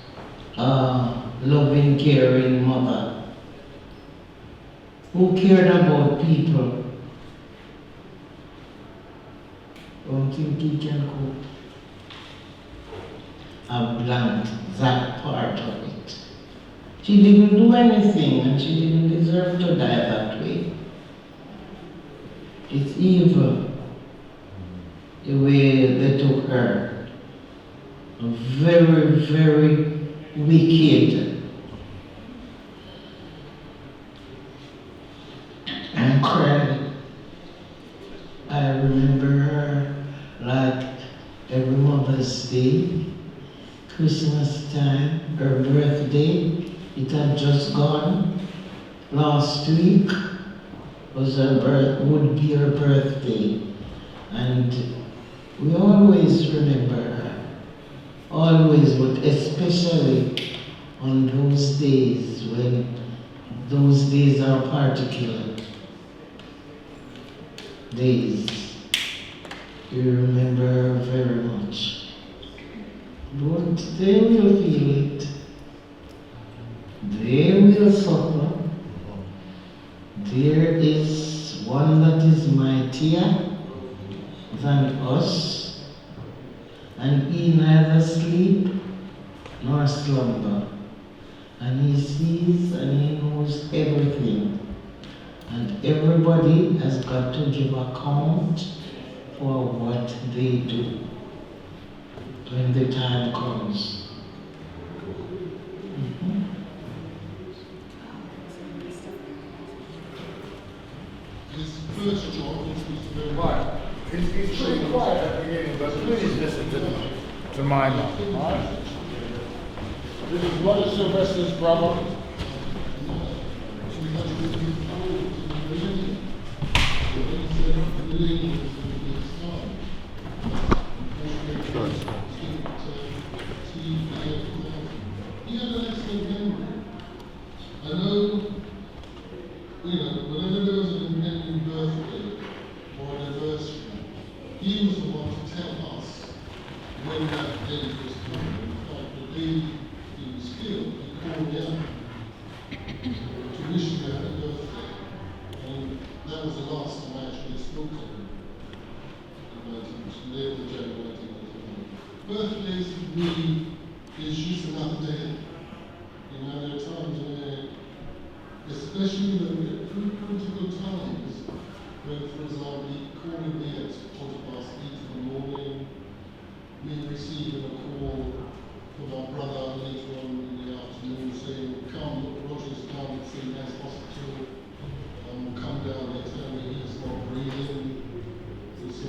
a loving, caring mother who cared about people. Don't think he can cope. A blunt, that part of it. She didn't do anything and she didn't deserve to die that way. It's evil the way they took her. Very, very wicked. And cried. I remember her like every Mother's Day, Christmas time, her birthday. It had just gone. Last week was would be her birthday. And we always remember her. Always, but especially on those days when those days are particular days. We remember her very much. But they will feel it. They will suffer. There is one that is mightier than us, and he neither sleep nor slumber. And he sees and he knows everything. And everybody has got to give account for what they do when the time comes. His first job was very Right. It's pretty quiet at the beginning, but please listen to my mum. Right? This is Brother Sylvester's brother. He had an excellent memory. I know, whenever there was an impending birthday or an anniversary, he was the one to tell us when that day was coming. In fact, the day he was killed, he called me up to wish me a happy birthday. And that was the last time I actually spoke to him. Late in January 1991. Birthdays for me is just another day. There are times where, especially when we're at critical times, when, for example, he called me at 8:15 in the morning, we received a call from our brother later on in the afternoon saying, come, Roger's down at St. Mary's Hospital, come down, they tell me he's not breathing. So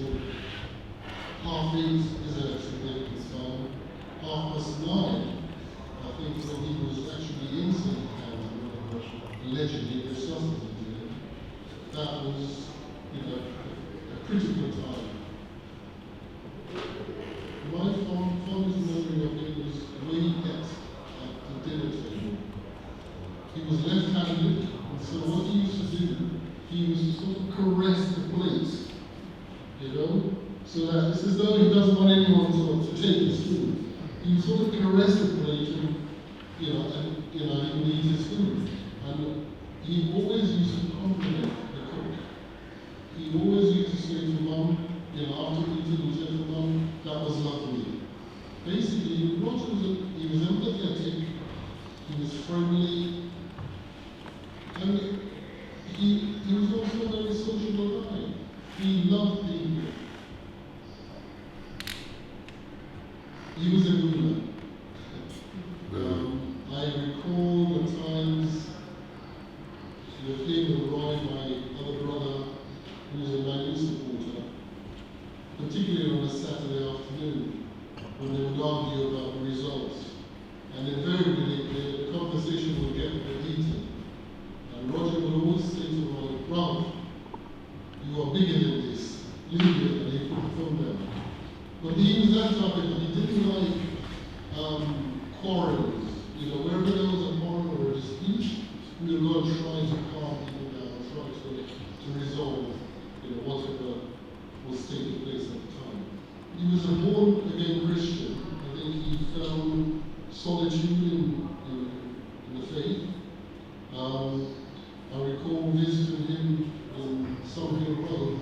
8:30 is a significant time. 9:30, I think when he was actually in St. Anne, allegedly resuscitated him, that was, a critical time. My fondest memory of him was the way he ate at the dinner table. He was left-handed, and so what he used to do, he was to sort of caress the plate, so that it's as though he doesn't want anyone to take his food. He sort of caress the plate and, he would eat his food. And he always used to compliment the cook. He always used to say to Mum, after eating, he said to Mum, that was lovely. Basically, Roger he was empathetic, he was friendly, and he was also a very sociable guy. He loved people. He was a good man. I recall the times with him and Roy, my other brother, who was a Man U supporter, particularly on a Saturday afternoon, when they would argue about the results. And invariably, the conversation would get a bit heated. And Roger would always say to Roy, Ralph, you are bigger than this. Leave it, and he put the phone down. But he was that type of, he didn't like quarrels. You know, wherever there was a quarrel or a dispute, we would go and try to calm people down, try to resolve, you know, whatever was taking place at the time. He was a born-again Christian. I think he found solitude in the faith. I recall visiting him in Somerville Road,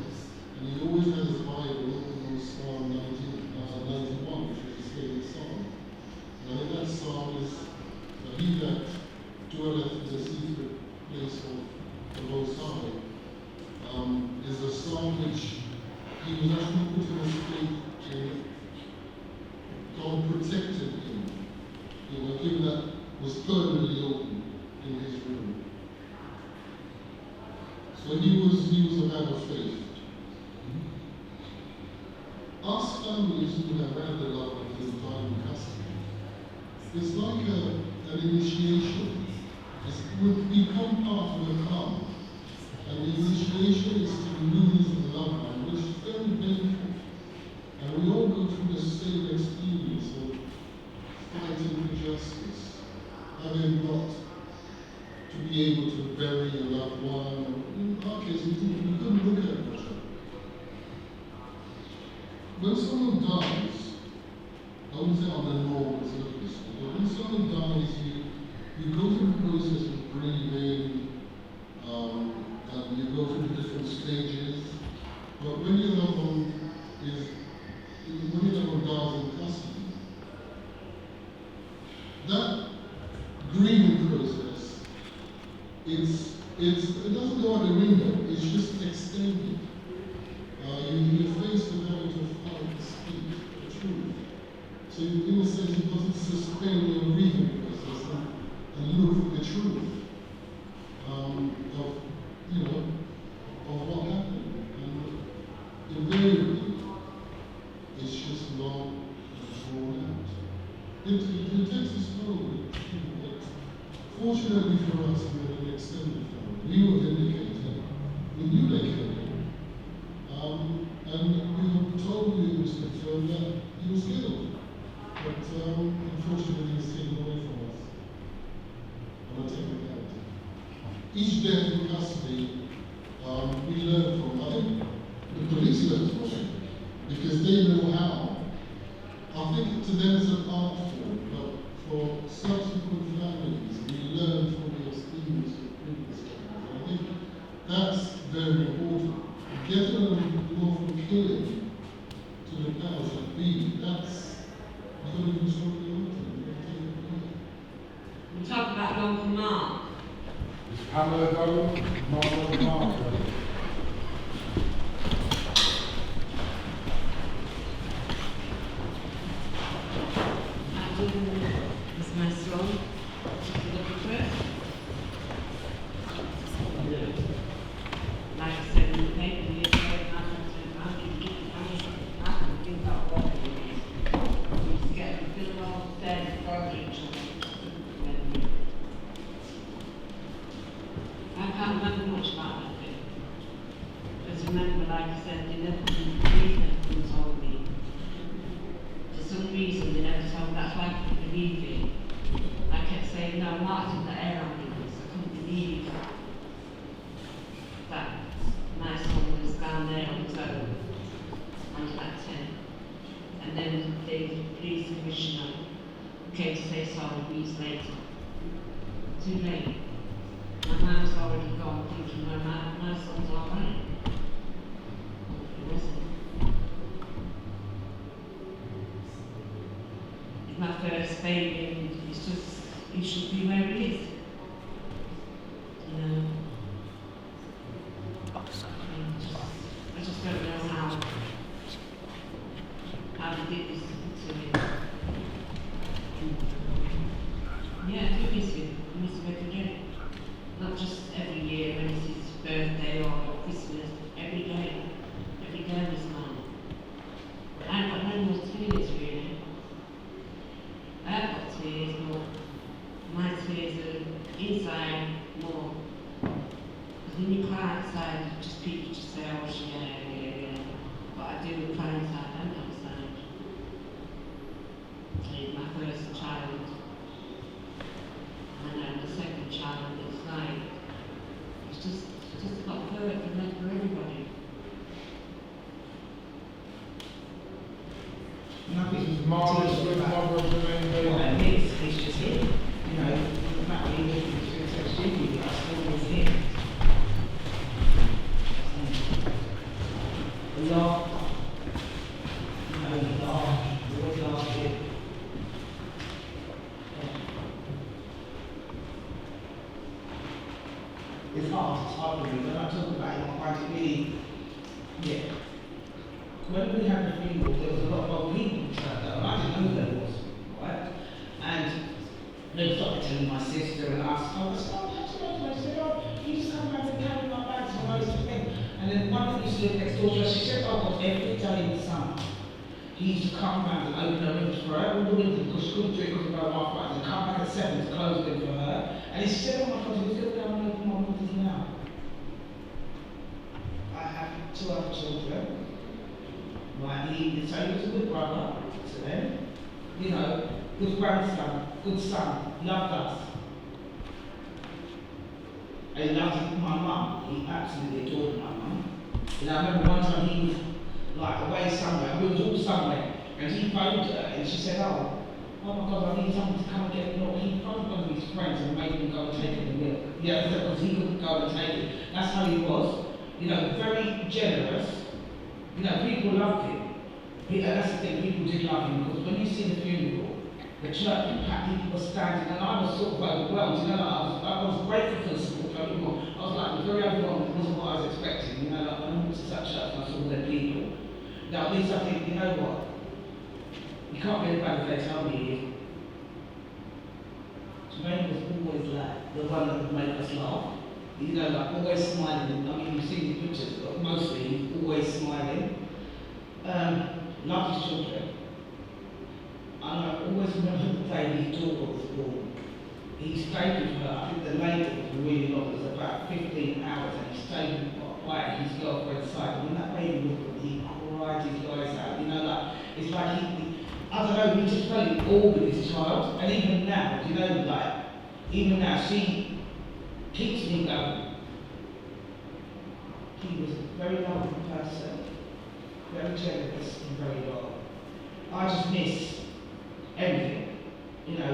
and he always had his Bible on Psalm 91, which is his favorite psalm. And I think that psalm is, he that dwelleth in the secret place of the Most High, is a psalm which he was actually putting his faith in. God protected him. You know, him that was permanently open in his room. So he was a man of faith. Us families who have had the love of his time in custody, it's like an initiation. It would become part of a club. And the initiation is to lose the loved one, which is very painful. And we all go through the same experience of fighting for justice, having not to be able to bury a loved one. In our case, we couldn't look at each other. When someone dies, I wouldn't say on the normal surface, but when someone dies, you go through the process of grieving, and you go through the different stages. But when your loved one dies in custody, that grieving process, it doesn't go out the window, it's just extended. You're faced with having to fight to speak the truth. So in a sense, it doesn't suspend your grieving process and look for the truth of what happened. And invariably, it's just long and drawn out. It takes its toll. But fortunately for us, we were an extended family. We were vindicated. We knew they killed him. And we were told, it was confirmed that he was killed. But unfortunately, he was taken away from us on a technicality. Each death in custody, we learn from. I think the police learn from it because they know how. I think to them it's an art form, but for subsequent families, we learn from the experience of previous families. I think that's very important. Getting a law from killing to the powers that be, that's going to be something else. We talk about local Mark. Pamela Dolan, Marlon Mark. Is my son looking for it? Like I said in the paper the other day, I can think about what it is. We used to get a bill off dead project. I can't remember much about that thing. Just remember, like I said, they never told me. For some reason, they never told me. That's why I couldn't believe it. I kept saying, no, Martin, the air ambulance. I couldn't believe that my son was down there on his own under that tent. And then the police commissioner came to say sorry weeks later. Too late. My man's already gone, thinking my son's all right. It wasn't. It's my first baby, and it's just, he should be where he is. You know? I just don't know how they did this to him. Yeah, I do miss him. I miss him every day. Not just every year when it's his birthday or Christmas, every day. Every day is mine. I haven't got no more tears really. I have got tears, but my tears are inside more. Because when you cry outside, just people just say, oh, yeah. But I do cry inside and outside. He's my first child. Marlon Smith's mother of the name David. Well, and it's just him. You know, no matter what you look at, it's Jimmy, but it's always him. The laugh, you know, the laugh, the always laughing. It's hard for me, when I talk about it, I find it really, yeah. When we had the funeral, there was a lot of old people turned up, and I didn't know who there was, right? And they started telling my sister and us, I said, you just come back and carry my bags and all those things. And then one that used to live next door to her, she said, oh God, every day in the summer, he used to come round and open her windows for her, all the windows, because she couldn't do it because of her arthritis, and come back at 7 to close them for her. And he said, oh my God, who's going to go and open my windows now? I have 2 other children. Right, so he was a good brother to them, you know, good grandson, good son, loved us. And he loved my mum, he absolutely adored my mum. And I remember one time he was like away somewhere, we was all somewhere, and he phoned her and she said, oh my God, I need someone to come and get milk. He phoned one of his friends and made him go and take him the milk. Yeah, because he couldn't go and take it. That's how he was, you know, very generous. You know, people loved him. And that's the thing, people did love him, because when you see the funeral, the church people were standing, and I was sort of overwhelmed, you know, like I was grateful for the support, don't get me wrong. I was like, very overwhelmed, it wasn't what I was expecting, you know, like when I went to that church and I saw all their people. Now, at least I think, you know what, you can't be as bad as they tell me. Jermaine was always like the one that would make us laugh. You know, like always smiling. I mean, you've seen the pictures, but mostly he's always smiling. Loved his children. And I always remember the day his daughter was born. He stayed with her, I think the labour was really long, it was about 15 hours, and he stayed with her at his girlfriend's side. And when that baby was born, he cried his eyes out. You know, like, it's like I don't know, he just felt it all with his child. And even now, you know, like, even now, she keeps me going. He was a very loving person, very generous and very loyal. I just miss everything. You know,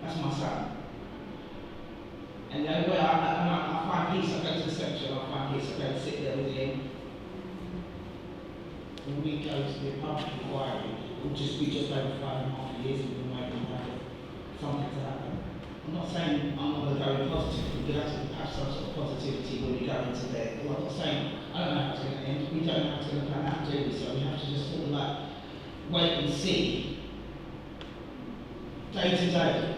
that's my son. And the only way I find peace, I go to the cemetery, I find peace, I go and sit there with him. When we go to the public inquiry, we just over 5.5 years, we've been waiting for something to happen. I'm not saying I'm not going to go in positive, we have to have some sort of positivity when we go into there. Well, I'm not saying I don't know how it's going to end, we don't know how it's going to pan out, do we? So we have to just sort of like wait and see, day to day.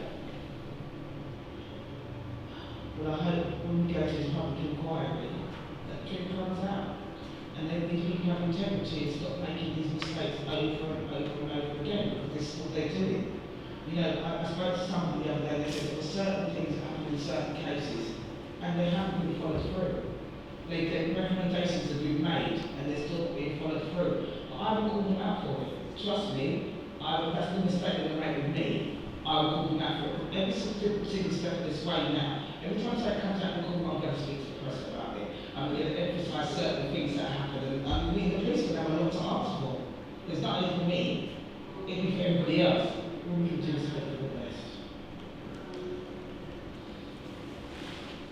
But I hope when we go to this public inquiry, that truth comes out. And then these people have integrity and stop making these mistakes over and over and over again, because this is what they're doing. You know, I spoke to somebody the other day, they said there were certain things that happen in certain cases, and they haven't been followed through. The recommendations have been made, and they're still not being followed through. But I will call them out for it. Trust me, that's the mistake that they made with me. I will call them out for it. Every single step this way now, every time it comes out, I'm going to speak to the press about it. I'm going to emphasise certain things that happen, and we, the police, will have a lot to answer for. It's not only for me, it'll be for everybody else. All we can do is hope for the best.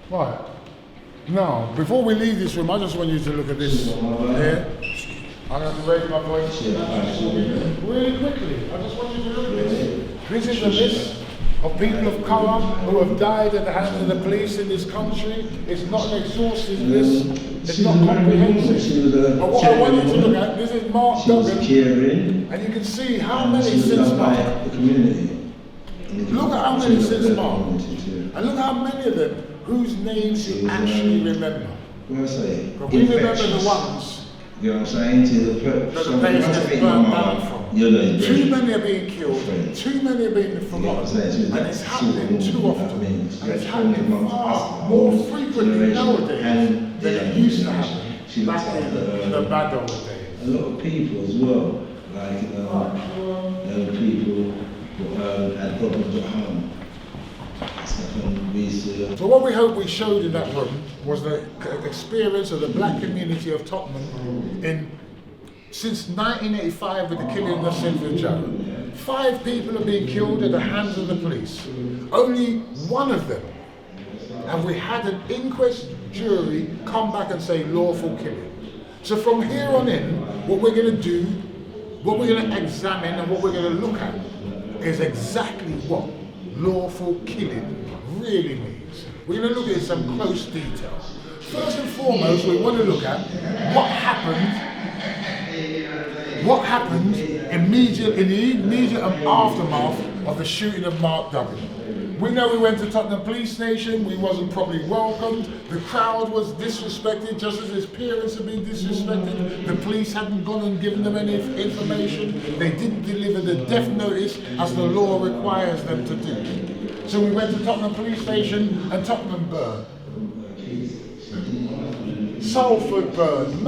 Right. Now, before we leave this room, I just want you to look at this here. I'm going to raise my voice really quickly. I just want you to look at this. This is a list of people of colour who have died at the hands of the police in this country. It's not an exhaustive list. It's not comprehensive. But what I want you to look at, this is Mark Duggan, and you can see how many since Mark. Look at how many since Mark. And look how many of them whose names you actually remember. Because we remember the ones you know what I'm saying? To the that the place has burned down from. Too many are being killed, too many are being forgotten, and it's happening too often. And it's happening far more frequently nowadays than it used to happen back in the bad old days. A lot of people as well, like people who had problems at home. So what we hope we showed in that room was the experience of the black community of Tottenham in since 1985 with the killing of Cynthia Joe, 5 people have been killed at the hands of the police. Only one of them, and we had an inquest jury come back and say lawful killing. So from here on in, what we're going to do, what we're going to examine and what we're going to look at is exactly what lawful killing really means. We're going to look at some close detail. First and foremost, we want to look at what happened in the immediate aftermath of the shooting of Mark Duggan. We know we went to Tottenham police station, we wasn't properly welcomed, the crowd was disrespected just as his parents had been disrespected, the police hadn't gone and given them any information, they didn't deliver the death notice as the law requires them to do. So we went to Tottenham police station and Tottenham burned. Salford burned,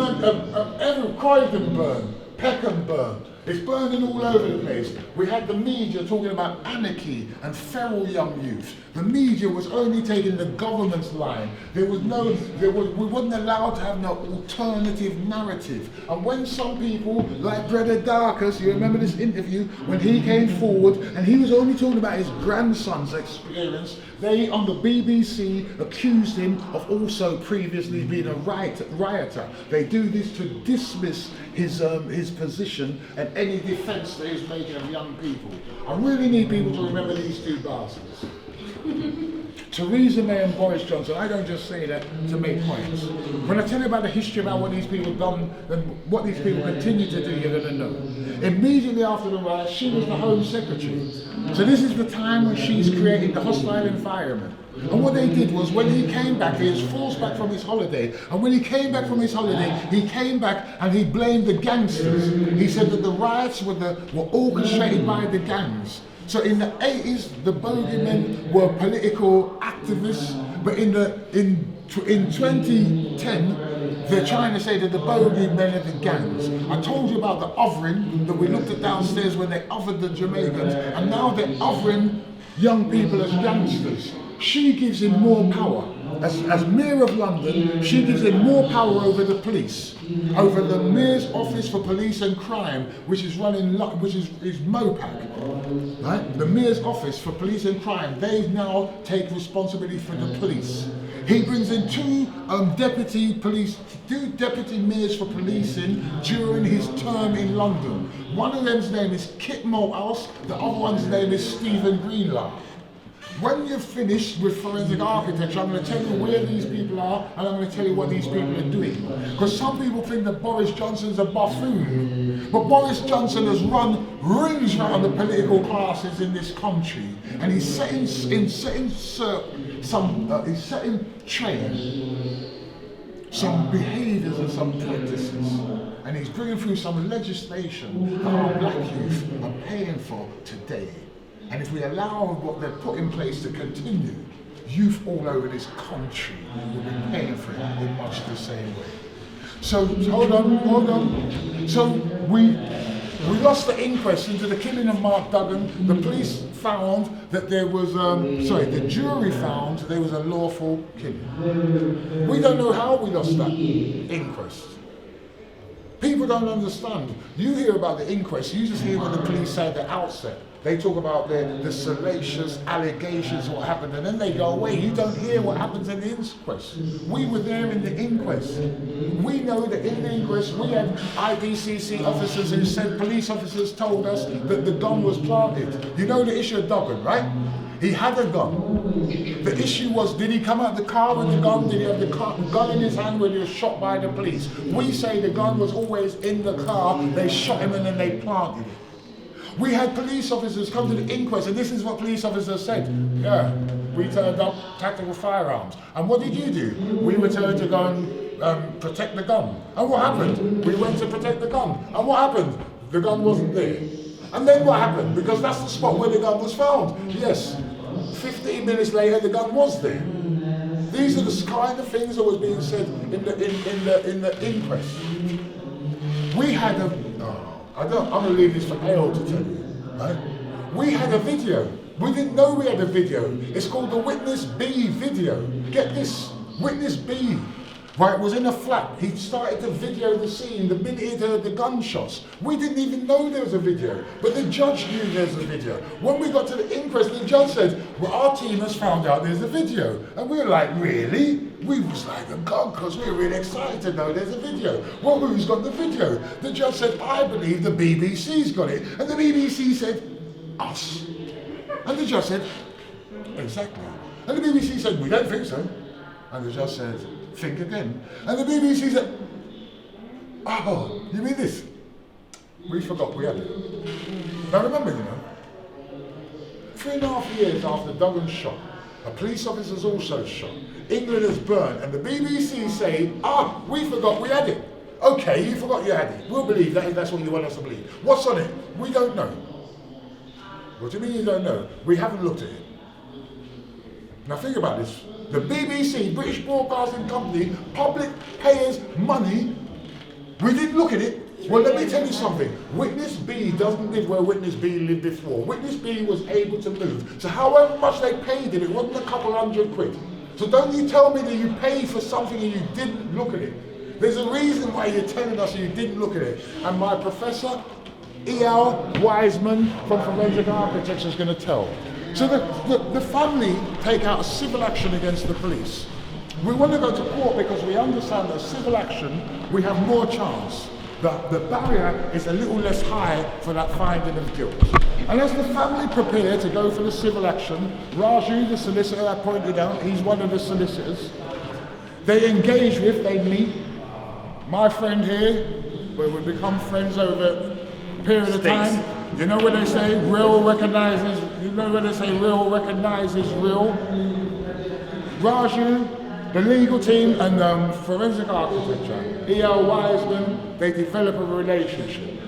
Croydon burned, Peckham burned. It's burning all over the place. We had the media talking about anarchy and feral young youth. The media was only taking the government's line. We wasn't allowed to have no alternative narrative. And when some people, like Brother Darkus, you remember this interview, when he came forward and he was only talking about his grandson's experience, they on the BBC accused him of also previously being a rioter. They do this to dismiss his position and any defence that he's making of young people. I really need people to remember these 2 bastards. Theresa May and Boris Johnson, I don't just say that to make points. When I tell you about the history about what these people have done and what these people continue to do, you're going to know. Immediately after the riot, she was the Home Secretary. So this is the time when she's creating the hostile environment. And what they did was, when he came back, he was forced back from his holiday. And when he came back from his holiday, he came back and he blamed the gangsters. He said that the riots were orchestrated by the gangs. So in the 80s, the bogeymen were political activists, but in 2010, they're trying to say that the bogeymen are the gangs. I told you about the othering that we looked at downstairs when they othered the Jamaicans, and now they're othering young people as gangsters. She gives him more power. As Mayor of London, she gives him more power over the police, over the Mayor's Office for Police and Crime, which is MOPAC, right? The Mayor's Office for Police and Crime, they now take responsibility for the police. He brings in 2 deputy mayors for policing during his term in London. One of them's name is Kit Morehouse, the other one's name is Stephen Greenlaw. When you're finished with forensic architecture, I'm going to tell you where these people are and I'm going to tell you what these people are doing. Because some people think that Boris Johnson's a buffoon. But Boris Johnson has run rings around the political classes in this country. And he's setting train some behaviours and some practices. And he's bringing through some legislation that our black youth are paying for today. And if we allow what they've put in place to continue, youth all over this country will be paying for it in much the same way. So, hold on. So, we lost the inquest into the killing of Mark Duggan. The police found that there was, the jury found there was a lawful killing. We don't know how we lost that inquest. People don't understand. You hear about the inquest, you just hear what the police say at the outset. They talk about the salacious allegations, what happened, and then they go away. You don't hear what happens in the inquest. We were there in the inquest. We know that in the inquest, we had IPCC officers who said, police officers told us that the gun was planted. You know the issue of Duggan, right? He had a gun. The issue was, did he come out the car with the gun? Did he have the gun in his hand when he was shot by the police? We say the gun was always in the car. They shot him and then they planted it. We had police officers come to the inquest, and this is what police officers said. Yeah, we turned up tactical firearms. And what did you do? We returned to go and protect the gun. And what happened? We went to protect the gun. And what happened? The gun wasn't there. And then what happened? Because that's the spot where the gun was found. Yes, 15 minutes later, the gun was there. These are the kind of things that was being said in the inquest. We had I'm going to leave this for Eyal to tell you, right? We had a video. We didn't know we had a video. It's called the Witness B video. Get this, Witness B. Right, it was in a flat. He started to video the scene the minute he heard the gunshots. We didn't even know there was a video, but the judge knew there was a video. When we got to the inquest, the judge said, well, our team has found out there's a video. And we were like, really? We was like, oh God, because we were really excited to know there's a video. Well, who's got the video? The judge said, I believe the BBC's got it. And the BBC said, us. And the judge said, exactly. And the BBC said, we don't think so. And the judge said, think again. And the BBC said, oh, you mean this? We forgot we had it. Now remember, 3.5 years after Duggan's shot, a police officer's also shot. England has burned, and the BBC say, we forgot we had it. Okay, you forgot you had it. We'll believe that if that's what you want us to believe. What's on it? We don't know. What do you mean you don't know? We haven't looked at it. Now think about this. The BBC, British Broadcasting Company, public payers' money, we didn't look at it. Well, let me tell you something. Witness B doesn't live where Witness B lived before. Witness B was able to move. So however much they paid him, it wasn't a couple £100. So don't you tell me that you paid for something and you didn't look at it. There's a reason why you're telling us you didn't look at it. And my professor, Eyal Weizman from Forensic Architecture is going to tell. So the family take out a civil action against the police. We want to go to court because we understand that civil action, we have more chance. The barrier is a little less high for that finding of guilt. And as the family prepare to go for the civil action, Raju, the solicitor I pointed out, he's one of the solicitors. They engage with, they meet. My friend here, where we become friends over a period of time. You know when they say real recognizes real? Raju, the legal team and forensic architecture, Eyal Weizman, they develop a relationship.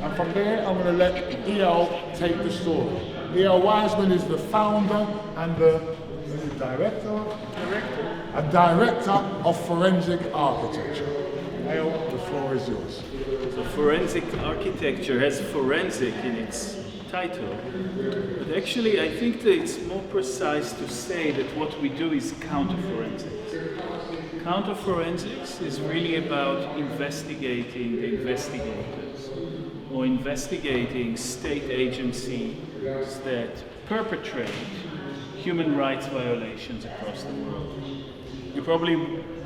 And from there, I'm going to let Eyal take the story. Eyal Weizman is the founder and the director of forensic architecture. Eyal, the floor is yours. So forensic architecture has forensic in its title, but actually I think that it's more precise to say that what we do is counter-forensics. Counter-forensics is really about investigating the investigators or investigating state agencies that perpetrate human rights violations across the world. You probably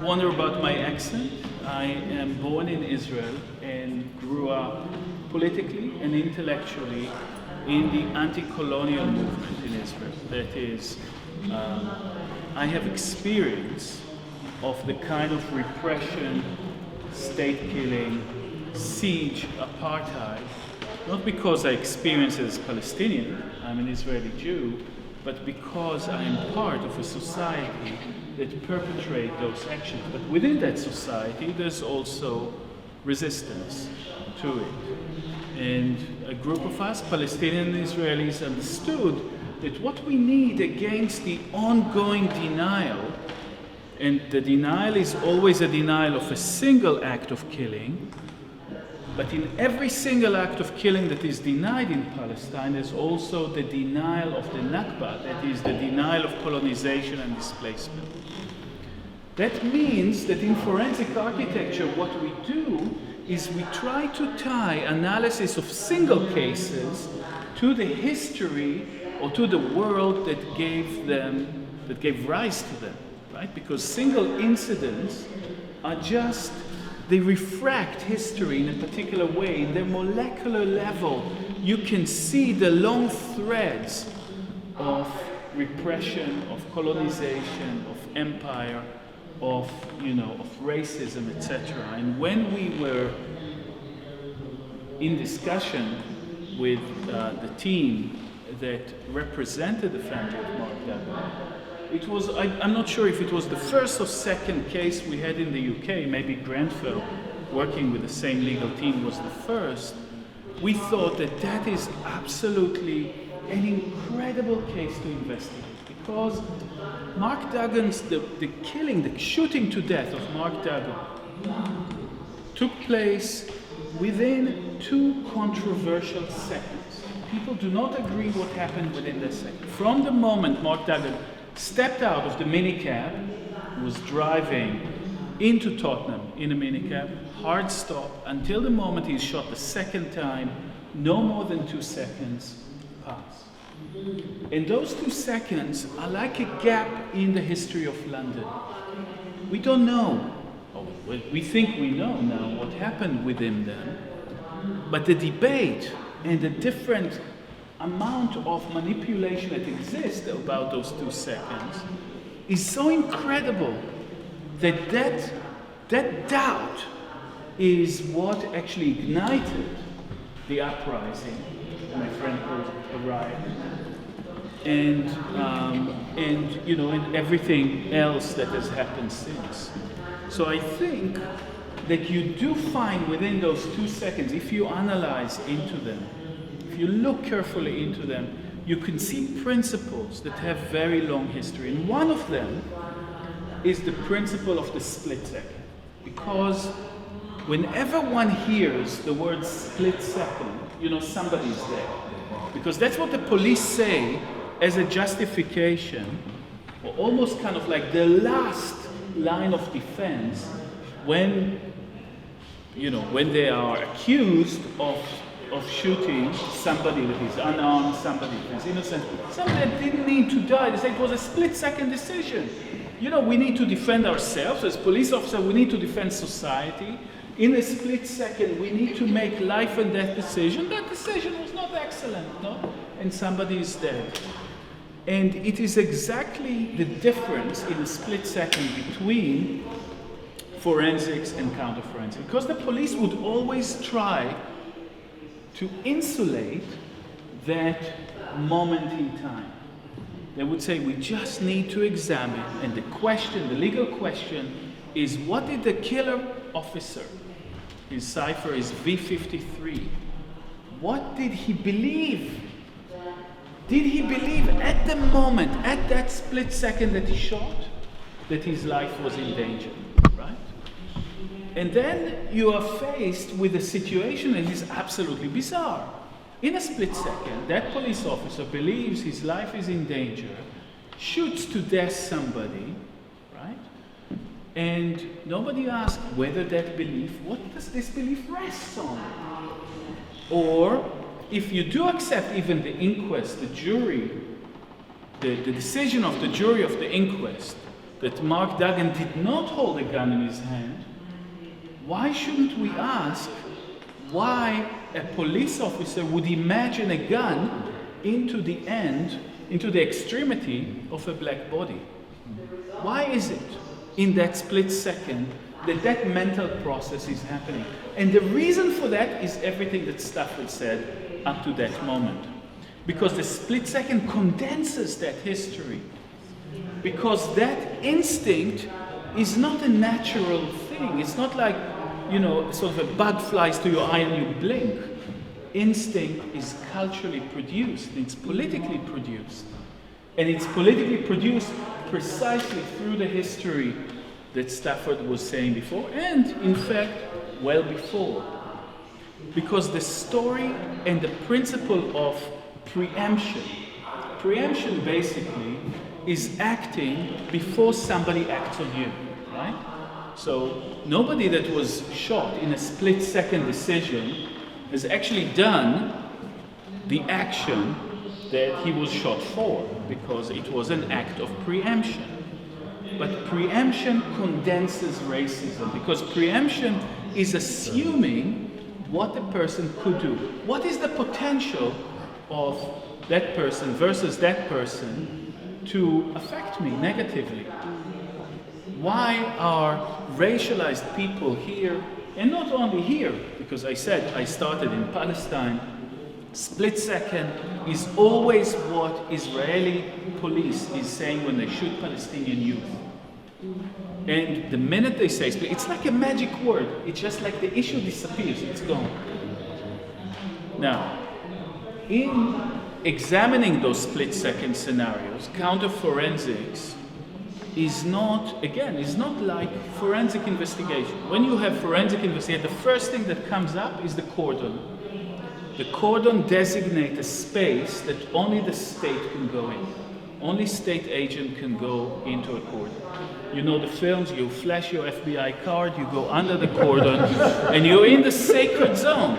wonder about my accent. I am born in Israel and grew up politically and intellectually in the anti-colonial movement in Israel. That is, I have experience of the kind of repression, state killing, siege, apartheid, not because I experienced it as Palestinian, I'm an Israeli Jew, but because I am part of a society that perpetrate those actions. But within that society, there's also resistance to it. And a group of us, Palestinian and Israelis, understood that what we need against the ongoing denial, and the denial is always a denial of a single act of killing, but in every single act of killing that is denied in Palestine, there's also the denial of the Nakba, that is the denial of colonization and displacement. That means that in forensic architecture, what we do is we try to tie analysis of single cases to the history or to the world that gave rise to them, right? Because single incidents are just, they refract history in a particular way. In their molecular level, you can see the long threads of repression, of colonization, of empire, of racism, etc. And when we were in discussion with the team that represented the family of Mark Duggan, it was, I'm not sure if it was the first or second case we had in the UK, maybe Grenfell, working with the same legal team, was the first. We thought that that is absolutely an incredible case to investigate, because Mark Duggan's, the killing, the shooting to death of Mark Duggan took place within 2 controversial seconds. People do not agree what happened within that second. From the moment Mark Duggan stepped out of the minicab, was driving into Tottenham in a minicab, hard stop, until the moment he's shot the second time, no more than 2 seconds pass. And those 2 seconds are like a gap in the history of London. We don't know, we think we know now what happened with him then, but the debate and the different amount of manipulation that exists about those 2 seconds is so incredible that doubt is what actually ignited the uprising. My friend calls it a riot, and and everything else that has happened since. So I think that you do find within those 2 seconds, if you analyze into them, if you look carefully into them, you can see principles that have very long history. And one of them is the principle of the split second. Because whenever one hears the word split second, somebody's there. Because that's what the police say as a justification, or almost kind of like the last line of defense when they are accused of shooting somebody that is unarmed, somebody that is innocent, somebody that didn't need to die. They say it was a split-second decision. We need to defend ourselves as police officers. We need to defend society. In a split second, we need to make life and death decision. That decision was not excellent, no? And somebody is dead. And it is exactly the difference in a split second between forensics and counter-forensics. Because the police would always try to insulate that moment in time. They would say, we just need to examine, and the legal question is, what did the killer officer, his cipher is V53, what did he believe? Did he believe at the moment, at that split second that he shot, that his life was in danger, right? And then you are faced with a situation that is absolutely bizarre. In a split second, that police officer believes his life is in danger, shoots to death somebody, right? And nobody asks whether that belief, what does this belief rest on? Or, if you do accept even the inquest, the jury, the decision of the jury of the inquest, that Mark Duggan did not hold a gun in his hand, why shouldn't we ask why a police officer would imagine a gun into the extremity of a black body? Why is it in that split second that mental process is happening? And the reason for that is everything that Stafford said up to that moment. Because the split second condenses that history. Because that instinct is not a natural thing. It's not like, sort of a bug flies to your eye and you blink. Instinct is culturally produced, it's politically produced. And it's politically produced precisely through the history that Stafford was saying before, and in fact, well before. Because the story and the principle of preemption basically is acting before somebody acts on you, right? So nobody that was shot in a split-second decision has actually done the action that he was shot for, because it was an act of preemption. But preemption condenses racism, because preemption is assuming what the person could do. What is the potential of that person versus that person to affect me negatively? Why are racialized people here, and not only here, because I said I started in Palestine, split second is always what Israeli police is saying when they shoot Palestinian youth. And the minute they say split, it's like a magic word. It's just like the issue disappears, it's gone. Now, in examining those split second scenarios, counter-forensics is not like forensic investigation. When you have forensic investigation, the first thing that comes up is the cordon. The cordon designates a space that only the state can go in. Only state agent can go into a cordon. You know the films, you flash your FBI card, you go under the cordon, and you're in the sacred zone.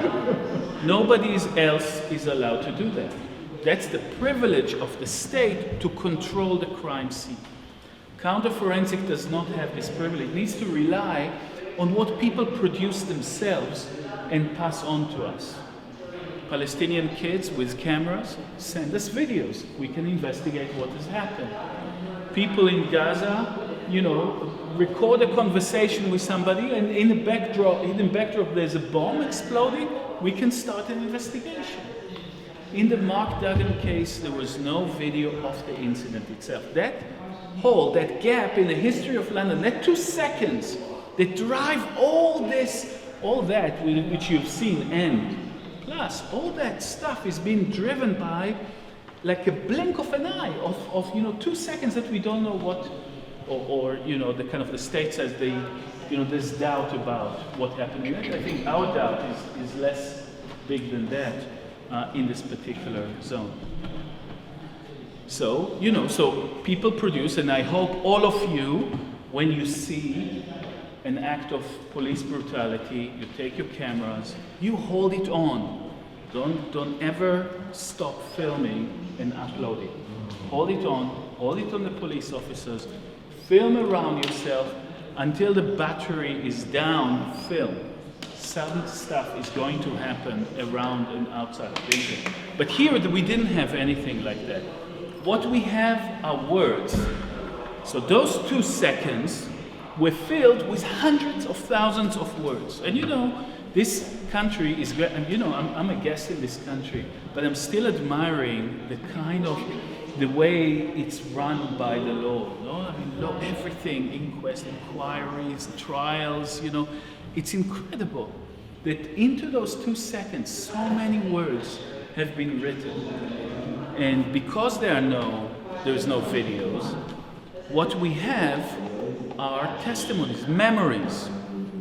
Nobody else is allowed to do that. That's the privilege of the state to control the crime scene. Counterforensic does not have this privilege. It needs to rely on what people produce themselves and pass on to us. Palestinian kids with cameras send us videos. We can investigate what has happened. People in Gaza, record a conversation with somebody, and in the backdrop there's a bomb exploding. We can start an investigation. In the Mark Duggan case, there was no video of the incident itself. That hole, that gap in the history of London, that 2 seconds that drive all that which you've seen end. Plus, all that stuff is being driven by like a blink of an eye of 2 seconds that we don't know what, or the kind of the state says there's doubt about what happened. I think our doubt is less big than that in this particular zone. So, so people produce, and I hope all of you, when you see an act of police brutality, you take your cameras, you hold it on. Don't ever stop filming and upload it. Hold it on the police officers, film around yourself until the battery is down, film. Some stuff is going to happen around and outside of Israel. But here we didn't have anything like that. What we have are words. So those 2 seconds were filled with hundreds of thousands of words. And this country is great. I'm a guest in this country, but I'm still admiring the way it's run by the law. Law, everything, inquest, inquiries, trials, it's incredible that into those 2 seconds, so many words have been written. And because there's no videos, what we have are testimonies, memories.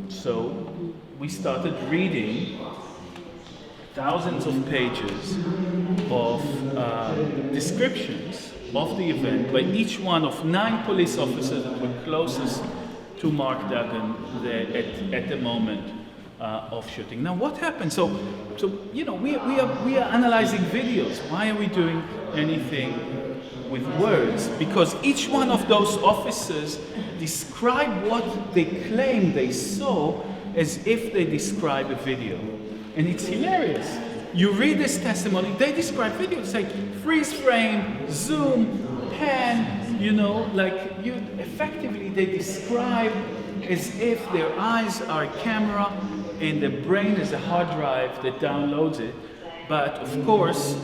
So we started reading thousands of pages of descriptions of the event by each one of 9 police officers that were closest to Mark Duggan at the moment of shooting. Now, what happened? So we are analyzing videos. Why are we doing anything with words? Because each one of those officers described what they claim they saw as if they describe a video. And it's hilarious. You read this testimony, they describe videos, say freeze frame, zoom, pan, effectively they describe as if their eyes are a camera and the brain is a hard drive that downloads it. But of course,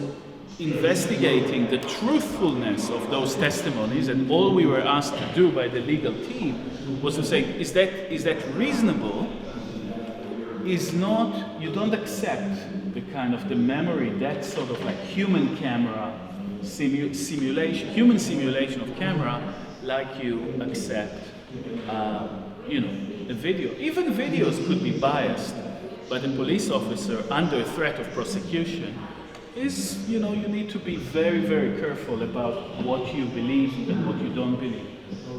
investigating the truthfulness of those testimonies, and all we were asked to do by the legal team was to say, is that reasonable? You don't accept the kind of the memory, that sort of like human camera simulation, human simulation of camera, like you accept, a video. Even videos could be biased, but a police officer under threat of prosecution is, you need to be very, very careful about what you believe and what you don't believe.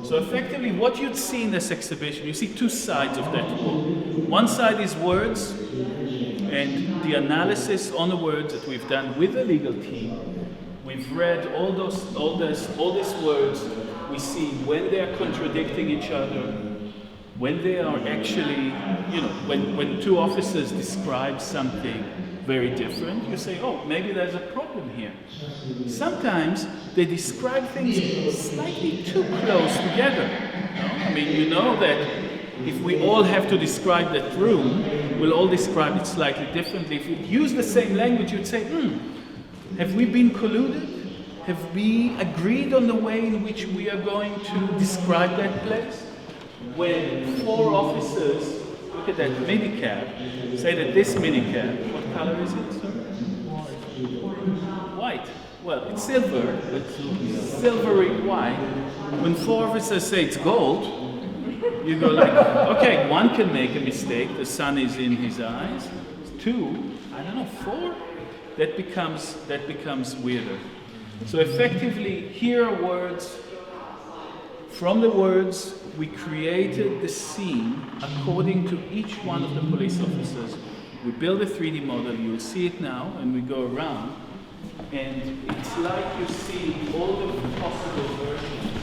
So effectively, what you'd see in this exhibition, you see 2 sides of that wall. One side is words, and the analysis on the words that we've done with the legal team. We've read all these words. We see when they are contradicting each other, when they are actually, when 2 officers describe something very different, you say, oh, maybe there's a problem here. Sometimes they describe things slightly too close together. That if we all have to describe that room, we'll all describe it slightly differently. If we use the same language, you'd say, have we been colluded? Have we agreed on the way in which we are going to describe that place? When 4 officers look at that minicab, say that this minicab, what color is it, sir? White. Well, it's silver, but silvery white. When 4 officers say it's gold, you go like, okay, 1 can make a mistake, the sun is in his eyes. 2, 4, that becomes weirder. So effectively, here are words. From the words, we created the scene according to each one of the police officers. We build a 3D model, you'll see it now, and we go around. And it's like you see all the possible versions.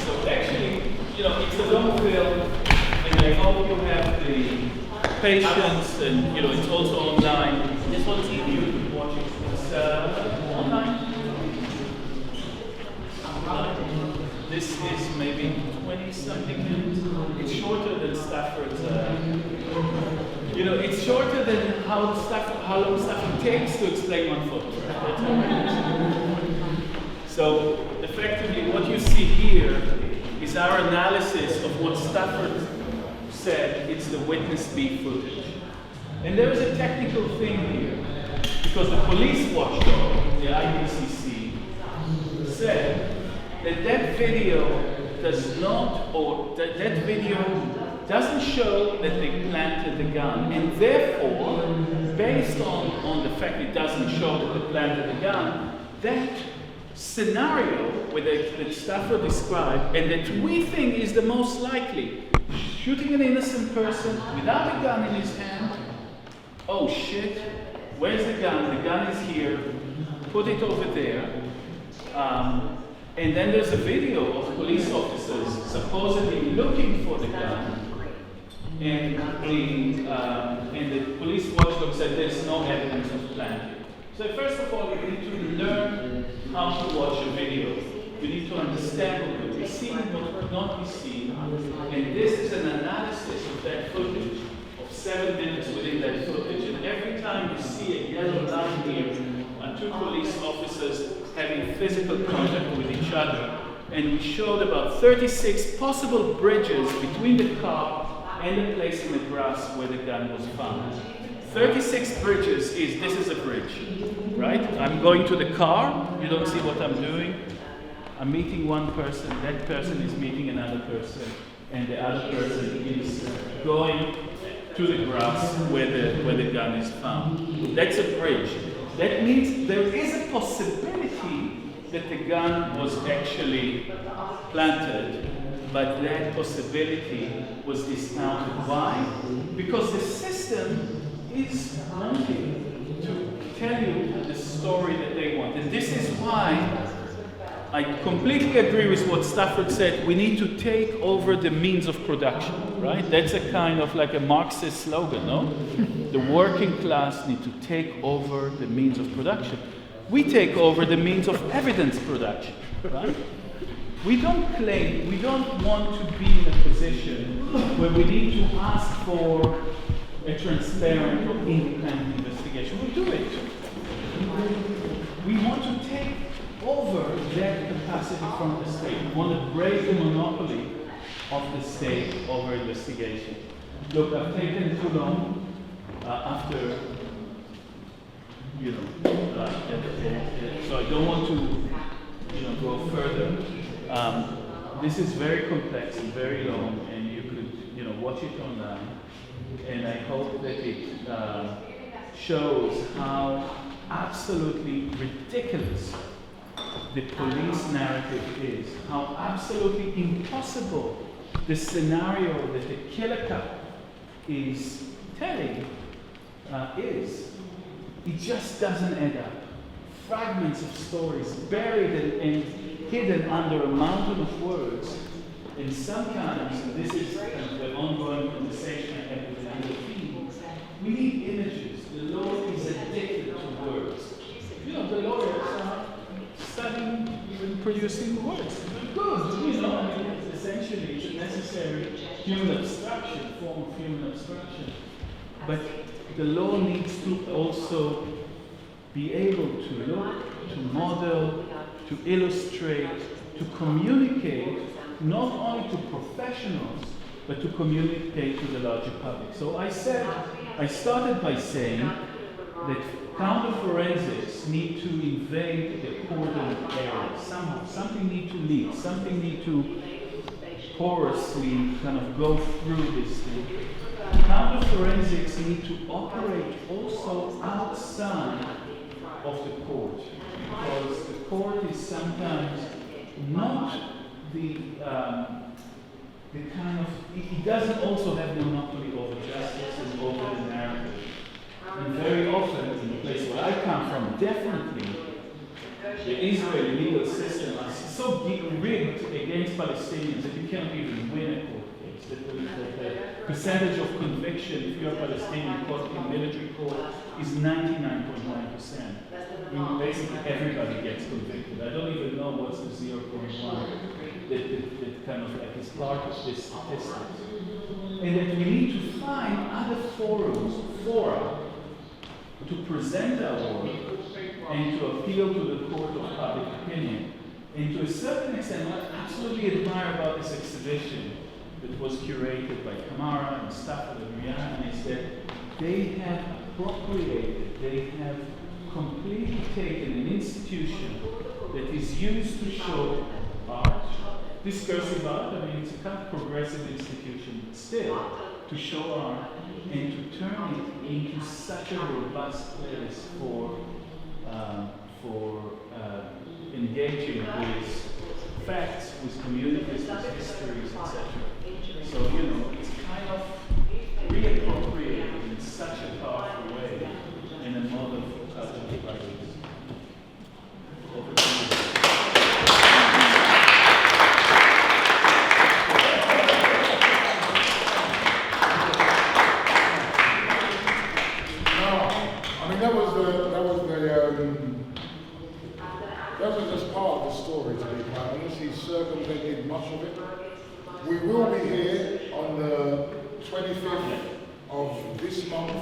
So actually, it's a long film, and I hope you have the patience, and it's also online. This one's in you can watch it. It's online. This is maybe 20-something minutes. It's shorter than Stafford's. It's shorter than how long Stafford takes to explain one photograph. That's how it is. So effectively, what you see here is our analysis of what Stafford said. It's the witness B footage, and there is a technical thing here because the police watchdog, the IDCC, said that video does not, or that video doesn't show that they planted the gun, and therefore, based on the fact it doesn't show that they planted the gun, that scenario that Stafford described, and that we think is the most likely, shooting an innocent person without a gun in his hand, oh shit, where's the gun? The gun is here, put it over there. And then there's a video of police officers supposedly looking for the gun, and the police watchdog said there's no evidence of planting. So first of all, you need to learn how to watch a video. You need to understand what could be seen and what could not be seen. And this is an analysis of that footage, of 7 minutes within that footage. And every time you see a yellow line here, two police officers having physical contact with each other, and we showed about 36 possible bridges between the car and the place in the grass where the gun was found. 36 bridges this is a bridge, right? I'm going to the car, you don't see what I'm doing. I'm meeting one person, that person is meeting another person, and the other person is going to the grass where the gun is found. That's a bridge. That means there is a possibility that the gun was actually planted, but that possibility was discounted. Why? Because the system is wanting to tell you the story that they want. And this is why I completely agree with what Stafford said. We need to take over the means of production, right? That's a kind of like a Marxist slogan, no? The working class need to take over the means of production. We take over the means of evidence production, right? We don't want to be in a position where we need to ask for a transparent or independent investigation. We do it. We want to take over that capacity from the state. We want to break the monopoly of the state over investigation. Look, I've taken too long after, so I don't want to, go further. This is very complex and very long, and you could, watch it online. And I hope that it shows how absolutely ridiculous the police narrative is, how absolutely impossible the scenario that the killer cop is telling is. It just doesn't add up. Fragments of stories buried and hidden under a mountain of words. And sometimes, and this is the ongoing conversation I have with the we need images. The law is addicted to words. The lawyers are studying and producing words. Good, essentially it's a necessary human abstraction, form of human abstraction. But the law needs to also be able to look, to model, to illustrate, to communicate, not only to professionals, but to communicate to the larger public. So I started by saying that counter-forensics need to invade the coordinate area somehow. Something need to lead, something need to porously kind of go through this thing. counter-forensics need to operate also outside of the court, because the court is sometimes not the kind of, it doesn't also have monopoly over justice and over the narrative. And very often, in the place where I come from, definitely, the Israeli legal system is so rigged against Palestinians that you cannot even win a court case. The percentage of conviction, if you're a Palestinian caught in military court, is 99.9%. I mean, basically, everybody gets convicted. I don't even know what's the 0.1 that kind of like is part of this statistics. And that we need to find other fora to present our work and to appeal to the court of public opinion. And to a certain extent, what I absolutely admire about this exhibition that was curated by Kamara and Stafford and Eyal is that they have appropriated, they have completely taken an institution that is used to show art, discursive art, I mean, it's a kind of progressive institution, but still, to show art and to turn it into such a robust place for engaging with facts, with communities, with histories, etc. So, you know, it's kind of reappropriated in such a powerful way in a model for cultural practice. Over to you. That was just part of the story, to be quite honest. He circumvented much of it. We will be here on the 25th of this month.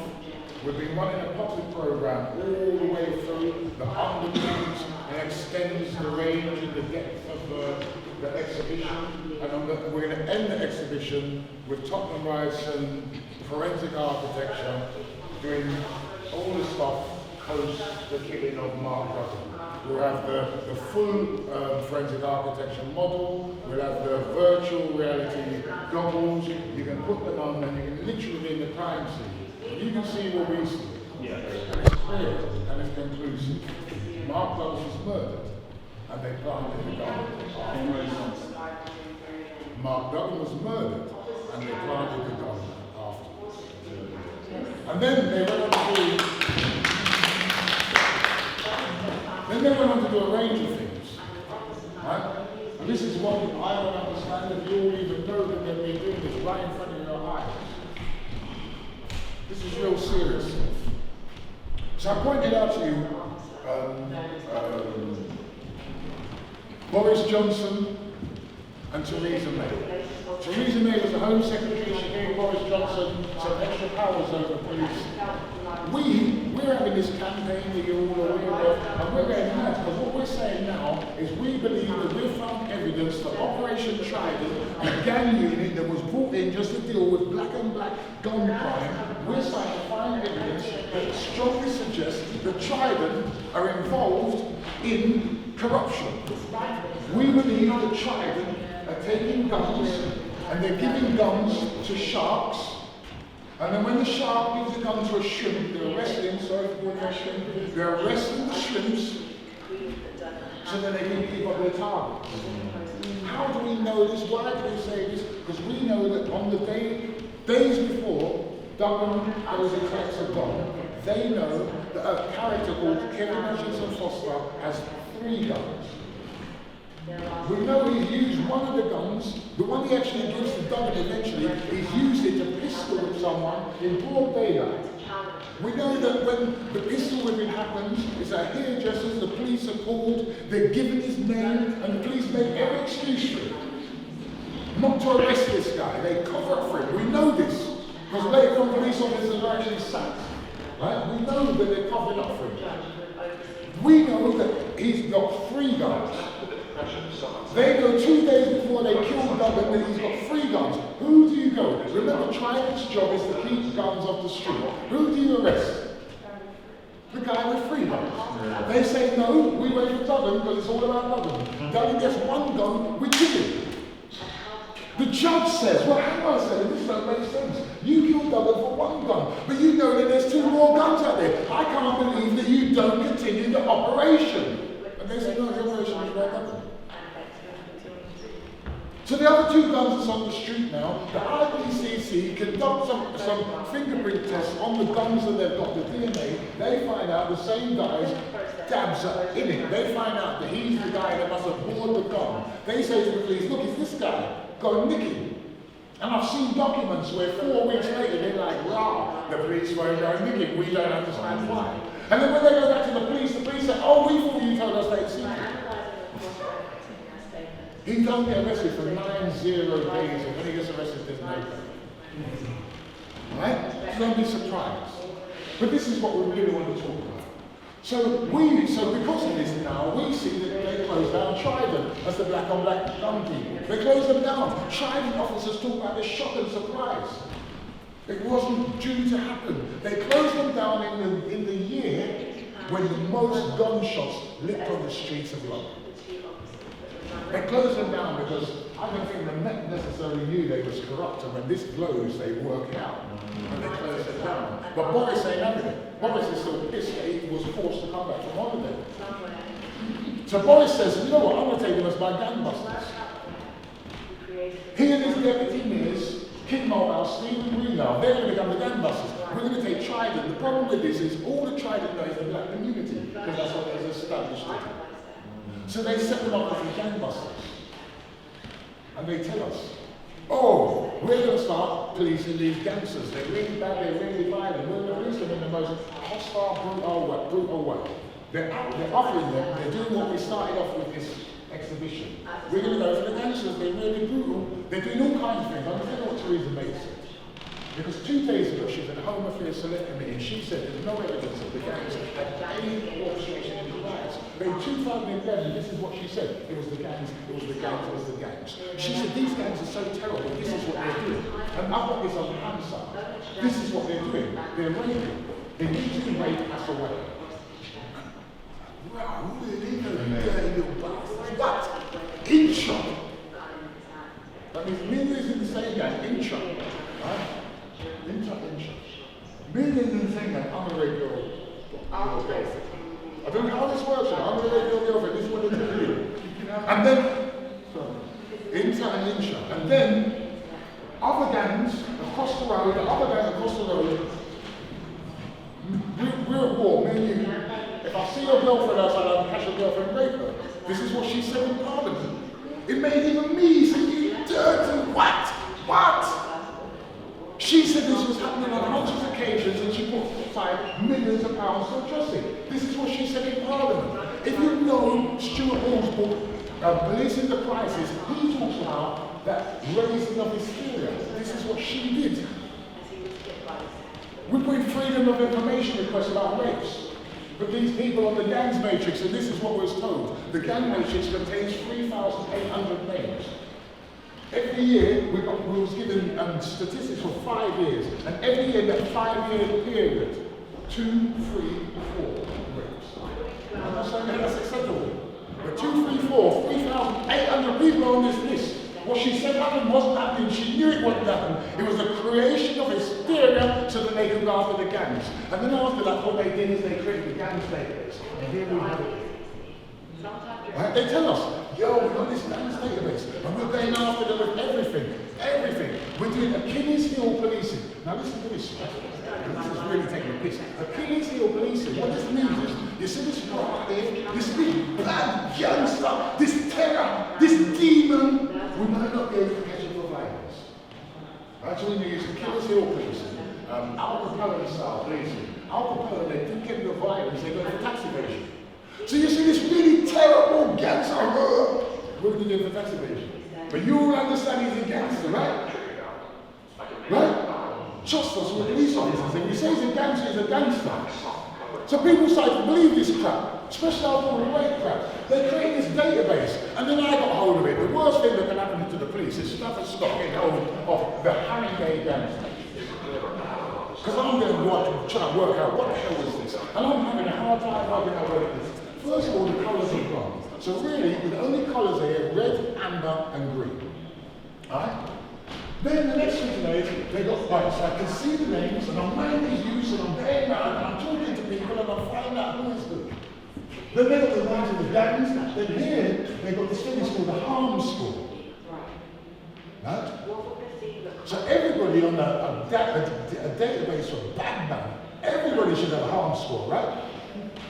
We've been running a public program all the way through that underpins and extends the range and the depth of the exhibition. And we're going to end the exhibition with Tottenham Weizman forensic architecture, doing all the stuff post the killing of Mark Duggan. We'll have the full forensic architecture model. We'll have the virtual reality goggles. You can put them on and you can literally be in the crime scene. And you can see what we see. Yeah. And it's clear and it's conclusive. Mark Duggan was murdered and they planted the gun. Mark Duggan was murdered and they planted the gun afterwards. And then they went on to do a range of things, right? And this is what I don't understand if you all even know that they've been doing this right in front of your eyes. This is real serious stuff. So I pointed out to you Boris Johnson and Theresa May. Theresa May was the Home Secretary. She gave Boris Johnson some extra powers over police. We're having this campaign that you're all aware of, and we're going mad because what we're saying now is we believe that we've found evidence that Operation Trident, a gang unit that was brought in just to deal with black on black gun crime, we're starting to find evidence that strongly suggests that Trident are involved in corruption. We believe that Trident are taking guns and they're giving guns to sharks. And then when the shark gives the gun to a shrimp, they're arresting, they're arresting the shrimps so that they can keep up their targets. How do we know this? Why do we say this? Because we know that on the days before Duggan goes and collects a gun, they know that a character called Kevin Hutchinson Foster has 3 guns. We know he's used one of the guns, the one he actually gives to Duggan eventually, he's used it to pistol whip someone in broad daylight. We know that when the pistol whipping happens, it's a hairdresser, the police are called, they're given his name, and the police make every excuse for it. Not to arrest this guy, they cover up for him. We know this, because later on police officers are actually sacked. Right? We know that they're covering up for him. We know that he's got 3 guns. They know 2 days before they kill Duggan that he's got 3 guns. Who do you go? Remember, Trident's job is to keep guns off the street. Who do you arrest? The guy with 3 guns. They say, no, we wait for Duggan because it's all about Duggan. Duggan gets 1 gun, we kill him. The judge says, well, hang on a second, this don't make sense. You killed Duggan for one gun, but you know that there's 2 more guns out there. I can't believe that you don't continue the operation. And they say, no, the operation is about Duggan. So the other 2 guns that's on the street now, the IPCC conduct some fingerprint tests on the guns that they've got, the DNA. They find out the same guy's dabs are in it. They find out that he's the guy that must have bought the gun. They say to the police, look, it's this guy. Go nick him. And I've seen documents where 4 weeks later they're like, rah, the police won't go nick him. We don't understand why. And then when they go back to the police say, oh, we thought you told us that secret. He doesn't get arrested for 90 days, and when he gets arrested, there's no pay. Right? So don't be surprised. But this is what we really want to talk about. So because of this now, we see that they close down Trident as the black on black gun people. They close them down. Trident officers talk about this shock and surprise. It wasn't due to happen. They closed them down in the year when the most gunshots lit on the streets of London. They closed them down because I don't think the Met necessarily knew they was corrupt, and when this blows, they work it out. And they closed it down. But Boris ain't having it. Boris is still pissed that he was forced to come back from holiday. So Boris says, you know what, I'm going to take them as my gangbusters. He and his deputy mayors, Kim Mulhall, Stephen Greenwell, they're going to become the gangbusters. We're going to take Trident. The problem with this is all the Trident know is the black community, because that's what they've established it. So they set them up as the gangbusters. And they tell us, oh, we're going to start policing these gangsters. They're really bad, they're really violent. We're going to police them in the most hostile, brutal way. They're offering them, they're doing what we started off with this exhibition. We're going to go for the gangsters, they're really brutal. They're doing all kinds of things. I'm going to tell you what Theresa May said. Because 2 days ago, she was at the Home Affairs Select Committee, and she said there's no evidence that the gangs had any orchestration in the riots. But in 2011, this is what she said. It was the gangs, it was the gangs, it was the gangs. She said these gangs are so terrible, this is what they're doing. And I've got this on the hand side. This is what they're doing. They're raping. They're using rape as a weapon. Wow, really? Dirty little bastards. What? Inch-up. That means millions in the same gang, inch-up. Right? Inch-up. Millions in the same gang, I'm going to rape your girlfriend. I don't know how this works, I'm going to rape your girlfriend, this is what they're doing. And then, inch-up. And then, other gangs across the road, we're at war, me and you. If I see your girlfriend outside, I'll catch your girlfriend and rape her. This is what she said in Parliament. It made even me say, you dirty what? What? She said this was happening on hundreds of occasions and she put aside millions of pounds to address it. This is what she said in Parliament. If you know Stuart Hall's book, Policing the Crisis, he talks about that raising of hysteria. This is what she did. We put in freedom of information requests about rapes. But these people on the gangs matrix, and this is what was told, the gang matrix contains 3,800 names. Every year, we was given statistics for 5 years, and every year in that 5-year period, 2, 3, 4 rapes. I'm not saying that that's acceptable. But 2, 3, 4, 3,800 people on this list. What she said happened wasn't happening. She knew it wasn't happening. It was the creation of hysteria so that they could go after the gangs. And then after that, what they did is they created the gangs database. And here we have it. Right? They tell us, yo, we've got this gangs database, and we're going after them with everything. Everything. We're doing Achilles heel policing. Now listen to this. This is really taking a piss. Achilles heel policing. What this means is, you see this right here, this big bad gangster, this terror, this demon. We might not be able to catch him for violence. Right, so we use Achilles heel policing, Al Capone style policing. Al Capone, they didn't get into violence, they go for tax evasion. So you see this really terrible gangster, we're going to do it for tax evasion. But you all understand he's a gangster, right? Right? Trust us, we're police officers. If you say he's a gangster, he's a gangster. So people start to believe this crap, especially after the rape crap. They create this database, and then I got hold of it. The worst thing that can happen to the police is Stafford stop getting hold of the Harringay gangster. Because I'm going to try to work out what the hell is this. And I'm having a hard time working out what it is. First of all, the colours are wrong. So really, the only colours are here, red, amber, and green. Right? Then the next thing you know is they got fights. So I can see the names and I'm weighing these use and I'm going around and I'm talking to people and I'm finding out who is good. Then they got the names of the gangs. Then here they got this thing that's called the harm score. Right? So everybody on a database of bad man, everybody should have a harm score, right?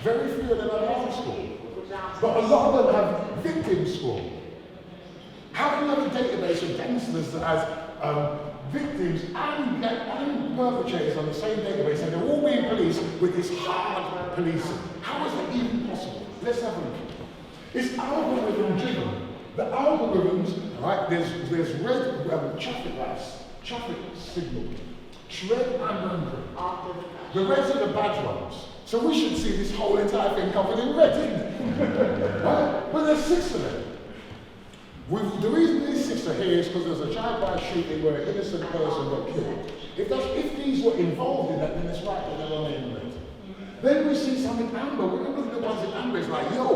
Very few of them have a harm score. But a lot of them have victim score. How can you have a database of gangsters that has victims and perpetrators on the same database and they're all being policed with this hard policing? How is that even possible? Let's have a look. It's algorithm driven. The algorithms, right, there's red traffic lights, traffic signal, red and green. The reds are the bad ones. So we should see this whole entire thing covered in red, isn't it? Right? But there's 6 of them. The reason these 6 are here is because there's a drive-by shooting where an innocent person got killed. If these were involved in that, then it's right that they're only in red. Then we see something amber. When we look at the ones in amber, it's like, now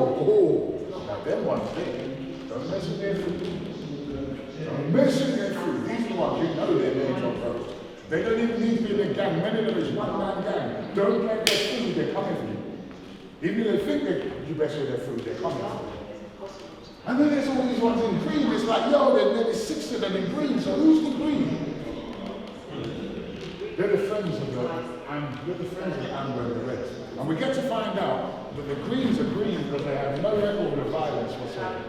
them ones there. Don't mess with their food. Don't mess with their food. These are the ones you know their names on purpose. They don't even need to be in a gang. Many of them is one-man gang. Don't get their food, they're coming for you. Even if they think you best with their food, they're coming for you. And then there's all these ones in green. It's like, there's 6 of them in green. So who's the green? They're the friends of the amber and the red. And we get to find out that the greens are green because they have no record of violence whatsoever.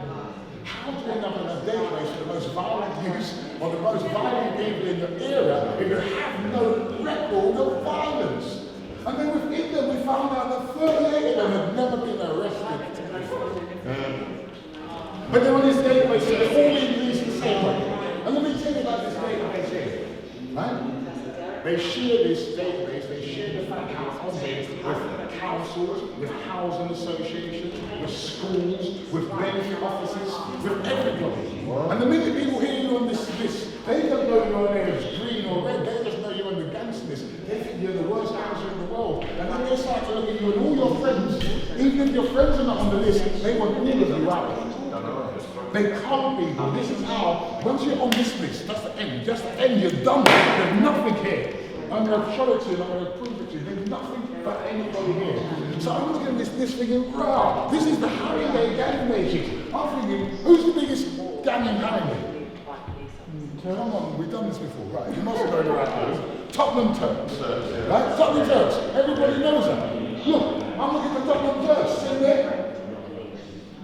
How do we end up in a database for the most violent use or the most violent people in the era if you have no record of violence? And then within them we found out that 38 of them had never been arrested. But they're on this database, so they're all in these the same way. And let me tell you about this database here. Right? They share this database, they share the fact on this with councils, with housing associations, with schools, with benefit offices, with everybody. And the minute people hear you on this list, they don't know your name is green or red, they just know you're on the gangster list. They think you're the worst gangster in the world. And then they start to look at you and all your friends, even if your friends are not on the list, they want all of you out. They can't be. This is how, once you're on this list, that's the end. Just the end, you're done. There's nothing here. I'm going to show it to you, I'm going to prove it to you. There's nothing for anybody here. So I'm looking at this thinking, wow, this is the Harringay gang making. I'm thinking, who's the biggest gang in Harringay? Come on, we've done this before, right? You must have known the right names. Tottenham Turks, right? Tottenham Turks, everybody knows that. Look, I'm looking for Tottenham Turks, see there?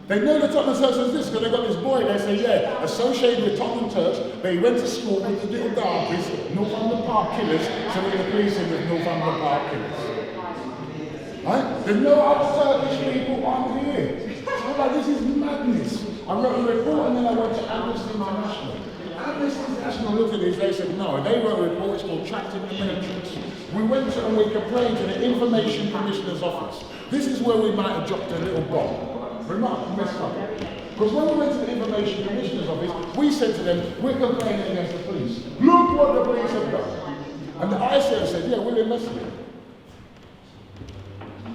They know the Tottenham Turks is this because they got this boy, they say, associated with Tottenham Turks, they went to school with the little darkies, Northumberland Park killers, so they're going to police him with Northumberland Park killers. Right? There's no other Turkish people on here. So I'm like, this is madness. I wrote a report and then I went to Amnesty International. Amnesty International looked at this, they said, no, they wrote a report, it's called Trapped in the Matrix. We went to and we complained to the Information Commissioner's office. This is where we might have dropped a little bomb. We might have messed up. Because when we went to the Information Commissioner's office, we said to them, we're complaining against the police. Look what the police have done. And the ICO said, yeah, we'll investigate.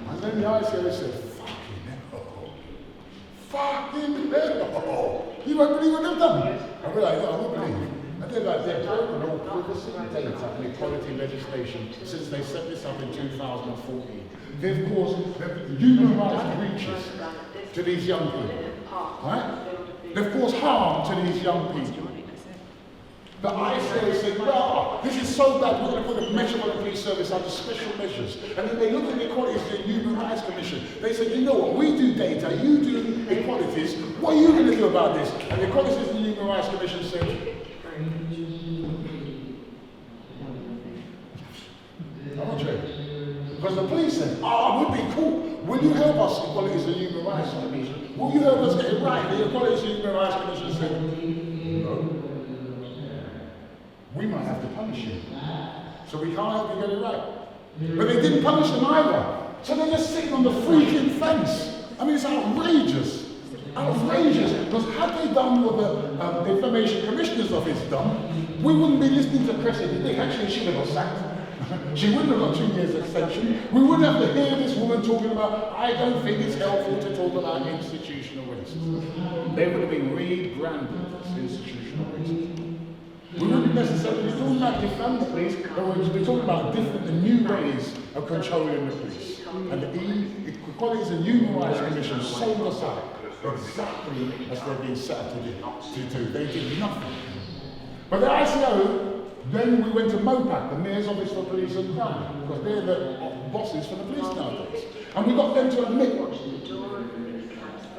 And then the ICO said, fucking hell. You won't believe what they've done. And we're like, no, I won't believe. And they're like, they've broken all privacy data and equality legislation since they set this up in 2014. They've caused human rights breaches to these young people. Right? They've caused harm to these young people. The ICO said, well, this is so bad, we're going to put the Metropolitan Police Service under special measures. And then they looked at the Equalities and Human Rights Commission. They said, you know what, we do data, you do equalities, what are you going to do about this? And the Equalities and Human Rights Commission said, I'm not joking. Because the police said, it would be cool. Will you help us, Equalities and Human Rights Commission? Will you help us get it right? The Equalities and Human Rights Commission said, no. We might have to punish you. So we can't help you get it right. But they didn't punish them either. So they're just sitting on the freaking fence. I mean, it's outrageous. Outrageous. Because had they done what the Information Commissioner's Office done, we wouldn't be listening to Curated. Actually, she would have got sacked. She wouldn't have got 2 years extension. We wouldn't have to hear this woman talking about, I don't think it's helpful to talk about institutional racism. They would have been rebranded as institutional racism. talking about defund the police, but we're talking about different and new ways of controlling the police. And the Equalities and Human Rights Commission sold us out exactly as they've been set up to do. They did nothing. But the ICO, then we went to MOPAC, the Mayor's Office for Police and Crime, because they're the bosses for the police nowadays. And we got them to admit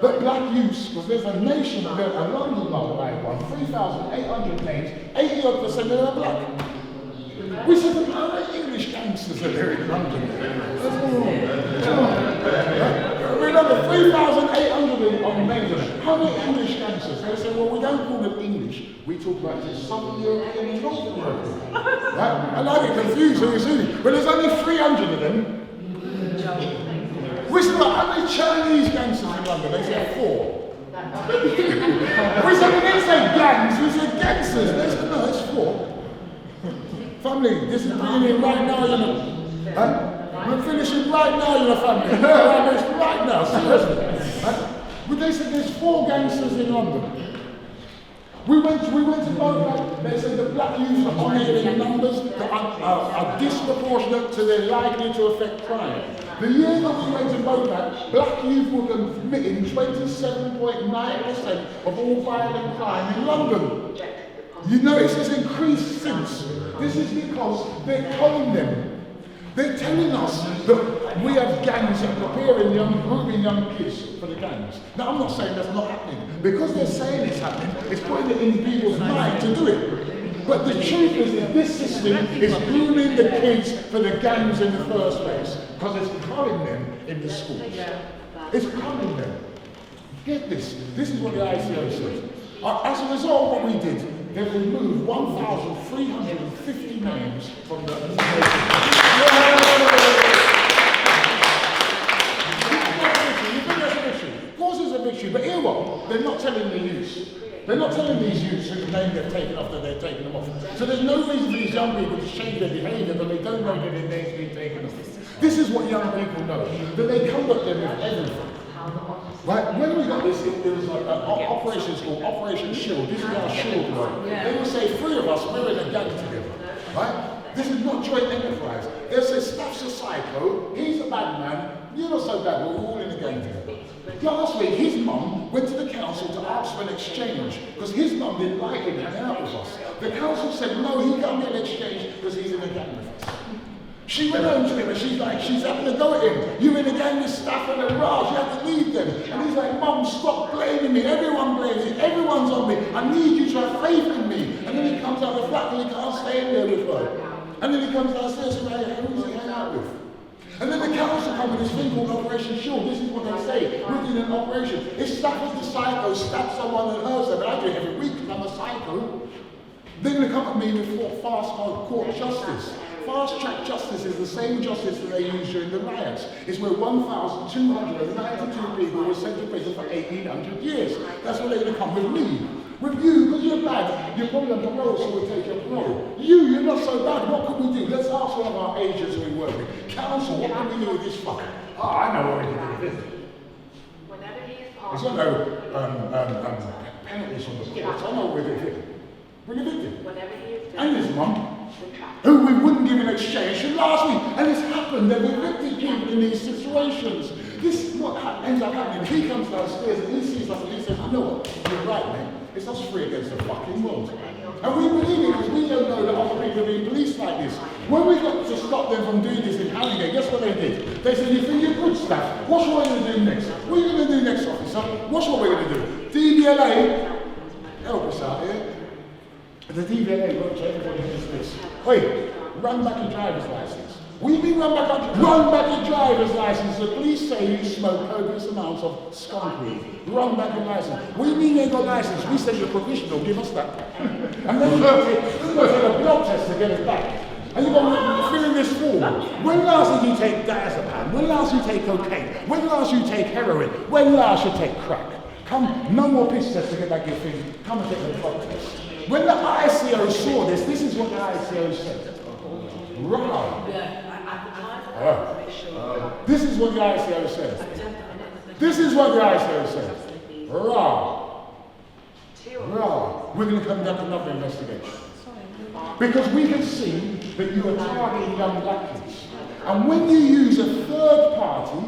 that black youths, because there's a nation, a London law like one, 3,800 names, 80% of them are black. We said, how many English gangsters are there in London? We know 3,800 on names. How many English gangsters? They said, well, we don't call them English. We talk about it Southern European and Northern European. Right? And I get confused, so you see. But there's only 300 of them. We said, well, how many Chinese gangsters in London? They said 4. We said, we didn't say gangs, we said gangsters. They said, no, it's 4. Family, this is beginning right now, you know. We're finishing right now, you know, family. Right now, seriously. But they said there's 4 gangsters in London. We went to MOPAC. They said the black youths are on here in numbers that are disproportionate to their likely to affect crime. The year that we went to MOPAC, black youth were committing 27.9% of all violent crime in London. You notice it's increased since. This is because they're calling them. They're telling us that we have gangs that are preparing grooming young kids for the gangs. Now, I'm not saying that's not happening. Because they're saying it's happening, it's putting it in people's mind to do it. But the truth is that this system is grooming the kids for the gangs in the first place. Because it's culling them in the schools. It's culling them. Get this. This is what the ICO says. As a result of what we did, they've removed 1,350 names from the Of course it's a victory, but here what? They're not telling the youths. They're not telling these youths whose name they've taken off that they're taking them off. So there's no reason for these young people to change their behaviour, but they don't know that their name's been taken off. This is what young people know, that they come up there with everything. Right, when we got this, it was like an operation called Operation Shield. This is our shield one. They will say 3 of us, we're in a gang together. Right? This is not joint enterprise. They'll say Staff's a psycho, he's a bad man, you're not so bad, we're all in a gang together. Last week, his mum went to the council to ask for an exchange because his mum didn't like him hanging out with us. The council said, no, he can't get an exchange because he's in a gang with us. She went home to him and she's having a go at him. You're in a gang with Stafford and Raj, you have to leave them. And he's like, Mum, stop blaming me. Everyone blames me. Everyone's on me. I need you to have faith in me. And then he comes out of the flat and he can't stay in there with her. And then he comes downstairs and who's he hang out with? And then the council come with this thing called Operation Shield. This is what they say. We're doing an operation. If Stafford the psycho stabs someone and hurts them, and I do it every week because I'm a psycho, they're going to come at me with fast court justice. Fast track justice is the same justice that they used during the riots. It's where 1,292 people were sent to prison for 1,800 years. That's what they're going to come with me. With you, because you're bad, you're probably on parole, so we'll take your parole. You're not so bad, what can we do? Let's ask one of our agents who we work with. Counsel, what can we do with this fucker? Oh, I know what we can do with this. There's no penalties from the courts. I know what we're going to do. We're going to do it. And his mum, who we wouldn't give an exchange to last week. And it's happened. They've evicted people in these situations. This is what ends up happening. He comes downstairs and he sees us and he says, you know what? You're right, man. It's us 3 against the fucking world. And we believe it because we don't know that other people are being policed like this. When we got to stop them from doing this in Haringey, guess what they did? They said, you think you're good stuff? What's what we're going to do next? What are you going to do next, officer? What's what we're going to do? DVLA, help us out here. The DVLA won't change everybody does this. Wait, run back your driver's license. What do you mean run back your driver's license? The police say you smoke copious amounts of skunk weed. Run back your license. What do you mean you ain't got a license? We say you're provisional, give us that. And then you've got to take a blood test to get it back. And you've got to fill in this form. When last did you take diazepam? When last did you take cocaine? When last did you take heroin? When last did you take crack? Come, no more piss tests to get back your thing. Come and take the blood test. When the ICO saw this is what the ICO said. Right. This is what the ICO says. This is what the ICO says. Rah. Rah. We're going to conduct another investigation. Because we can see that you are targeting young black kids. And when you use a third party,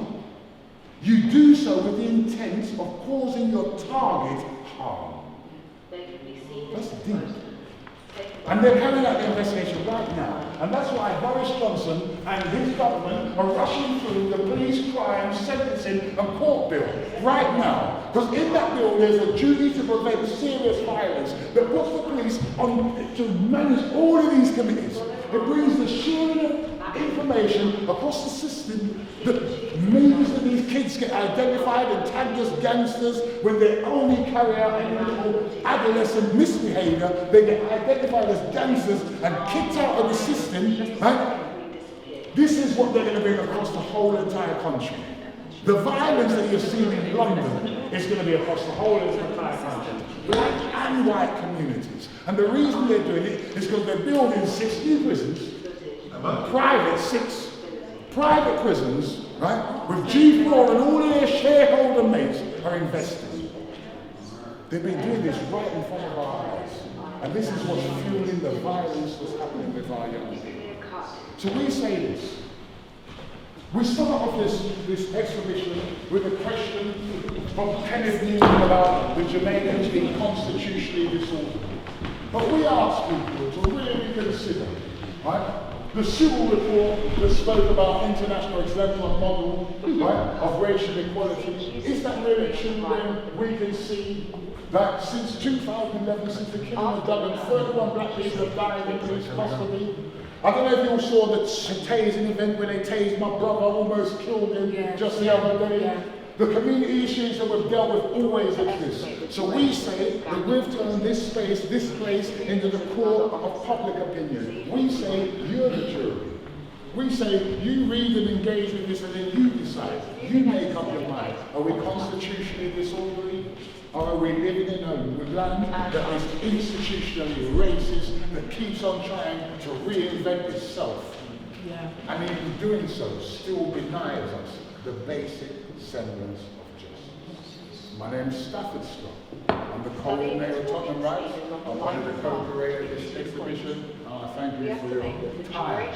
you do so with the intent of causing your target harm. That's deep. And they're carrying out the investigation right now. And that's why Boris Johnson and his government are rushing through the police crime, sentencing and court bill right now. Because in that bill there's a duty to prevent serious violence that puts the police on to manage all of these committees. It brings the sharing of information across the system that means that these kids get identified and tagged as gangsters when they only carry out any little adolescent misbehavior. They get identified as gangsters and kicked out of the system, right? This is what they're going to bring across the whole entire country. The violence that you're seeing in London is going to be across the whole entire country. Black and white communities. And the reason they're doing it is because they're building 6 new prisons, private prisons, right, with G4 and all their shareholder mates are investing. They've been doing this right in front of our eyes. And this is what's fueling the violence that's happening with our young people. So we say this. We start off this exhibition with a question from Kenneth Newman about the Jamaicans being constitutionally disordered. But we ask people to really consider, right? The Civil Report that spoke about international exemplar model, right, of racial equality, is that really true when we can see that since 2011, since the killing of Dublin, 31 black people have died in police custody? I don't know if you all saw the tasing event when they tased my brother, almost killed him just the other day. Yeah. The community issues that we've dealt with always exist. So we say that we've turned this space, this place, into the court of public opinion. We say you're the jury. We say you read and engage with this and then you decide. You make up your mind. Are we constitutionally disorderly? Or are we living in a land that is institutionally racist, that keeps on trying to reinvent itself? Yeah. And in doing so, still denies us the basic semblance of justice. My name is Stafford. I'm the coordinator of Tottenham Rights. I'm one of the co-curators of this exhibition. I thank you for your time.